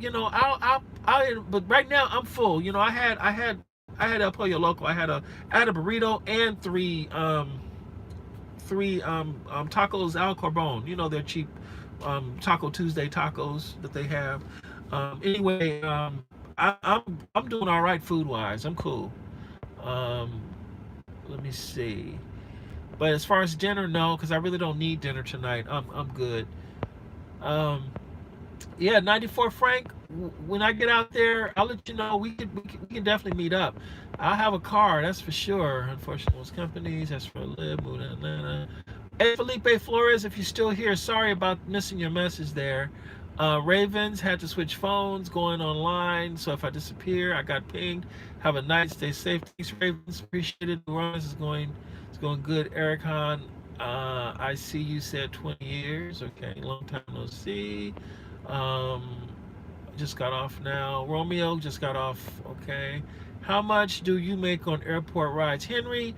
but right now I'm full. I had El Pollo Loco. I had a burrito and three tacos al carbone. They're cheap Taco Tuesday tacos that they have. Anyway, I'm doing all right food wise. I'm cool. Um, let me see. But as far as dinner, no, because I really don't need dinner tonight. I'm good. Um, yeah, 94 Frank. When I get out there, I'll let you know. We can definitely meet up. I'll have a car, that's for sure. Unfortunately, most companies. That's for live, move to Atlanta. Hey, Felipe Flores, if you're still here, sorry about missing your message there. Ravens had to switch phones, going online. So if I disappear, I got pinged. Have a night, stay safe. Thanks, Ravens. Appreciate it. New Orleans it's going good. Eric Hahn, I see you said 20 years. Okay, long time no see. Um, just got off now. Romeo just got off. Okay. How much do you make on airport rides, Henry?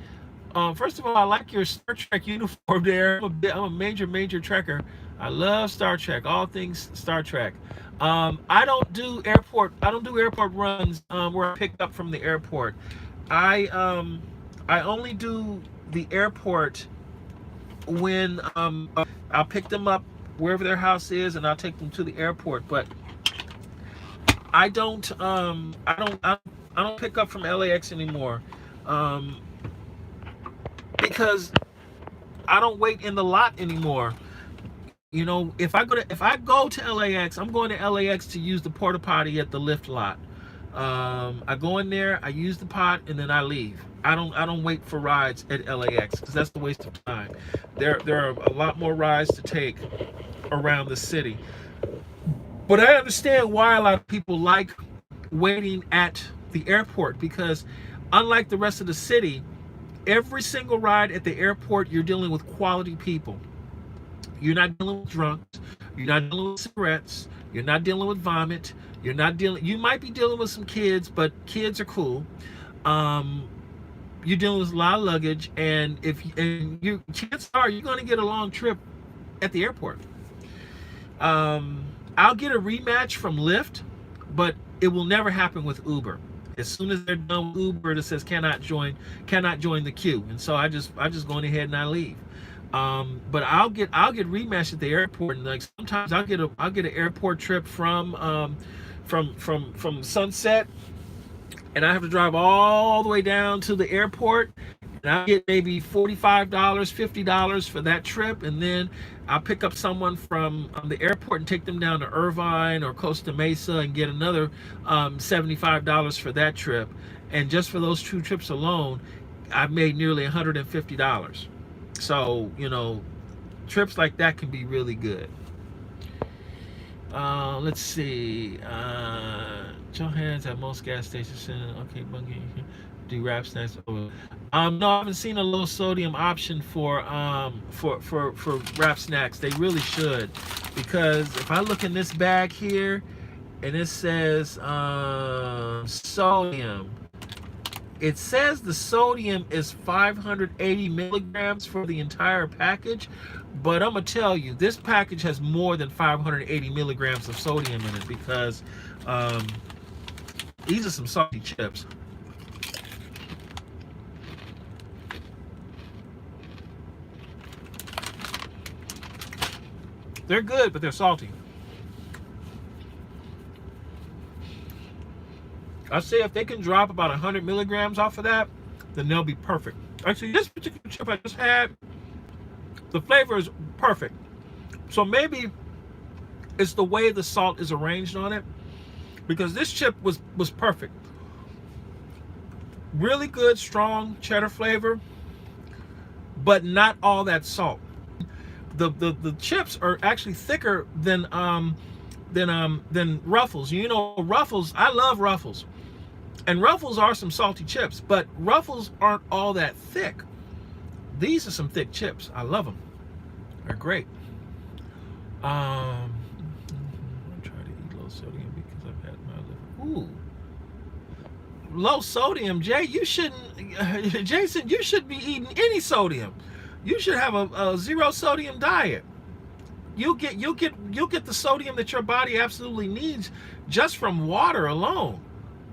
First of all, I like your Star Trek uniform there. I'm a major trekker. I love Star Trek, all things Star Trek. I don't do airport runs where I pick up from the airport. I only do the airport when I'll pick them up wherever their house is, and I'll take them to the airport. But I don't pick up from LAX anymore. Because I don't wait in the lot anymore. You know, if I go to LAX, I'm going to LAX to use the porta potty at the Lyft lot. I go in there, I use the pot, and then I leave. I don't wait for rides at LAX because that's the waste of time. There are a lot more rides to take around the city. But I understand why a lot of people like waiting at the airport, because unlike the rest of the city, every single ride at the airport, you're dealing with quality people. You're not dealing with drunks. You're not dealing with cigarettes. You're not dealing with vomit. You might be dealing with some kids, but kids are cool. You're dealing with a lot of luggage, and chances are you're going to get a long trip at the airport. I'll get a rematch from Lyft, but it will never happen with Uber. As soon as they're done with Uber, it says cannot join the queue, and so I just go ahead and I leave. But I'll get rematched at the airport, and like sometimes I'll get an airport trip from Sunset, and I have to drive all the way down to the airport, and I get maybe $45, $50 for that trip, and then I'll pick up someone from the airport and take them down to Irvine or Costa Mesa and get another $75 for that trip. And just for those two trips alone, I've made nearly $150. So, you know, trips like that can be really good. Let's see. Johannes at most gas stations. Okay, Bungie. Do wrap snacks. No, I haven't seen a low sodium option for wrap snacks. They really should, because if I look in this bag here and it says sodium, it says the sodium is 580 milligrams for the entire package, but I'm gonna tell you, this package has more than 580 milligrams of sodium in it, because these are some salty chips. They're good, but they're salty. I say if they can drop about 100 milligrams off of that, then they'll be perfect. Actually, this particular chip I just had, the flavor is perfect. So maybe it's the way the salt is arranged on it, because this chip was perfect. Really good, strong cheddar flavor, but not all that salt. The chips are actually thicker than Ruffles. You know, Ruffles, I love Ruffles. And Ruffles are some salty chips, but Ruffles aren't all that thick. These are some thick chips. I love them. They're great. I'm trying to eat low sodium because I've had my liver. Ooh. Low sodium, Jay, you shouldn't, Jason, you shouldn't be eating any sodium. You should have a zero sodium diet. You'll get the sodium that your body absolutely needs just from water alone.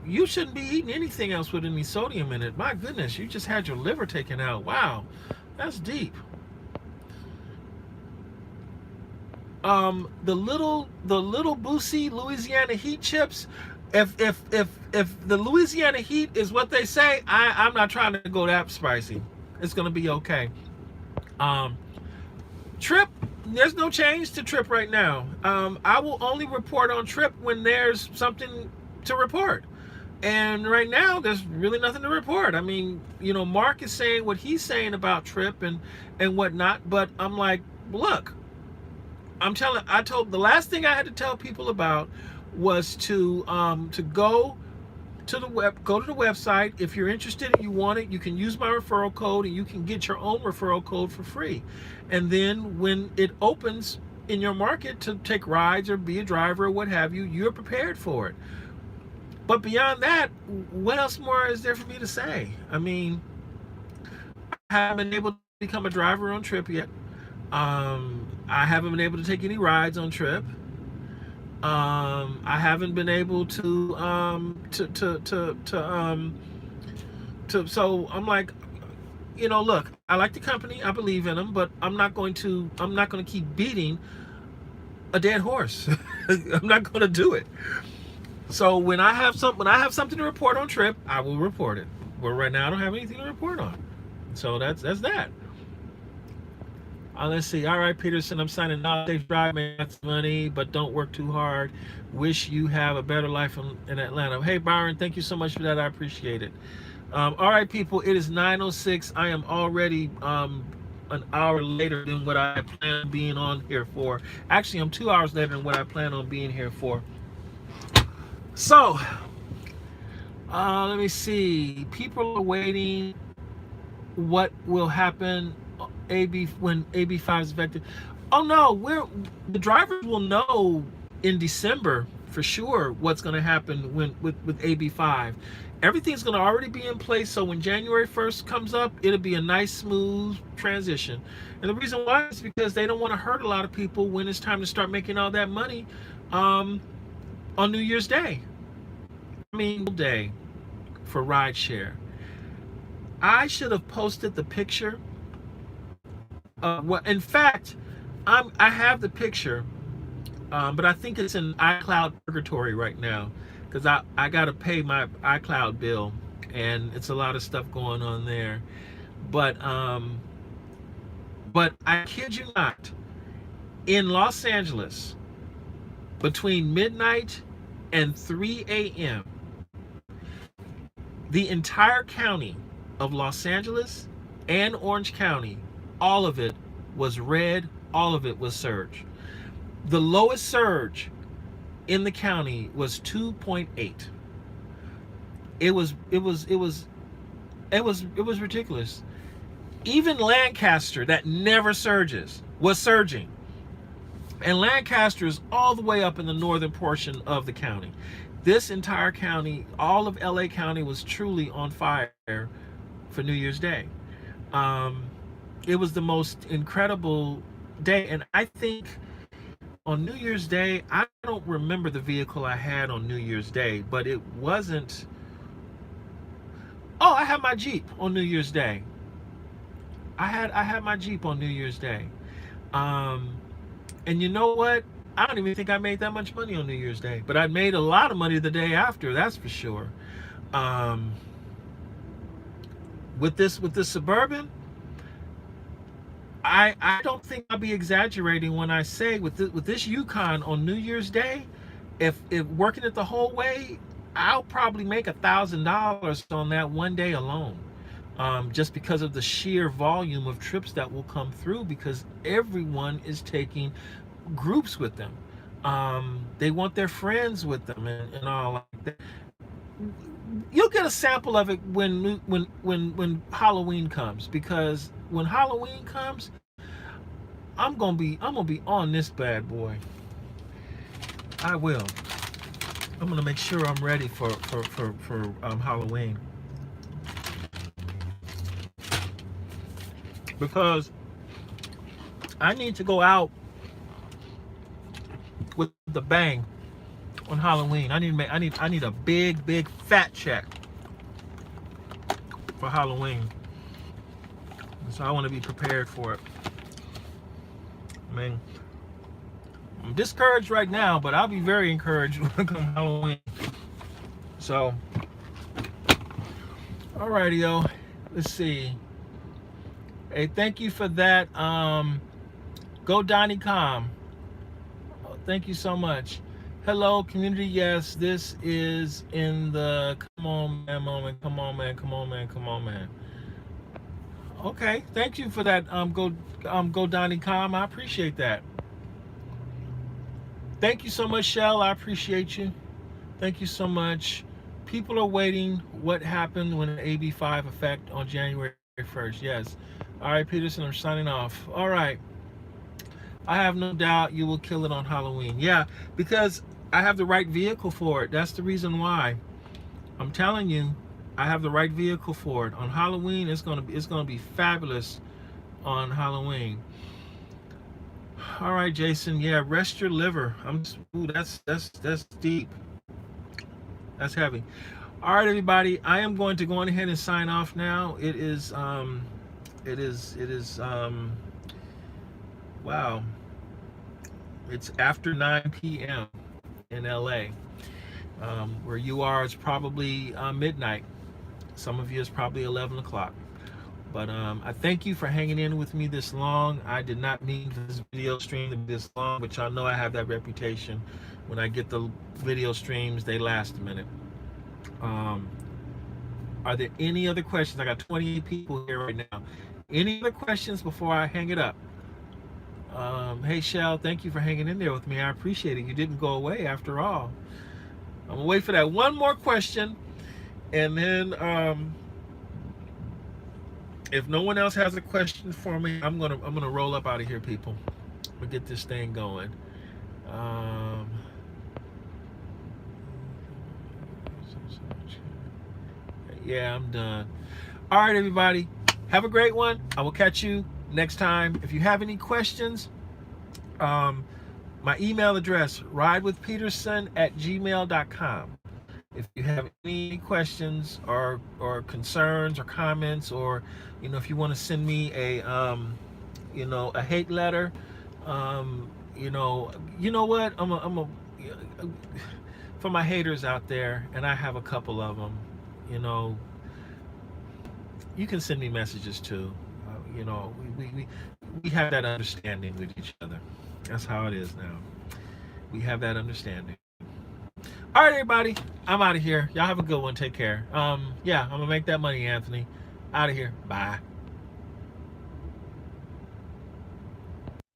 You shouldn't be eating anything else with any sodium in it. My goodness, you just had your liver taken out. Wow, that's deep. The little Boosie Louisiana Heat chips, If the Louisiana heat is what they say, I'm not trying to go that spicy. It's gonna be okay. Um, Trip, there's no change to Trip right now. I will only report on Trip when there's something to report. And right now, there's really nothing to report. I mean, Mark is saying what he's saying about Trip and whatnot, but I'm like, look, I told the last thing I had to tell people about was to go to the website. If you're interested and you want it, you can use my referral code and you can get your own referral code for free. And then when it opens in your market to take rides or be a driver or what have you, you're prepared for it. But beyond that, what else more is there for me to say? I mean, I haven't been able to become a driver on Trip yet. I haven't been able to take any rides on Trip. I haven't been able to so I'm like, look, I like the company, I believe in them, but I'm not going to keep beating a dead horse. I'm not going to do it. So when I have something to report on Trip, I will report it. But right now I don't have anything to report on. So that's that. Let's see. All right, Peterson, I'm signing off. Safe drive, man. That's money, but don't work too hard. Wish you have a better life in Atlanta. Hey, Byron, thank you so much for that. I appreciate it. All right, people, it is 9:06. I am already an hour later than what I plan on being on here for. Actually, I'm 2 hours later than what I plan on being here for. So, let me see. People are waiting. What will happen when AB5 is effective? Oh no, the drivers will know in December for sure what's going to happen with AB5. Everything's going to already be in place, so when January 1st comes up, it'll be a nice smooth transition. And the reason why is because they don't want to hurt a lot of people when it's time to start making all that money on New Year's Day. I mean, day for rideshare. I should have posted the picture. In fact, I have the picture, but I think it's in iCloud purgatory right now because I got to pay my iCloud bill, and it's a lot of stuff going on there. But I kid you not, in Los Angeles, between midnight and 3 a.m., the entire county of Los Angeles and Orange County, all of it was red, all of it was surge. The lowest surge in the county was 2.8. It was ridiculous. Even Lancaster, that never surges, was surging. And Lancaster is all the way up in the northern portion of the county. This entire county, all of LA County, was truly on fire for New Year's Day. It was the most incredible day. And I think on New Year's Day, I don't remember the vehicle I had on New Year's Day, but it wasn't. Oh, I had my Jeep on New Year's Day. I had my Jeep on New Year's Day. And you know what? I don't even think I made that much money on New Year's Day, but I made a lot of money the day after, that's for sure. With this Suburban, I don't think I'll be exaggerating when I say with this Yukon on New Year's Day, if working it the whole way, I'll probably make $1,000 on that one day alone. Just because of the sheer volume of trips that will come through, because everyone is taking groups with them. They want their friends with them and all like that. You'll get a sample of it when Halloween comes, because when Halloween comes, I'm gonna be on this bad boy. I will. I'm gonna make sure I'm ready for Halloween, because I need to go out with the bang on Halloween. I need a big fat check for Halloween. So I want to be prepared for it. I mean, I'm discouraged right now, but I'll be very encouraged when it comes to Halloween. So, all righty, yo. Let's see. Hey, thank you for that. Go Donnie Com. Oh, thank you so much. Hello, community. Yes, this is in the come on man moment. Come on man. Come on man. Come on man. Okay, thank you for that. Go Donnie Com. I appreciate that. Thank you so much, Shell. I appreciate you. Thank you so much. People are waiting. What happened when an AB5 effect on January 1st? Yes. All right, Peterson, I'm signing off. All right. I have no doubt you will kill it on Halloween. Yeah, because I have the right vehicle for it. That's the reason why. I'm telling you, I have the right vehicle for it. On Halloween, it's gonna be fabulous on Halloween. All right, Jason. Yeah, rest your liver. Ooh, that's deep. That's heavy. All right, everybody. I am going to go on ahead and sign off now. It is wow. It's after 9 p.m. in LA. Where you are, it's probably midnight. Some of you it's probably 11 o'clock. But I thank you for hanging in with me this long. I did not mean for this video stream to be this long, but y'all know I have that reputation. When I get the video streams, they last a minute. Are there any other questions? I got 28 people here right now. Any other questions before I hang it up? Hey, Shell, thank you for hanging in there with me. I appreciate it. You didn't go away after all. I'm gonna wait for that one more question, and then if no one else has a question for me, I'm gonna roll up out of here, people. We'll get this thing going. Yeah, I'm done. All right, everybody. Have a great one. I will catch you next time. If you have any questions, my email address, ridewithpeterson@gmail.com. If you have any questions or concerns or comments, or if you want to send me a a hate letter, you know what, for my haters out there, and I have a couple of them, you can send me messages too. We have that understanding with each other. That's how it is now. We have that understanding. All right, everybody. I'm out of here. Y'all have a good one. Take care. Yeah, I'm gonna make that money, Anthony. Out of here. Bye.